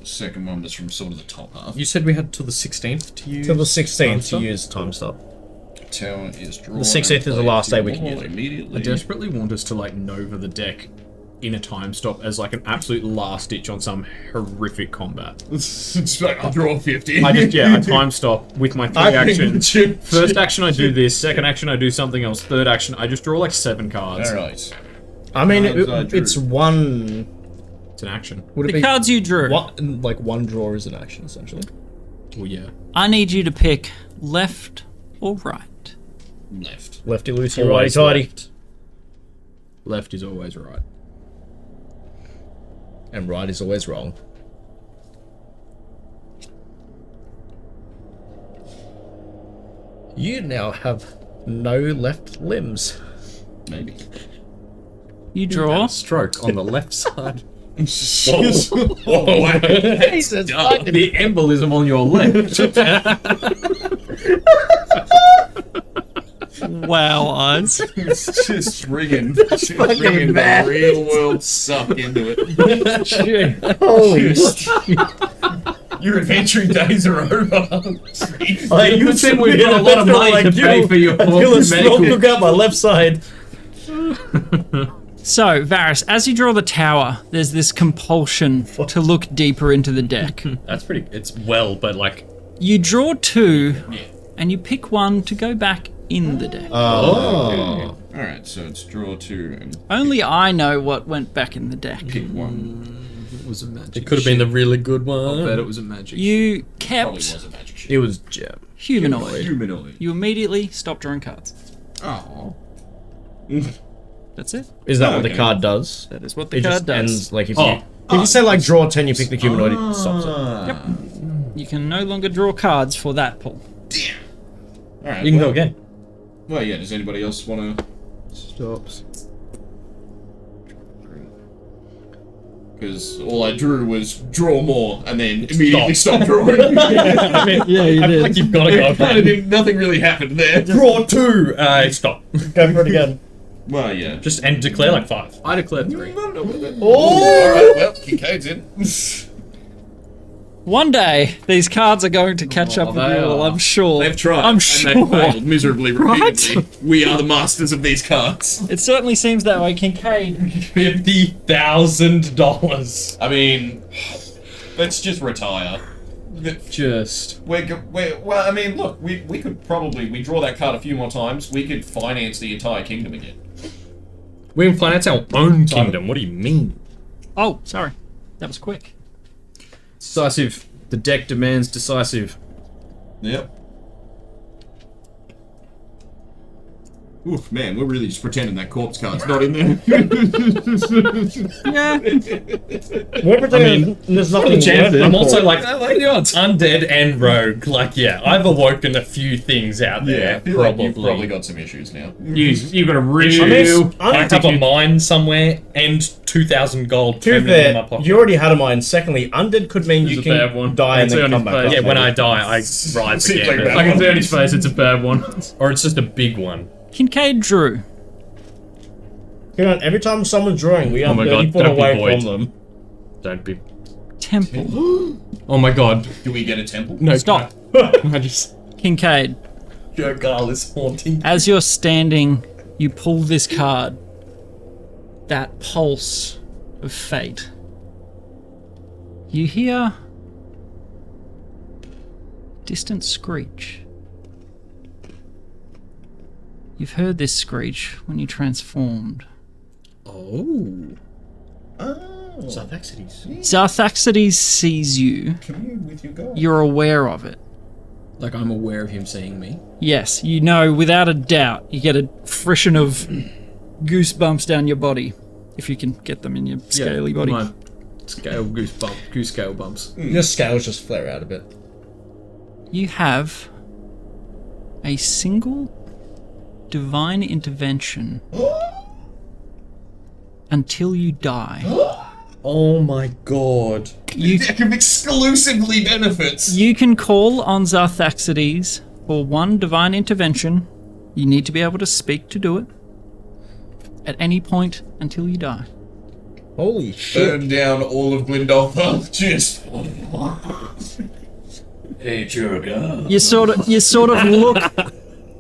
second one was from sort of the top half. You said we had till the 16th to use. Till the 16th to stop? use time stop. Tower is drawn. The 16th is the last day we can use it. Immediately. I desperately want us to like Nova the deck in a time stop as like an absolute last ditch on some horrific combat. It's like, I'll draw 50. I time stop with my 3 actions. First action I do this, second action I do something else, third action I just draw like 7 cards. Alright. I mean, Cards I drew. it's one. It's an action. Would it The be cards you drew. one, like one draw is an action essentially? Well, yeah. I need you to pick left or right. Left. Lefty loosey, righty Always tighty. left. Left is always right. And right is always wrong. You now have no left limbs. Maybe. You draw. Stroke on the left side. The embolism on your left. Wow, odds. It's just bringing the real world suck into it. Holy Your adventuring days are over. You said we've got a lot of money to pay for your medical. Look out my left side. So, Varys, as you draw the tower, there's this compulsion to look deeper into the deck. That's pretty. It's well, but like. You draw 2, and you pick 1 to go back in the deck. Oh. Alright, so it's draw 2 and Only I know what went back in the deck. pick 1. It was a magic. It could have been the really good I one. bet it was a magic. You Probably kept was a magic shit. It was gem. humanoid. Humanoid. You immediately stopped drawing cards. Oh. That's it. Is that what okay. the card does? That is what the It card just does. ends like if Oh. you if you say like draw 10, you pick the humanoid, it stops it. You can no longer draw cards for that pull. Alright. You can go again. Well, yeah, does anybody else want to... Stops. Because all I drew was draw more, and then immediately stop drawing. Yeah, you did. Like you've got to go. Kind of nothing really happened there. Draw 2. Stop. Go for it again. Well, yeah. Just and declare like 5. I declared 3. Alright, well, Kincaid's in. One day, these cards are going to catch up with they you all, are. I'm sure. They've tried. I'm and sure. they've failed miserably repeatedly. Right? We are the masters of these cards. It certainly seems that way, Kincaid. $50,000. I mean, let's just retire. Just. Well, I mean, look, we could probably, we draw that card a few more times, we could finance the entire kingdom again. We can finance our own kingdom. What do you mean? Oh, sorry. That was quick. Decisive. The deck demands decisive. Yep. Oof, man, we're really just pretending that corpse card's not in there. Yeah. We're pretending there's nothing Chances. I'm also like I like the odds. undead and rogue. Like, yeah, I've awoken a few things out Yeah, I there. feel like you've probably got some issues now. You've got a real. I have a mine somewhere and 2,000 gold To be permanent in my fair, pocket. you already had a mine. Secondly, undead could mean you a bad one. can die and I'd say then on come his back. face. up, Yeah, when I maybe. die, I rise Seems again. like that. I can see on his face it's a bad one. Or it's just a big one. Kincaid drew. Hang on, every time someone's drawing, we are my 30 God, foot don't be away void. from them. Don't be. Temple. Oh my god. Do we get a temple? No, Stop. I just. Kincaid, Jogal is haunting. as you're standing, you pull this card. That pulse of fate. You hear distant screech. You've heard this screech when you transformed. Sarthaxides. Zarthaxides sees you. Commune with your god. You're aware of it. Like I'm aware of him seeing me. Yes, you know without a doubt. You get a frisson of goosebumps down your body. If you can get them in your scaly body. My goose scale bumps. Your scales just flare out a bit. You have a single divine intervention until you die. Oh my god. You, Deck of exclusively benefits. you can call on Zarthaxides for one divine intervention. You need to be able to speak to do it at any point until you die. Holy shit. Burn down all of Glendolfa. Just. Hey, Jurga. You sort of look.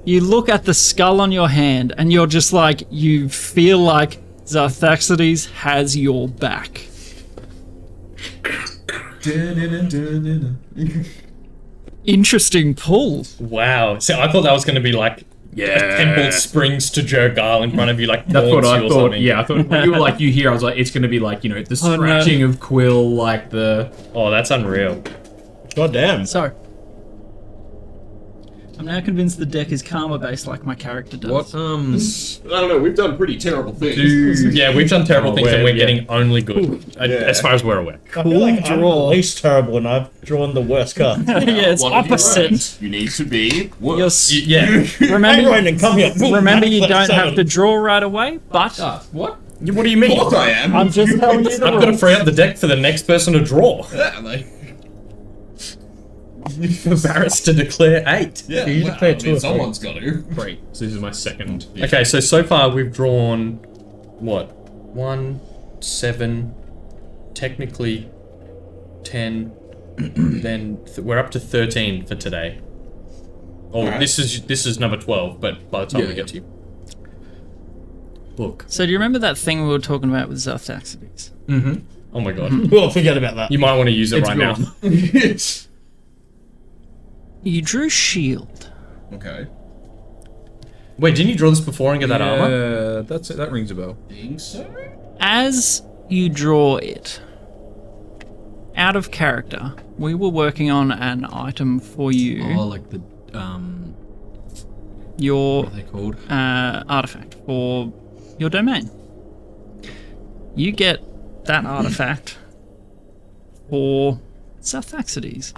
You look at the skull on your hand, and you're just like, you feel like Zarthaxides has your back. Interesting pull. Wow. So I thought that was going to be like a temple springs to Jogal in front of you, like That's what taunts I you or thought. something. Yeah, I thought when you were like you hear, I was like, it's gonna be like, you know, the Oh, no. scratching of Quill, like the Oh, that's unreal. God damn. So, I'm now convinced the deck is karma based like my character does. what I don't know, we've done pretty terrible things. Yeah, we've done terrible things and we're yeah. getting only good, as far as we're aware. I feel like I'm the draw. least terrible and I've drawn the worst card. Yeah, it's One of your opposite. friends, you need to be You're worse. Yeah. Hey, remember, Ronan, come here. remember, you don't have to draw right away, but what? What do you mean? Of course I am. I'm just telling you the I've got to rules. free up the deck for the next person to draw. Yeah, like, Embarrassed to declare 8. yeah, You well, declare I two mean, or three. someone's got to. Great. So this is my second. Okay, so far we've drawn what? 1, 7, technically 10, Then we're up to 13 for today. Oh, Alright. this is number 12, but by the time Yeah, we get to you. Look. So do you remember that thing we were talking about with Zarthaxides? Oh my god. We'll forget about that. You might want to use it It's right gone. now. You drew shield. Okay. Wait, didn't you draw this before and get that armor? Yeah, that's it. That rings a bell. Think so? As you draw it, out of character, we were working on an item for you. Oh, like the Your what are they called? artifact for your domain. You get that artifact for Zarthaxides.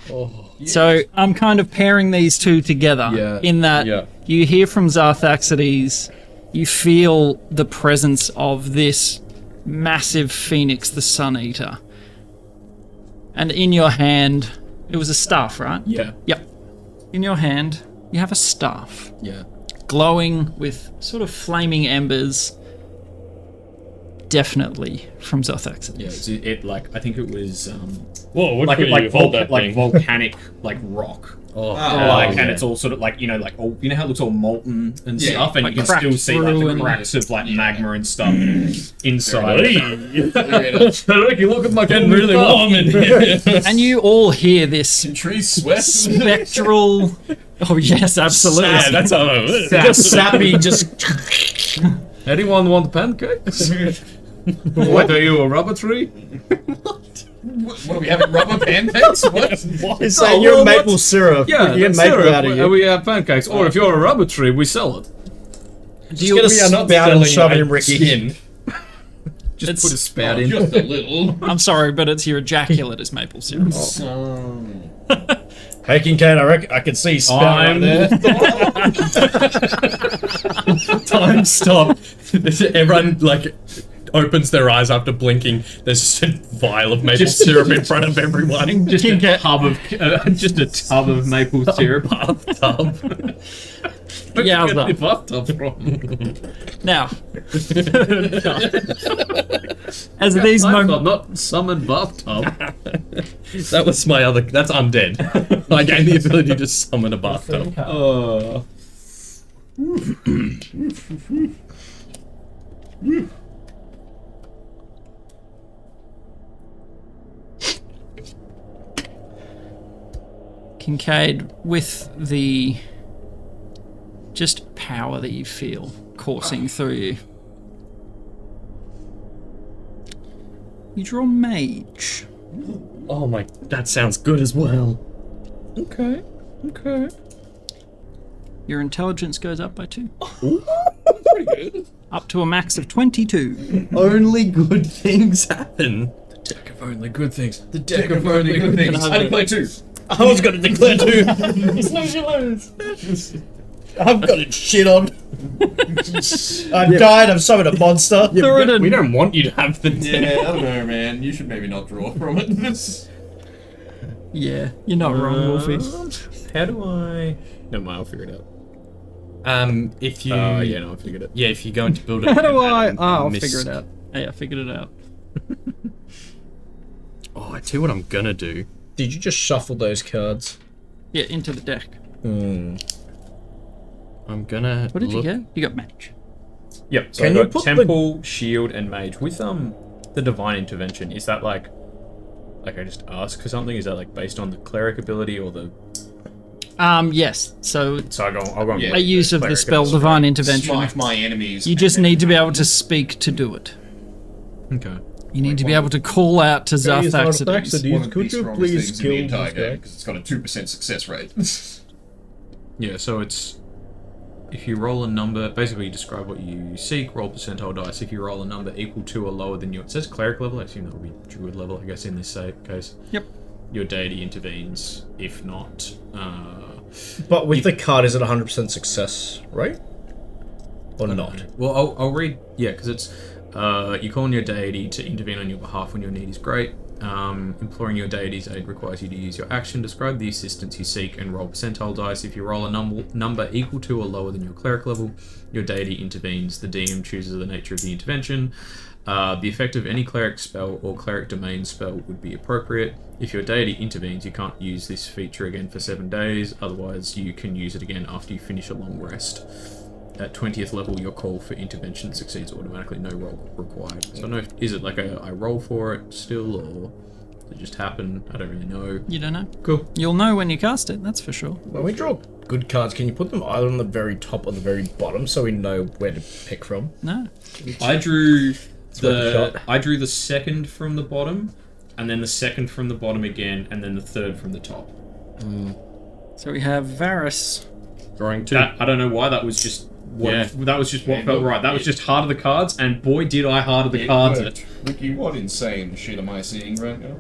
So I'm kind of pairing these two together Yeah. in that Yeah. you hear from Zarthaxides, you feel the presence of this massive phoenix, the Sun Eater. And in your hand, it was a staff, right? Yeah. Yep. In your hand, you have a staff, Yeah. glowing with sort of flaming embers. Definitely from Zarthaxides. Yeah. It like I think it was Whoa, what like volcanic like rock. Oh, And it's all sort of like like all you know how it looks all molten and Yeah, stuff, and like you can still cracked see like through the and- cracks of like magma and stuff inside. Look, you look at my getting really warm in here. And you all hear this Trees sweat. spectral. Oh yes, absolutely. Yeah, that's how it is. Sappy just. Anyone want pancakes? What are you, a rubber tree? What are we having? Rubber pancakes? What? It's saying you're maple syrup. Yeah, you get that's maple syrup. out of you. We have pancakes. Or if you're a rubber tree, we sell it. Just get a spout and shove it in Ricky. Skin. Just It's- put a spout Oh, in. just a little. I'm sorry, but it's your ejaculate is maple syrup. Hey Kincaid, I reckon I can see you spout right there. Time stop. Everyone like opens their eyes after blinking. There's just a vial of maple syrup in front of everyone. Just a tub of maple syrup. Bathtub. Yeah, Where'd you but- get the bathtub from? Now, as these Bathtub, moments, not summoned bathtub. That was my other. That's undead. I gained the ability to summon a bathtub. Kincaid, with the just power that you feel coursing through you, you draw mage. Oh my, that sounds good as well. Okay. Your intelligence goes up by 2, Pretty good. up to a max of 22. Only good things happen. Deck of only good things. The Deck of only good things. I only play 2. I was going to declare too. I've got it shit on. I've died, I've summoned a monster. Thoradin. We don't want you to have the. Yeah, I don't know, man. You should maybe not draw from it. Yeah, you're not wrong, Wolfie. How do I? Never mind, I'll figure it out. If you. Yeah, no, I figured it. Yeah, if you go into build it. How do I? I'll figure it out. Hey, I figured it out. Oh, I tell you what I'm gonna do. Did you just shuffle those cards? Yeah, into the deck. I'm gonna. What did you look- get? You got mage. Yep. So Can I you got put the- temple, shield, and mage. With the divine intervention, is that like I just ask for something? Is that like based on the cleric ability or the? Yes. So So I'll go. Yeah. a use of the Cleric spell ability. divine intervention. Smite my enemies. You just need to be able to speak to do it. Okay. You need to be able to call out to These artifacts Zarthaxides. are One of Could the you strongest please things in the kill entire this game guy? because it's got a 2% success rate. Yeah. So it's if you roll a number, basically you describe what you seek. Roll percentile dice. If you roll a number equal to or lower than your, it says cleric level. I assume that would be druid level. I guess in this case. Yep. Your deity intervenes. If not, But with the card, is it 100% success, right? Or not? Well, I'll read. Yeah, because it's you call on your deity to intervene on your behalf when your need is great. Imploring your deity's aid requires you to use your action, describe the assistance you seek, and roll percentile dice. If you roll a number equal to or lower than your cleric level, your deity intervenes. The DM chooses the nature of the intervention. The effect of any cleric spell or cleric domain spell would be appropriate. If your deity intervenes, you can't use this feature again for 7 days. Otherwise, you can use it again after you finish a long rest. At 20th level, your call for intervention succeeds automatically, no roll required. So I don't know is it like I roll for it still, or does it just happen? I don't really know. You don't know? Cool. You'll know when you cast it, that's for sure. When we draw good cards, can you put them either on the very top or the very bottom so we know where to pick from? No. I drew worth a shot. I drew the second from the bottom, and then the second from the bottom again, and then the third from the top. So we have Varys. Drawing 2. That, I don't know why that was just what felt right. That was just heart of the cards, and boy did I heart of the cards it. Ricky, what insane shit am I seeing right now?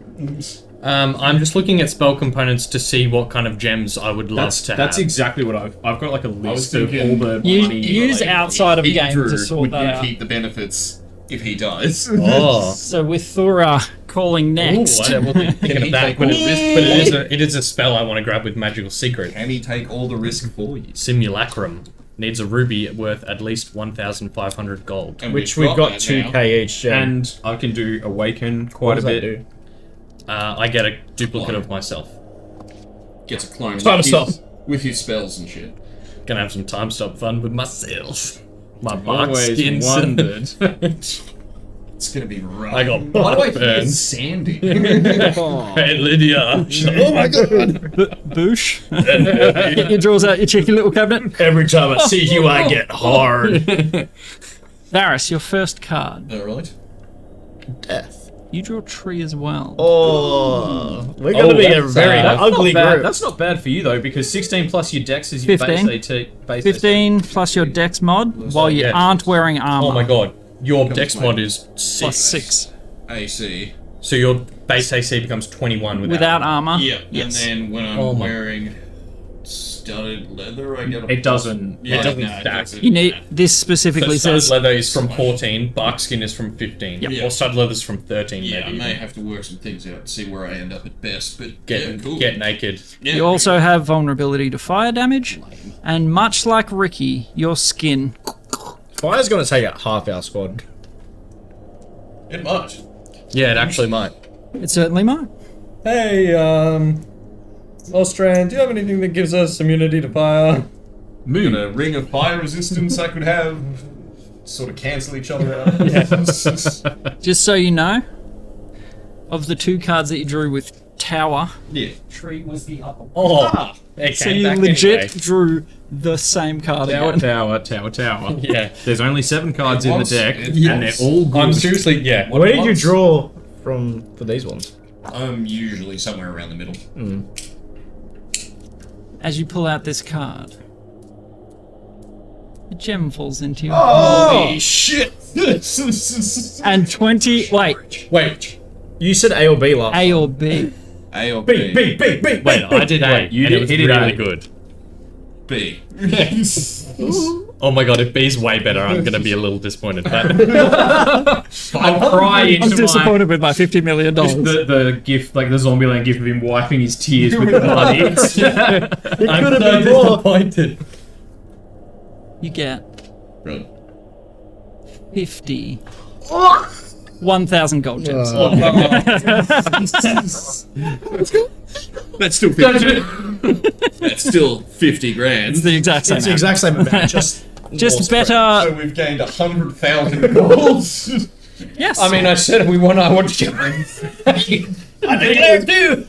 I'm just looking at spell components to see what kind of gems I would love to have. That's exactly what I've got, like a list of all thinking the You money. use outside of He game drew, to sort would that you out. keep the benefits if he dies? Oh. So with Thora calling next. I wasn't thinking of that, take but all the risk it is a spell I want to grab with Magical Secret. Can he take all the risk for you? Simulacrum. Needs a ruby worth at least 1,500 gold. And Which we've got that 2k now. each gem. And I can do Awaken What quite a does that bit. do? I get a duplicate of myself. Gets a clone Time with stop. with his spells and shit. Gonna have some time stop fun with myself. My bark Always skin. wondered. It's gonna be rough. I got Why do I hear burn. Sandy? Hey Lydia. Oh my god! Boosh. Get your drawers out your cheeky little cabinet. Every time I see you, I get hard. Varys, your first card. Alright. Death. You draw a tree as well. Oh, we're gonna be a that's very that's ugly group. That's not bad for you though, because 16 plus your dex is your 15. base AT. Base 15 plus your dex mod while you yeah. aren't wearing armor. Oh my god. Your dex mod is 6. Plus 6. AC. So your base AC becomes 21 Without armor. Yeah. Yes. And then when I'm Oh my- wearing studded leather, I get a It doesn't. Yeah, it doesn't no, stack. doesn't. You need this specifically So stud says leather is from 14, bark skin is from 15. Yep. Or stud leather's from 13 Yeah, I maybe. may have to work some things out to see where I end up at best, but Get, yeah, cool. get naked. Yeah. you also have vulnerability to fire damage, and much like Ricky, your skin. Fire's gonna take out half our squad. It might. Yeah, it actually might. It certainly might. Hey, Australian, do you have anything that gives us immunity to fire? And a ring of fire resistance I could have. Sort of cancel each other out. Just so you know, of the 2 cards that you drew with Tower, Yeah. tree was the upper one. Oh, they So came you back legit anyway. drew the same card Tower, again. tower. Yeah. There's only 7 cards It in the was- deck, it and was. they're all good. I'm seriously, yeah. Where did you once- draw from for these ones? I'm usually somewhere around the middle. As you pull out this card, a gem falls into your Holy shit! and 20. Wait, You said A or B last. A or B. A or B, B? B, B, B. wait, I did A, you and did- it was he did really A. good. B. Oh my god, if B's way better, I'm gonna be a little disappointed. But I'll cry I'm into my disappointed with my $50 million. the gift, like the Zombieland gift of him wiping his tears with the bloody. I'm could've so been more. disappointed. You get Right. 50. 1,000 gold gems. That's still 50. That's still 50 grand. It's the exact same. It's the exact same amount, just Just more spread. better. So we've gained 100,000 gold. Yes. I mean, I said I want to get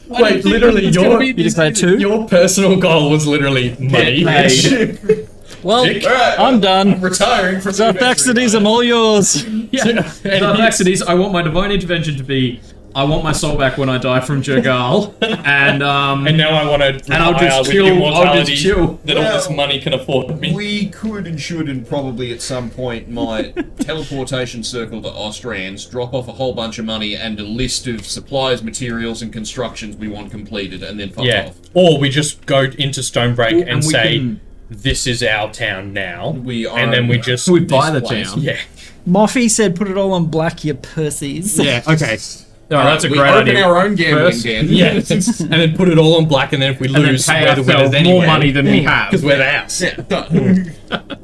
Wait, literally, you declare 2. your personal goal was literally money. Well, Alright, I'm done. retiring from Dark Exities, I'm all yours. Yeah, Dark Exities, I want my divine intervention to be, I want my soul back when I die from Jergal, and And now I want to and I'll just with chill. I'll immortality just chill. that all this money can afford me. We could and should and probably at some point might teleportation circle to Austrans, drop off a whole bunch of money and a list of supplies, materials and constructions we want completed and then fuck Yeah. off. Or we just go into Stonebreak and and we say, can- this is our town now. We are and then we just... we buy the place. town. Yeah. Moffy said put it all on black, you pussies. Yeah, okay. that's a we great open idea. our own gambling First- den. Yeah, and then put it all on black, and then if we And then lose, pay we're the winners ourselves anyway. more money than we have. Because we're the house. Yeah, done.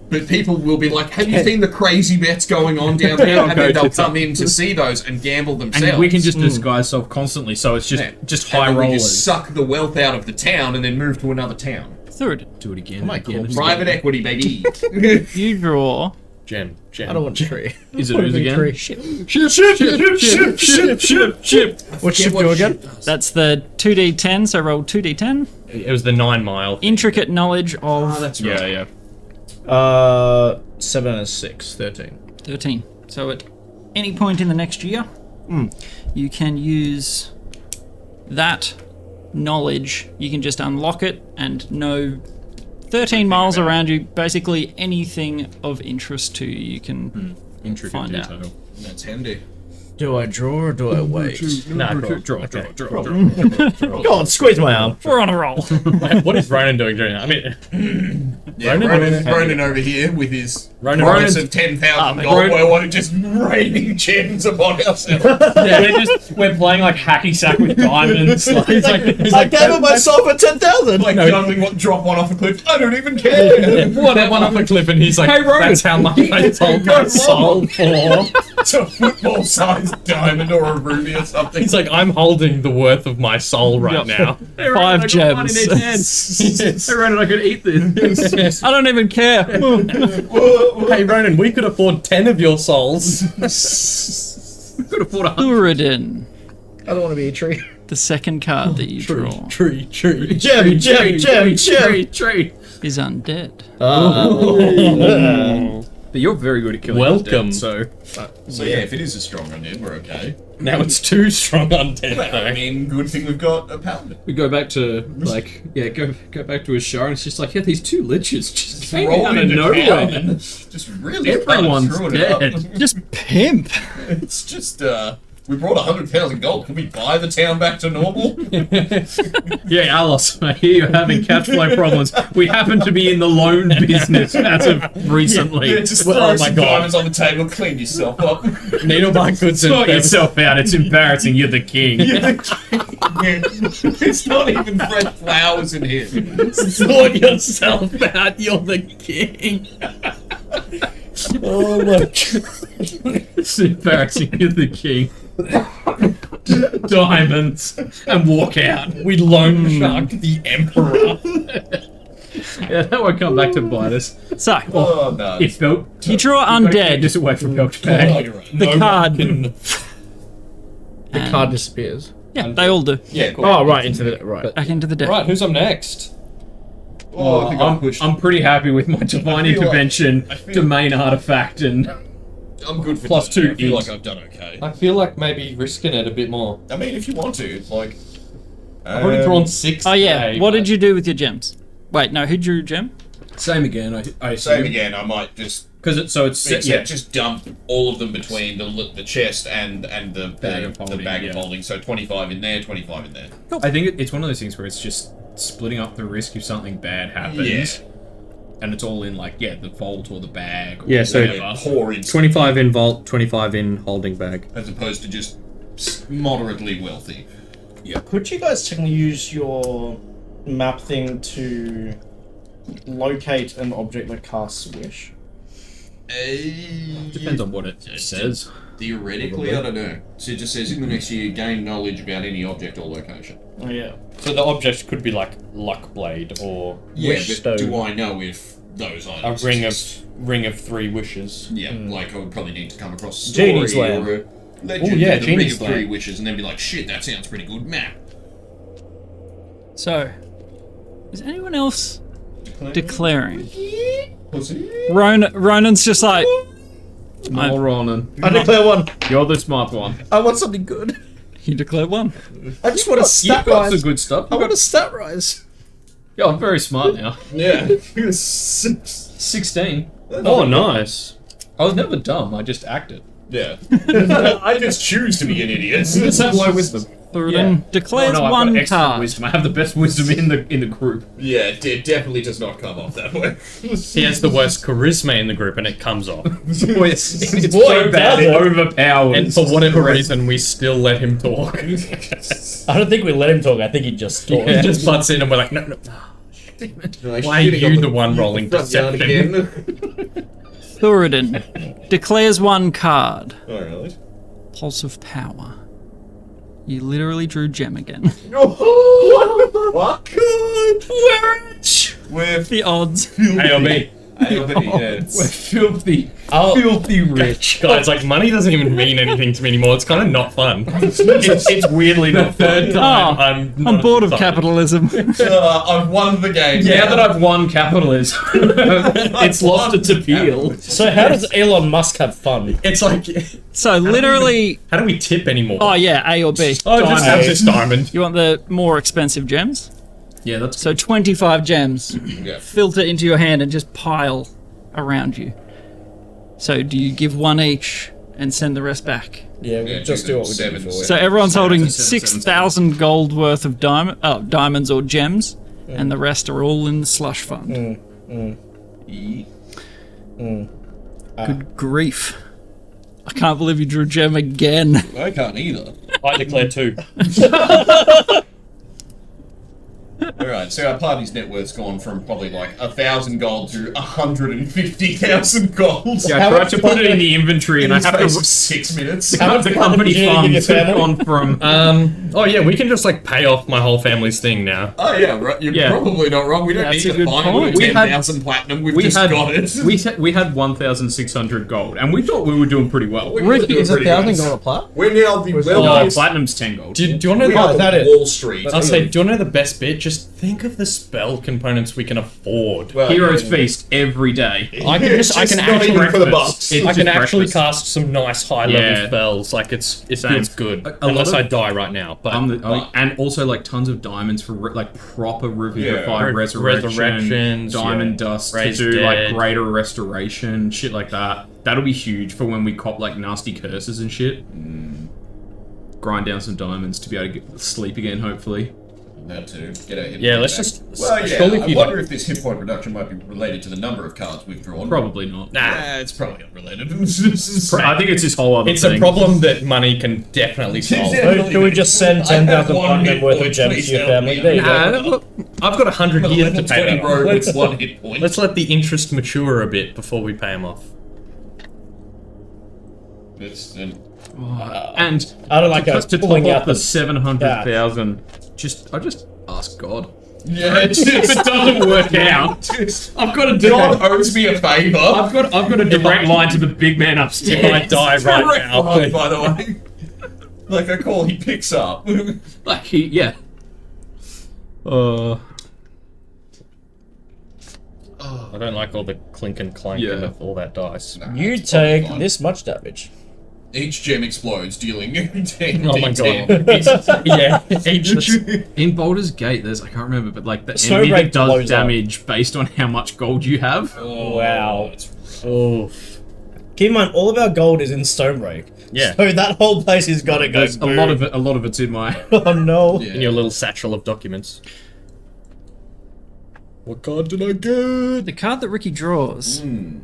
But people will be like, have you seen the crazy bets going on down there? And then they'll come in to see those and gamble themselves. And we can just disguise self constantly, so it's just Yeah. high and then we rollers. just suck the wealth out of the town and then move to another town. Third, Do it again. Private equity, baby. you draw Gem. I don't want tree. Is it ooze again? ship. Ship. What ship do again? That's the 2d10, so roll 2d10. It was the 9 mile. Intricate knowledge of That's right. Yeah. 7 and 6, 13. 13. So at any point in the next year, you can use that knowledge. You can just unlock it and know 13 miles around you, basically anything of interest to you, you can Intricate find out. detail. That's handy. Do I draw or do I wait? Nah, draw. Go on, squeeze my arm. We're on a roll. What is Ronan doing during that? I mean, Yeah, Ronan over here with his Ronan- bonus of 10,000 gold. Ronan- We're just raining gems upon ourselves. we're playing like hacky sack with diamonds. I gave it myself at 10,000. Like juggling what drop one off a cliff. I don't even care. one up a cliff, and he's like, Hey, Ronan. that's how much I sold my soul for. It's a football-sized diamond or a ruby or something. He's like, I'm holding the worth of my soul right now. 5 gems. Hey, Ronan, I could eat this. I don't even care. Hey, Ronan, we could afford 10 of your souls. Could afford 100. Uridin, I don't want to be a tree. the second card that you draw, Tree. Gem. Tree. is undead. But you're very good at killing Welcome. undead, so So yeah, if it is a strong undead, we're okay. Now it's too strong undead, I though. mean, good thing we've got a paladin. we go back to go back to a show, and it's just like, yeah, these 2 liches just came Roll out of into nowhere. town and just really Everyone's screwing it up. dead. Just pimp. It's just we brought 100,000 gold. Can we buy the town back to normal? Yeah, Alice, I hear you're having cash flow problems. We happen to be in the loan business as of recently. Yeah, just Oh throw my some God. diamonds on the table, clean yourself up. Needlebark Goods and Sort Services. yourself out. It's embarrassing. You're the king. There's not even fresh flowers in here. Sort yourself out. You're the king. Oh my God. It's embarrassing. You're the king. Diamonds and walk out. We loan sharked the emperor. Yeah, that won't come back to bite us. So, Oh no. If Belt, you draw take undead. this away from Belch Oh, Bag. you're right. The card. The card disappears. Yeah, they all do. Yeah, cool. Oh, right, into the... Right. Back into the deck. Right, who's up next? Oh, I think I'm pushed. I'm pretty happy with my divine I feel like- intervention, I feel- domain artifact, and I'm good for Plus today. 2 I feel each. like I've done okay. I feel like maybe risking it a bit more. I mean, if you want to, it's like. I've already drawn 6. Oh yeah, today, what but- did you do with your gems? Wait, no, who drew gem? same again. I Same assume. again. I might just Because just dump all of them between the chest and the Bag of holding, bag of yeah. holding. So 25 in there, 25 in there. I think it's one of those things where it's just splitting up the risk if something bad happens. Yeah. And it's all in the vault or the bag. Or Yeah, so- whatever. Pour in 25 in vault, 25 in holding bag. as opposed to just moderately wealthy. Could you guys technically use your map thing to locate an object that casts Wish? Depends on what it says. Theoretically, I don't know. So it just says in the next year, gain knowledge about any object or location. Oh yeah. So the object could be like Luck Blade or Yeah, Wish but stone. do I know if those a items ring of 3 wishes. Yeah, like I would probably need to come across a story Genie's Lamp. or a legend Ooh, yeah, with a ring Genie's of 3 Lamp. wishes, and then be like, shit, that sounds pretty good. Map. So, is anyone else declaring? Pussy. Ronan's just like, More Ronan. I declare one. You're the smart one. I want something good. you declare one. I just want a stat You've got some rise. good stuff. I want a stat rise. Yeah, I'm very smart now. Yeah. 16. Oh, nice. I was never dumb. I just acted. Yeah. I just choose to be an idiot. Just have low wisdom. Thoradin declares I've got one excellent card. wisdom. I have the best wisdom in the group. Yeah, it definitely does not come off that way. He has the worst charisma in the group, and it comes off. It's so Boy, bad. does It it. overpowers. And for whatever reason, we still let him talk. I don't think we let him talk. I think he just talked. He just butts in, and we're like, no. Why are you the one rolling perception? Thoradin declares one card. Alright. Pulse of Power. You literally drew Gem again. What? Good. We're The odds. AOB. We're filthy rich. Guys, like, money doesn't even mean anything to me anymore. It's kind of not fun. It's weirdly not Third Oh, time, I'm I'm bored of excited. capitalism. I've won the game. Now that I've won capitalism, it's lost its appeal. So how does Elon Musk have fun? It's like, So literally, how do we tip anymore? oh yeah, A or B. Oh, just have this diamond. You want the more expensive gems? Yeah, that's So 25 gems. Yeah. Filter into your hand and just pile around you. So do you give one each and send the rest back? Yeah, we just do what we did Seven. before. So everyone's holding seven, 6,000 gold worth of diamonds or gems, and the rest are all in the slush fund. Good grief. I can't believe you drew a gem again. I can't either. I declare 2. Alright, so our party's net worth's gone from probably like 1,000 gold to 150,000 gold. Yeah, I tried to put it in the inventory, and I have to. 6 minutes. How much the company did you give your funds have family? gone from? Oh yeah, we can just like pay off my whole family's thing now. Oh yeah, right. You're Yeah. probably not wrong. We don't That's need a to good find point. We had- 10,000 platinum. We've just got it. We had 1,600 gold, and we thought we were doing pretty well. Rick, Is 1,000 gold a plat? We're now the No, wealthiest. platinum's 10 gold. Do you want to We know? are that the it? Wall Street. I'll say, do you want to know the best bit? Just think of the spell components we can afford. Well, Heroes yeah. Feast every day. I can just, I can not actually, even for the bucks. It's I can just actually breakfast. cast some nice high level Yeah. spells. Like it Same. feels good, A lot unless of- I die right now. But And also like tons of diamonds for like proper Revivify, Yeah. Resurrection, Resurrections, Diamond yeah. Dust Raise to do Dead. like greater restoration, shit like that. That'll be huge for when we cop like nasty curses and shit. Grind down some diamonds to be able to sleep again, hopefully. That too. Get our hit yeah, point let's back. just. Well, yeah. surely I if you wonder if this hit point reduction might be related to the number of cards we've drawn. Probably not. Nah, it's probably unrelated. I think it's this whole other It's thing. a problem that money can definitely solve. Exactly. Can we just send I have 10,000 one platinum hit worth of point, gems please to your help family? me. There you go. Nah, look, I've got 100 years to Level pay 20 that rogue off. with 1 hit point. Let's let the interest mature a bit before we pay him off. It's, And I don't like to us top pulling off out the the 700,000, I just ask God. yeah, If it doesn't work out, I've got a God owes me a favour. I've got a direct line to the big man upstairs. If I die right Direct now, line, by the way. Like a call he picks up. Like yeah. I don't like all the clink and clank Yeah. of all that dice. You take this much damage. Each gem explodes, dealing 10 Oh my D10. god. Yeah, each. In Baldur's Gate, there's I can't remember, but like the Snow enemy Rake that blows does up. damage based on how much gold you have. Wow. Oh, Keep in mind, all of our gold is in Stonebreak. yeah. So that whole place has got to go. There's a lot of it. A lot of it's in my. Oh no. Yeah. In your little satchel of documents. What card did I get? The card that Ricky draws Gem.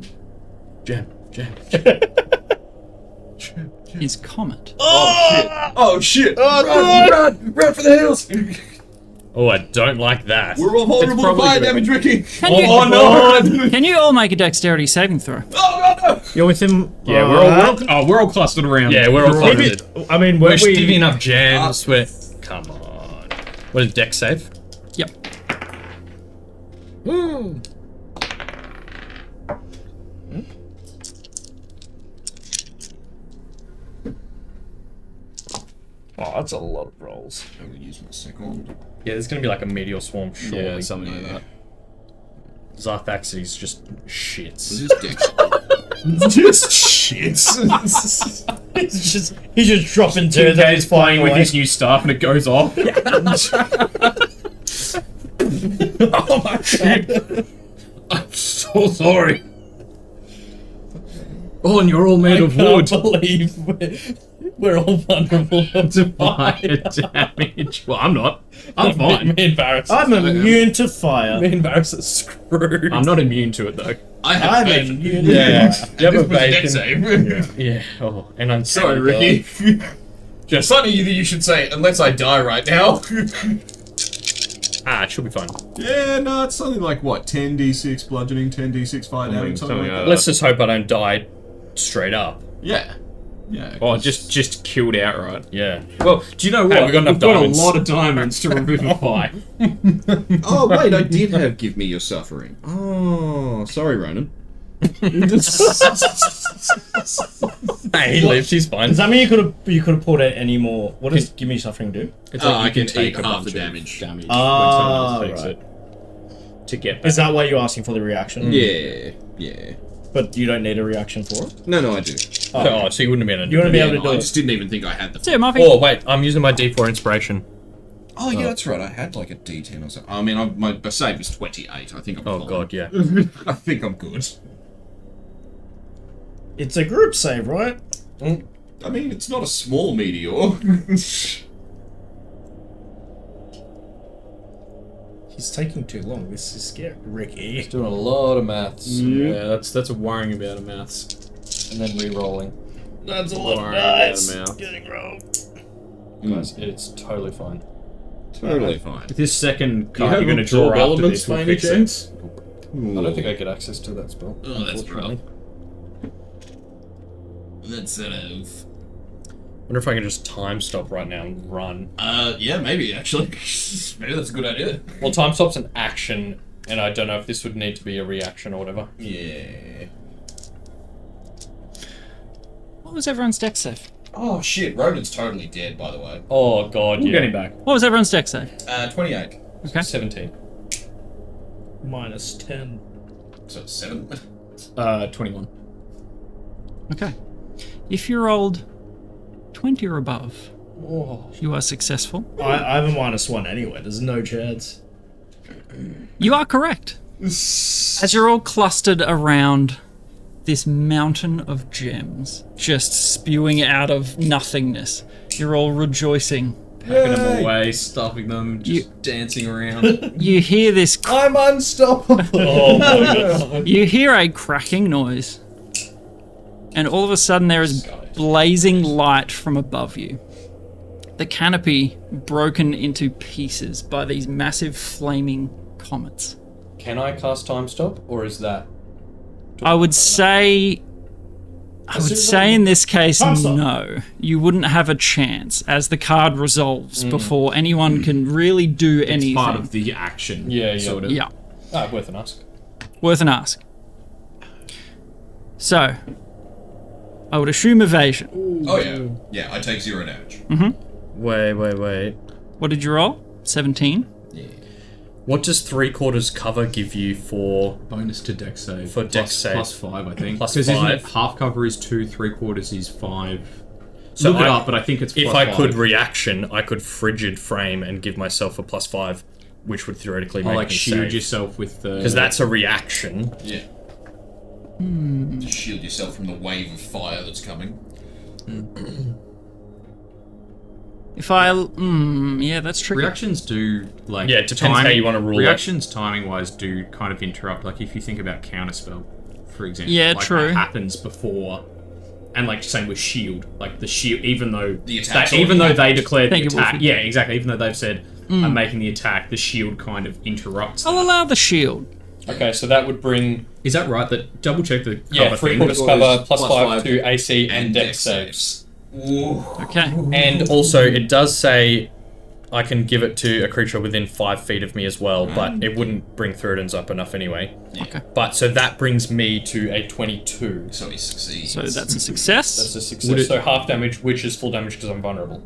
is Comet. Oh shit! Run for the hills! Oh, I don't like that. We're all vulnerable to probably fire gonna damage, Ricky! Oh no! Can you all make a dexterity saving throw? Oh no! You're with him. Yeah, we're all clustered around. Yeah, we're all Maybe, clustered. I mean, We're we're divvying up gems. Come on. What is dex save? Yep. Oh, that's a lot of rolls. I'm gonna use my second. Yeah, there's gonna be like a meteor swarm, surely. Yeah, something like that. Zarthaxes just shits. Just shits. He's just dropping turns and he's flying with away. his new stuff and it goes off. Oh my god! I'm so sorry. Oh, and you're all made of I wood. can't believe we're all vulnerable to Fire damage. Well, I'm not. I'm fine. Me and Varys. I'm immune to fire. Me and Varys are screwed. I'm not immune to it though. I have I'm faith. immune. Yeah. You have This a was a deck bacon. save. Yeah. Oh, and I'm Sorry, Ricky. Just funny that you should say, unless I die right now. Ah, it should be fine. Yeah, no, it's something like what? 10d6 bludgeoning, 10d6 fire damage, something like that. Let's just hope I don't die straight up. Yeah. Yeah. Oh, just killed outright. Yeah. Well, do you know what? Hey, we got enough We've got diamonds. a lot of diamonds to revivify. Oh, wait, I did have Give Me Your Suffering. Oh, sorry, Ronan. Hey, he lives. He's fine. Does that mean you could have pulled out any more? What does Give Me Suffering do? It's I you can take eat a half bunch the of damage. damage Ah, when someone takes right. it. To get Is that why you're asking for the reaction? Yeah. Yeah. But you don't need a reaction for it? No, I do. Oh, so you wouldn't have been able to You do want to it. be Yeah, able to no, do I it? just didn't even think I had the. See you, Muffy. Oh, wait. I'm using my D4 inspiration. Oh, yeah, that's right. I had like a D10 or something. I mean, my save is 28. I think I'm Oh, fine. God, yeah. I think I'm good. It's a group save, right? I mean, it's not a small meteor. He's taking too long. This is scary. Ricky. Doing a lot of maths Yeah, that's a worrying amount of maths. and then re-rolling. That's a lot lot of of dice. dice. Getting rolled. Guys, it's totally fine. Totally fine. This second Do you card have you're going to absorb draw after elements this will by any fix it. chance? I don't think I get access to that spell. Oh, that's unfortunately. That's sort of. Wonder if I can just time stop right now and run. Yeah, maybe actually. Maybe that's a good idea. Well, time stop's an action, and I don't know if this would need to be a reaction or whatever. Yeah. What was everyone's deck save? Oh shit, Ronan's totally dead, by the way. Oh, God, We'll yeah. get him back. What was everyone's deck save? 28. Okay. 17. Minus 10. So it's 7. 21. Okay. If you rolled 20 or above, you are successful. I have a -1 anyway. There's no chance. You are correct. As you're all clustered around this mountain of gems, just spewing out of nothingness, you're all rejoicing. Packing them away, stuffing them, just dancing around. You hear this. I'm unstoppable! Oh my god. You hear a cracking noise, and all of a sudden there is blazing light from above you. The canopy broken into pieces by these massive flaming comets. Can I cast time stop, or is that... I would say in this case, Time stop. no. You wouldn't have a chance as the card resolves before anyone can really do anything. Part of the action. Yeah, Sort of. Yeah, Ah, worth an ask. worth an ask. So, I would assume evasion. Oh yeah. Yeah, I take 0 damage. Wait. What did you roll? 17. What does 3/4 cover give you for... Bonus to deck save. For deck save. +5, I think. Plus Because isn't it 5? half cover is 2, 3/4 is 5. So Look it I- up, but I think it's If plus I 5. could reaction, I could frigid frame and give myself a +5, which would theoretically Or make like me shield save. yourself with the... Because that's a reaction. Yeah. To shield yourself from the wave of fire that's coming. If I... yeah, that's tricky. Reactions do, like... Yeah, it depends how you wanna rule it. Reactions, timing-wise, do kind of interrupt. Like, if you think about counterspell, for example. Yeah, like, true. That happens before... And, like, same with shield. Like, the shield, even though... The attack's even though already they declared Thank the you, attack... Wolfie. Yeah, exactly. Even though they've said, I'm making the attack, the shield kind of interrupts. I'll allow the shield. Okay, so that would bring... Is that right? That double-check the Yeah, cover thing. 3/4 cover, plus +5 5 to AC and dex dex saves. Okay. And also, it does say I can give it to a creature within 5 feet of me as well, but it wouldn't bring Theridens up enough anyway. Okay. But, so that brings me to a 22. So he succeeds. So that's a success. That's a success. So half damage, which is full damage because I'm vulnerable.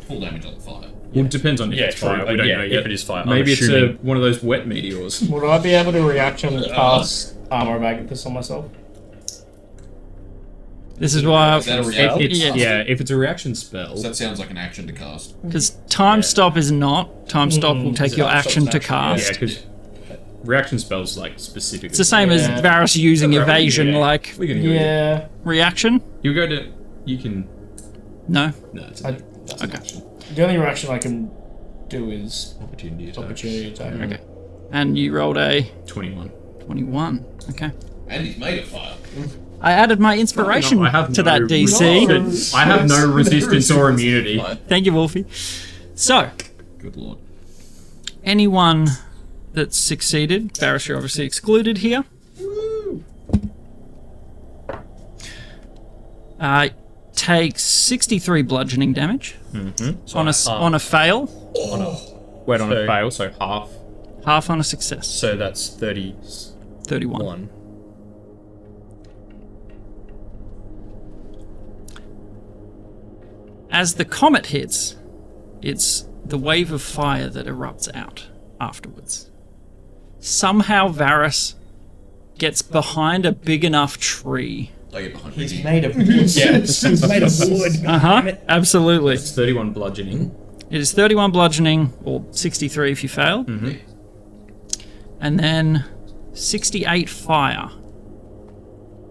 Full damage on the fire. Well, it depends on if Yeah, it's fire. true. We don't Yeah, know if yet. it is fire. I'm Maybe it's assuming. one of those wet meteors. Would I be able to reaction cast Armor of Agathis on myself? This is why... Is that a reaction? Yeah. Yeah, if it's a reaction spell. So that sounds like an action to cast. Because time stop is not. Time stop will take your Time stop's action an to action, cast. Yeah, because reaction spells like specifically. It's the same as Varus using evasion, like We can do it. Yeah. reaction. You go to. You can. No. No, it's I- okay. The only reaction I can do is Opportunity attack. opportunity attack. Okay. And you rolled a 21. 21. Okay. And he's made of fire. I added my inspiration I have to no that DC. resistance. I have no resistance or immunity. Thank you, Wolfie. So, Good lord. anyone that's succeeded, Varus, you're obviously excluded here. Takes 63 bludgeoning damage on a fail, Wait on a So- fail, so half. half on a success. So that's 31. 31. As the comet hits, it's the wave of fire that erupts out afterwards. Somehow Varus gets behind a big enough tree. I get behind He's you. made of wood. He's made of wood. Absolutely. It's 31 bludgeoning. It is 31 bludgeoning, or 63 if you fail. And then 68 fire.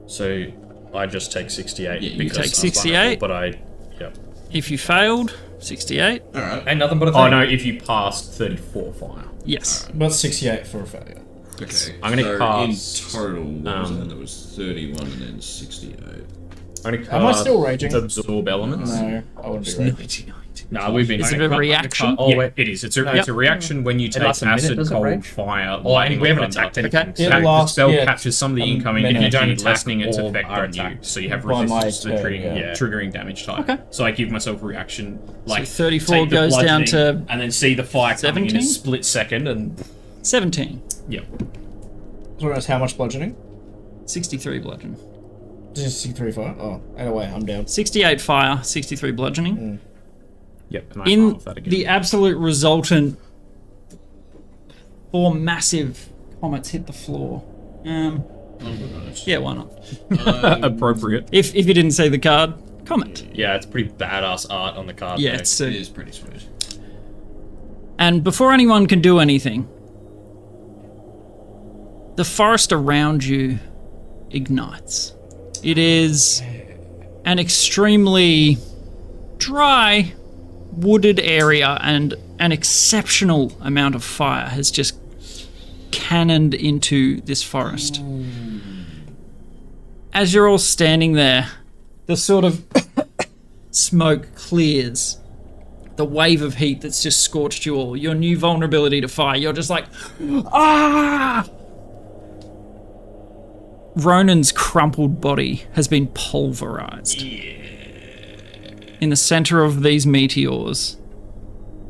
So I just take 68 you because take I'm 68. vulnerable, but yep. If you failed, 68. Alright. Ain't nothing but a Oh thing. no, if you passed 34 fire. Yes. But 68 for a failure. Okay. I'm gonna so cast, in total, what was um, that? There was 31 and then 68. I'm gonna cast Am I still raging? Absorb elements. No, I wouldn't be raging. Nah, we've been. Is it a reaction? Oh, yeah, it is. It's a reaction when you take lasts a minute, acid, does it cold, rage? fire. Oh, lightning, we haven't or thunder. attacked anything. Okay. It The lasts, spell yeah, captures some of the a incoming minute. energy, If you don't attack lessening its or effect are on you. attacked So you have by my resistance to the turn, triggering, triggering damage type. Okay. So I give myself a reaction like 34 take the goes down bludgeoning to and then see the fire coming in a 17? split second and 17. yeah. So that's how much bludgeoning? 63 bludgeoning. Just 63 fire? Oh, anyway, I'm down. 68 fire, 63 bludgeoning. Yep. And I In half that again. the absolute resultant, 4 massive comets hit the floor. Yeah, why not? appropriate. If you didn't say the card, comet. Yeah, it's pretty badass art on the card. Yeah, though. it's It is pretty sweet. and before anyone can do anything, the forest around you ignites. It is an extremely dry, wooded area, and an exceptional amount of fire has just cannoned into this forest. As you're all standing there, the sort of smoke clears. The wave of heat that's just scorched you all, your new vulnerability to fire, you're just like, ah! Ronan's crumpled body has been pulverized. In the center of these meteors.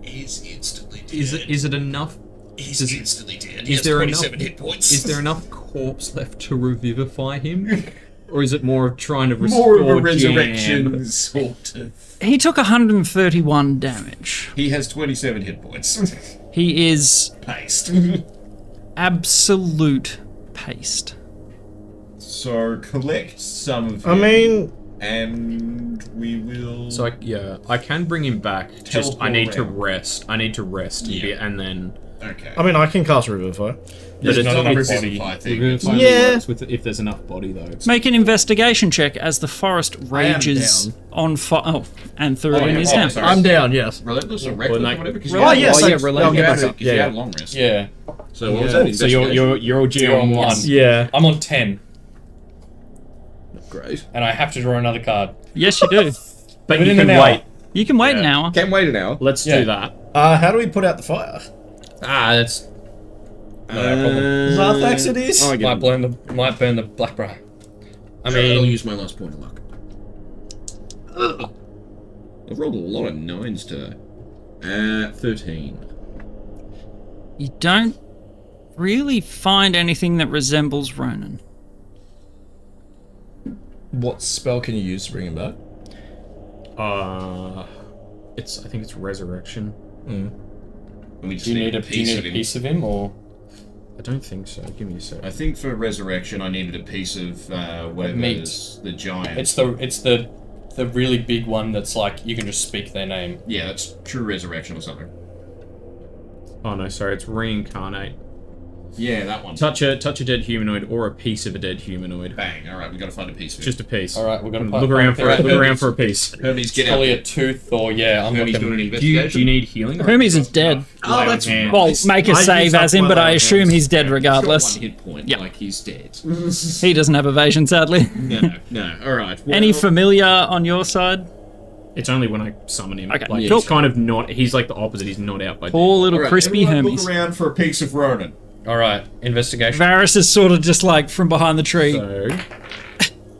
He's instantly dead. Is it enough? He's instantly dead. is He has there 27 enough- hit points. Is there enough corpse left to revivify him, or is it more of trying to more restore of a resurrection Jam? sort of? He took 131 damage. He has 27 hit points. He is Paste. absolute paste. So collect some of I mean, and we will. So I can bring him back. Just I Teleport need to around. rest. I need to rest a bit, and then. Okay. I mean, I can cast Revivify. But it's not a it's- revivify thing. Revivify Yeah. works with if there's enough body though. Make an investigation check as the forest rages down. on fire. Oh, and Thurin is down. sorry. I'm down, yes. Relentless or Well, reckless like- or whatever? Because Oh, yes, you I'll get back up. Yeah, had long rest. Yeah. So what was that? So you're G on one. Yeah. I'm on 10, Great. and I have to draw another card. Yes, you do. But Within you can an hour. wait. You can wait an hour. Can wait an hour. Let's Yeah. do that. How do we put out the fire? That's no problem. Zarthax it is? I Might burn the blackbriar. I I'll mean, use my last point of luck. I've rolled a lot of 9s today. 13. You don't really find anything that resembles Ronan. What spell can you use to bring him back? I think it's resurrection. We just do you need a piece of him. piece of him, or I don't think so. Give me a sec. I think for resurrection, I needed a piece of whatever Meat. it is, the giant. it's the really big one that's like you can just speak their name. Yeah, that's true resurrection or something. Oh no, sorry. It's reincarnate. Yeah, that one. Touch a dead humanoid or a piece of a dead humanoid. Bang. All right, we got to find a piece of it. Just a piece. All right, we're gonna Look around for a piece. Hermes, get out. Probably a tooth, or yeah, I'm Hermes doing an looking. Do you investigation. need healing? Hermes is dead. Oh, that's hand. Well, make a I save used up as in, my but I lay on assume hands. he's dead regardless. One hit point. Yeah. Like he's dead. He doesn't have evasion, sadly. No. All right. Well, Any familiar on your side? It's only when I summon him. Okay, Like, cool. he's kind of not. He's like the opposite. He's not out by death. Poor little all right, crispy everyone Hermes. Look around for a piece of Ronan. All right, investigation. Varys is sort of just like from behind the tree. So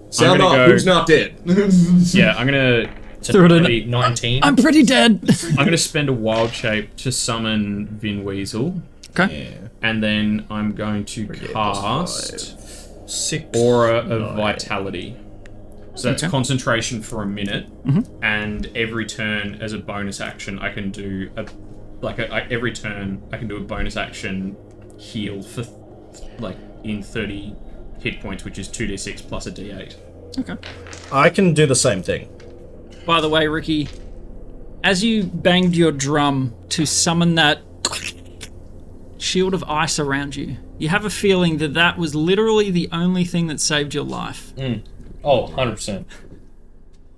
Sound gonna off. go- Who's not dead? yeah, I'm gonna. Threw it in. Maybe 19. I'm pretty dead. I'm gonna spend a wild shape to summon Vin Weasel, Okay. and then I'm going to cast 6. Aura of Vitality. So that's Okay. concentration for a minute, and every turn as a bonus action, I can do every turn I can do a bonus action heal for like in 30 hit points, which is 2d6 plus a d8. Okay. I can do the same thing. By the way, Ricky, as you banged your drum to summon that shield of ice around you, you have a feeling that that was literally the only thing that saved your life. Oh, 100%.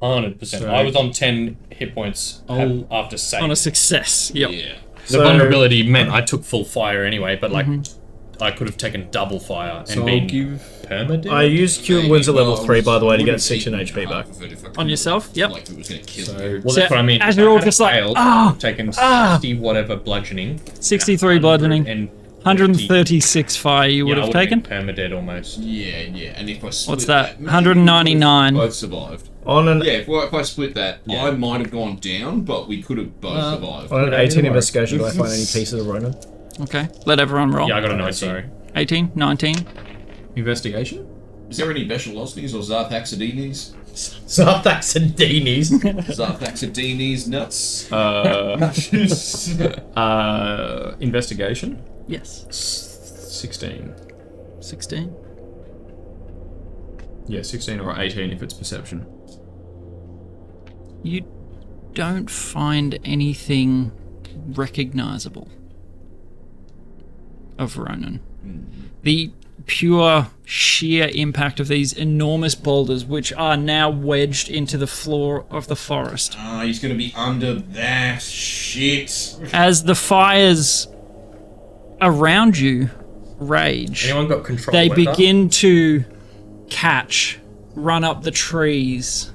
100%. So- I was on 10 hit points after save. On a success. Yep. Yeah. The vulnerability meant I took full fire anyway, but like I could have taken double fire and So I'll been give. permadead. I used Cure Wounds at level 3, by the way, to get 16 HP back. On yourself? Yep. Like it was going to kill So you. Well, So that's what I mean. as you're all If I had just like, failed, "Ah! I would have taken 60 whatever bludgeoning, 63 bludgeoning, and 136 fire you would yeah, I have would've taken. been permadead almost. Yeah. And if I split What's that? maybe 199. we both survived. On an, Yeah, if I split that, I might have gone down, but we could have both survived. on an 18 investigation, do I find any pieces of Ronan? Okay. Let everyone roll. Yeah, I got a 19. Sorry. 18, 19. Investigation? Is there any Beshalosnes or Zarthaxadines? Zarthaxadines. Zarthaxadines nuts? Investigation? Yes. 16. 16. Yeah, 16 or 18 if it's perception. You don't find anything recognizable of Ronan. The pure, sheer impact of these enormous boulders, which are now wedged into the floor of the forest. Ah, he's going to be under that shit. As the fires around you rage, Anyone got control? they Winter? begin to catch, run up the trees,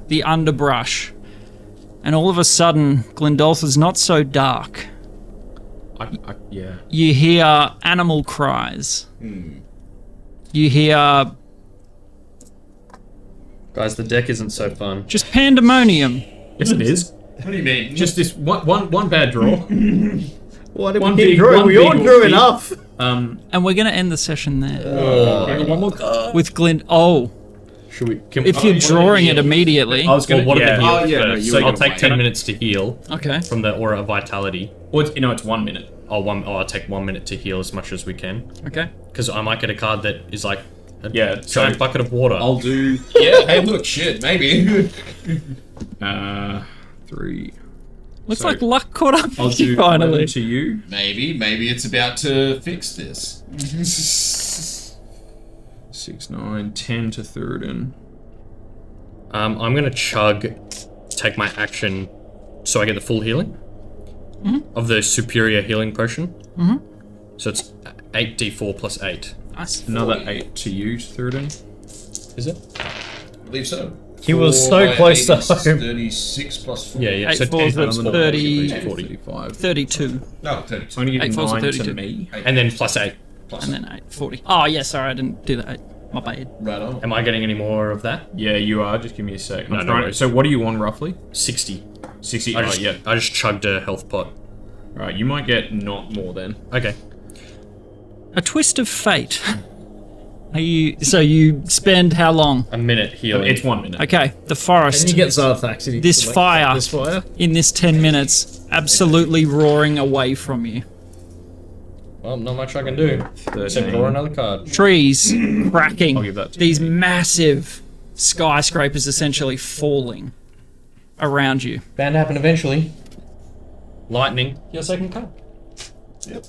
the underbrush, and all of a sudden, Glendoltha's not so dark. Yeah. You hear animal cries. You hear Guys, the deck isn't so fun. just pandemonium. Yes, it is. What do you mean? Just this one bad draw. What did One we big- drew? one We all big drew big- enough. And we're going to end the session there. One more card. With Glend. Oh, Should we? Can if you're drawing it immediately. I was gonna. what yeah. about Oh, heal yeah, no, first? you So were I'll gonna take wait. 10 minutes to heal Okay. from the Aura of Vitality. Well, it's 1 minute. I'll take 1 minute to heal as much as we can. Okay. Because I might get a card that is like a Yeah, so- giant bucket of water. I'll do. Yeah, hey, look, shit, maybe. 3. Looks So- like luck caught up I'll with you do finally. 11 to you. Maybe it's about to fix this. 6, 9, 10 to Thurden. I'm gonna take my action, so I get the full healing of the superior healing potion. So it's 8d4 plus 8. Nice. Another 8 to you, Thurden. Is it? I believe so. He was 4 so by close to 8 is home. 36 plus 4. Yeah. 8 So falls 10 at plus 4. 30, 45. 32, No, 32. I'm gonna Eight give falls at 9 to 32. me. And then plus 8. and then 8, 40. Oh, yeah, sorry, I didn't do that. My bad. Right on. Am I getting any more of that? Yeah, you are. Just give me a sec. No, I'm no trying- worries. so what are you on roughly? 60. 60. I Oh, just, yeah. I just chugged a health pot. Right, you might get not more then. Okay. A twist of fate. So you spend how long? A minute healing. It's 1 minute. Okay, the And forest you get Zarthax. This fire. This fire. in this 10 minutes absolutely roaring away from you. Well, not much I can do. Except 13. draw another card. Trees cracking. I'll give that to These massive skyscrapers essentially falling around you. Bound to happen eventually. Lightning. Your second card. Yep.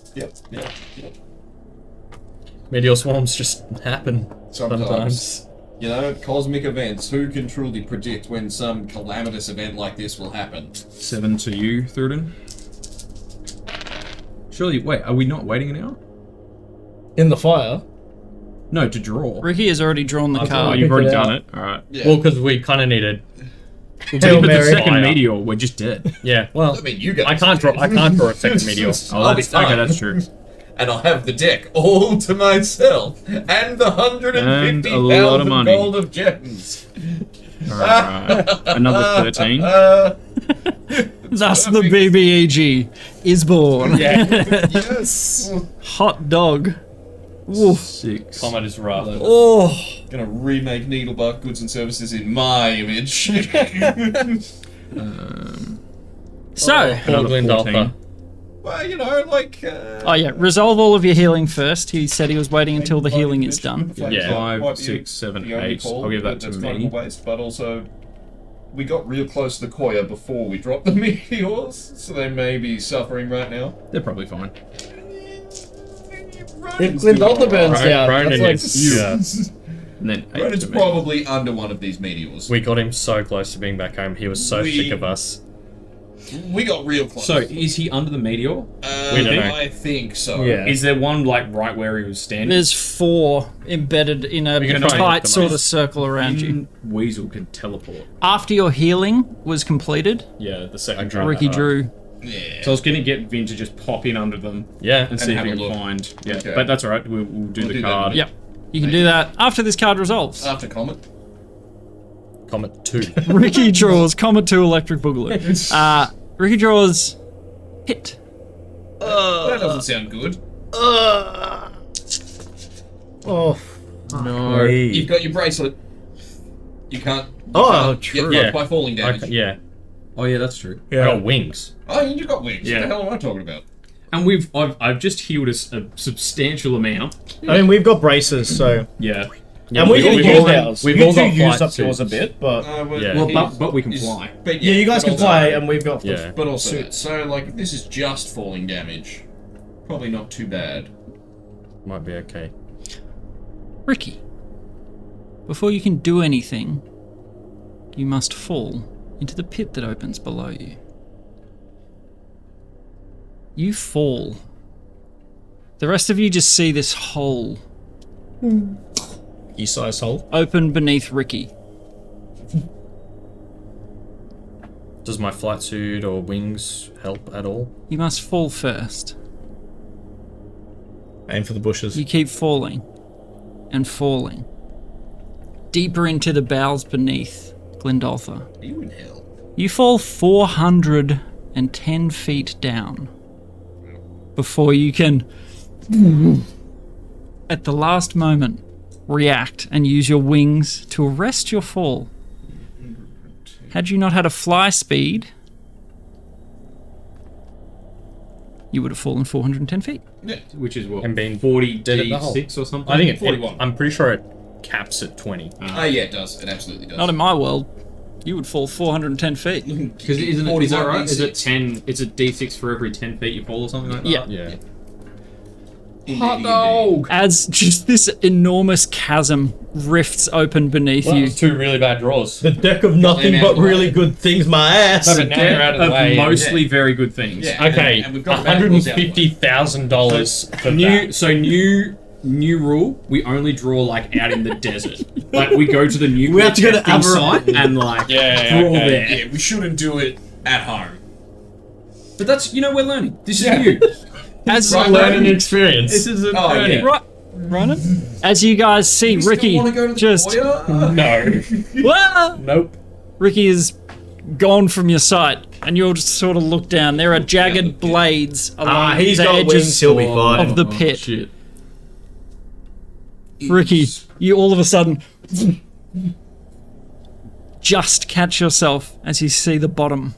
Meteor swarms just happen sometimes. You know, cosmic events. Who can truly predict when some calamitous event like this will happen? 7 to you, Thurden. Surely, wait, are we not waiting an hour? In the fire. No, to draw. Ricky has already drawn the Oh, card. you've already Pick it done out. it. Alright. Yeah. Well, because we kind of needed. Well, Hail but the Mary. second Fire. meteor, we're just dead. Yeah. Well, I mean, you guys. I can't draw a second meteor. Oh, I'll be that's, okay, fine. that's true. And I'll have the deck all to myself. And the And a lot of 150,000 money. gold of gems. Alright. Another 13. Thus the BBEG is born. Yes. Hot dog. Woof. 6. Comet is rough. Oh. Gonna remake Needlebark Goods and Services in my image. So, Another Glendalfa. 14. Well, you know, like. oh yeah, resolve all of your healing first. He said he was waiting until the healing is done. Yeah. 5, 6, 7, 8. I'll give that to me. Waste, but also, we got real close to Koya before we dropped the meteors, so they may be suffering right now. They're probably fine. If Glendalfa burns down, Ronan that's like is- yeah. And then 8 Ronan's to me. probably under one of these meteors. We got him so close to being back home. He was so sick of us. We got real close. So, is he under the meteor? We don't know. I think so. Yeah. Is there one, like, right where he was standing? There's 4 embedded in a can try and tight optimize. sort of circle around you. Weasel can teleport. After your healing was completed, Yeah, the second I drew one. Ricky drew. Yeah. So I was going to get Vin to just pop in under them Yeah. and see if have he a can look. find. Yeah, Okay. but that's alright. We'll do We'll the do that. card. Yep. You can do that after this card resolves. After Comet. Comet 2. Ricky draws Comet 2 Electric Boogaloo. Ricky draws Hit. That doesn't sound good. oh No. You've got your bracelet. You can't. Oh, Get true. fucked Yeah. by falling damage. Yeah. Oh, yeah, that's true. I got wings. Oh, you got wings. Yeah. What the hell am I talking about? And I've just healed us a substantial amount. I mean, we've got braces, so Yeah. and we can we've use all- ours. we've You all two got used flight up yours a suits. bit, but Yeah. Well, but we can fly. But yeah, you guys but can also- fly, and we've got the Yeah. But also, so like, if this is just falling damage, probably not too bad. Might be okay. Ricky. Before you can do anything, you must fall into the pit that opens below you. You fall. The rest of you just see this hole E-size hole. open beneath Ricky. Does my flight suit or wings help at all? You must fall first. Aim for the bushes. You keep falling and falling. Deeper into the bowels beneath Glendalfa. Are you in hell? You fall 410 feet down before you can, at the last moment, react and use your wings to arrest your fall. Had you not had a fly speed, you would have fallen 410 feet. Which is what? And being 40 dead at the hole. D6 or something? I think it, 41. I'm pretty sure it caps at 20. Ah, yeah, it does. It absolutely does. Not in my world. You would fall 410 feet. Because is that right? Is it D6? 10? Is it D6 for every 10 feet you fall or something like that? Yeah. Yeah. Hot dog! As just this enormous chasm rifts open beneath Well, you. it's 2 really bad draws. The deck of nothing Them out but of the really way. good things, my ass. No, but now you're out of the way. mostly very good things. Yeah. Okay, And we've got bad rules out the way. $150,000 for New that. new rule. We only draw like out in the desert. Like we go to the nuclear We have to go to testing Amaranth. site and like Yeah, draw okay. there. Yeah, we shouldn't do it at home. But that's we're learning. This is Yeah. new. As Learning experience. This is a Oh, yeah. Right, Ronan? As you guys see Ricky just No. Wah! Nope. Ricky is gone from your sight, and you'll just sort of look down. There are jagged blades along he's the got edges wings, he'll be fine. of the pit. Shit. Ricky, you all of a sudden just catch yourself as you see the bottom,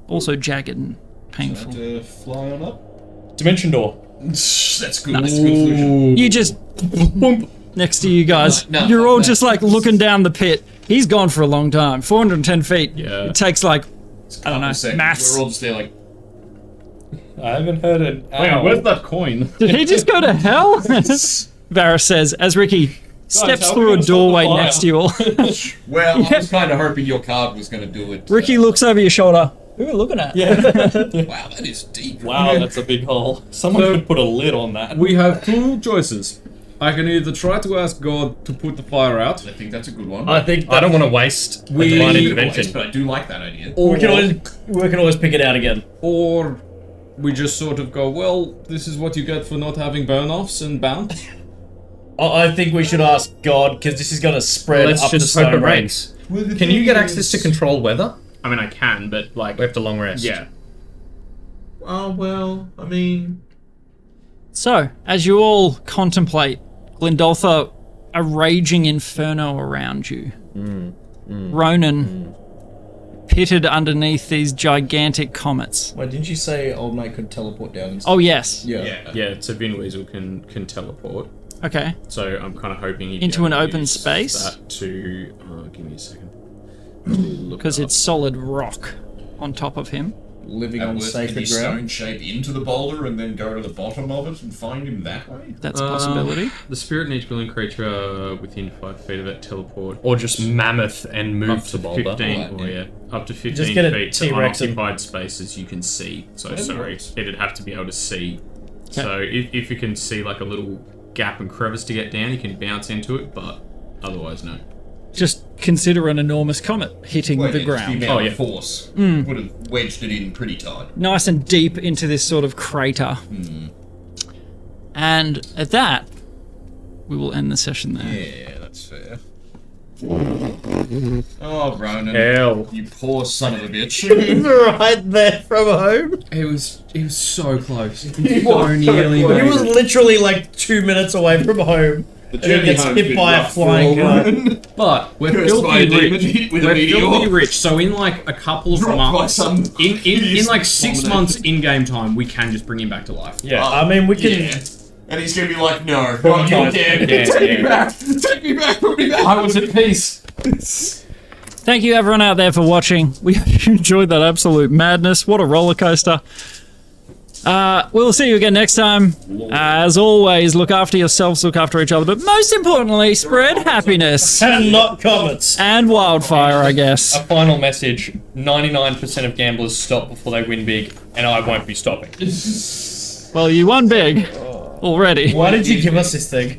also jagged and painful. Fly on up. Dimension door. That's good. That's a good solution. You just boom, next to you guys. No, You're all no. just like looking down the pit. He's gone for a long time. 410 feet. Yeah. It takes like, I don't know, Seconds. maths. We're all just there like, I haven't heard it. Hang on, where's that coin? Did he just go to hell? Varys says, as Ricky steps how through we a gonna stop the doorway fire? next to you all. Well, I was kind of hoping your card was going to do it. Ricky looks over your shoulder. Who are we looking at? Yeah. Wow, that is deep. Wow, that's a big hole. Someone So- could put a lid on that. We have two choices. I can either try to ask God to put the fire out, I think that's a good one. I think I don't want to waste a divine intervention. But I do like that idea. we can always pick it out again. or we just sort of go, well, this is what you get for not having burn-offs and bounce. I think we should ask God because this is going to spread Let's up to just hope it Stone Rank. rains. Can you get access to control weather? I mean, I can, but like, We have to long rest. yeah. Oh, well, I mean... So, as you all contemplate, Glendoltha, a raging inferno around you. Ronan, pitted underneath these gigantic comets. Wait, didn't you say Old Mate could teleport down? Oh, yes. Yeah. Yeah, so Vinweasel can teleport. Okay. So I'm kind of hoping he'd Into be an able to open use space? That to give me a second. Because it's solid rock on top of him. Living At on worst, sacred can you ground. stone shape into the boulder and then go to the bottom of it and find him that way? That's a possibility. The spirit and each willing creature within 5 feet of it teleport. Or just mammoth and Up move to the boulder. 15, or yeah, up to 15 Just get a feet to T-Rex and- unoccupied spaces you can see. So sorry, it'd have to be able to see. So if you can see like a little gap and crevice to get down, you can bounce into it, but otherwise no. Just consider an enormous comet hitting Well, the yeah, just ground. the amount of force would have wedged it in pretty tight. Nice and deep into this sort of crater. And at that, we will end the session there. Yeah, that's fair. Oh, Ronan. Hell. You poor son of a bitch. Right there from home. It was so close. He was literally like 2 minutes away from home. The And he journey gets home's hit been by a rough flying for all car. Ronan. But we're Cursed by a filthy demon rich. hit with a We're meteor. filthy rich. So in like a couple of Dropped by months, some in like 6 abomination. months in game time, we can just bring him back to life. Yeah. I mean, we can. Yeah. And he's gonna be like, no, not you again. Yeah, Take me yeah. back. Take me back. Put me back. I was at peace. Thank you everyone out there for watching. We hope you enjoyed that absolute madness. What a roller coaster. We'll see you again next time. As always, look after yourselves, look after each other, but most importantly, spread happiness And not comets. and wildfire, I guess. A final message: 99% of gamblers stop before they win big, and I won't be stopping. Well, you won big already. Why did you give us this thing?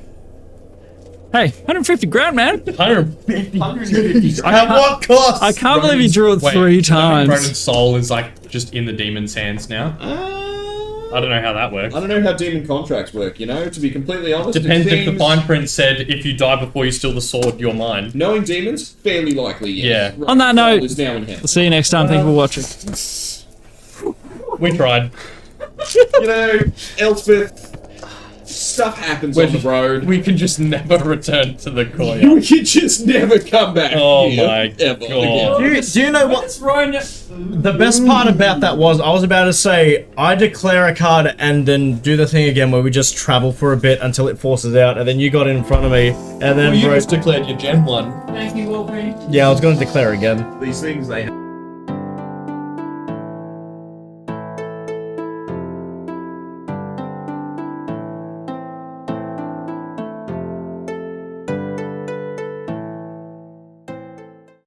Hey, 150 grand, man. 150. At what cost? I can't believe you drew it Wait, 3 does that mean times. Ronan's soul is like just in the demon's hands now. I don't know how that works. I don't know how demon contracts work, you know, to be completely honest. Depends it if the seems- fine print said if you die before you steal the sword, you're mine. Knowing demons, fairly likely, yes. Yeah. On that note- Is now in hell. We'll see you next time. Thank you for watching. We tried. You know, Elspeth, stuff happens on the road. We can just never return to the coil. We can just never come back Oh here, my ever God. again. Do you know what? The best part about that was I was about to say I declare a card and then do the thing again where we just travel for a bit until it forces out, and then you got in front of me, and then You just declared your Gen 1. yeah, I was going to declare again. These things, they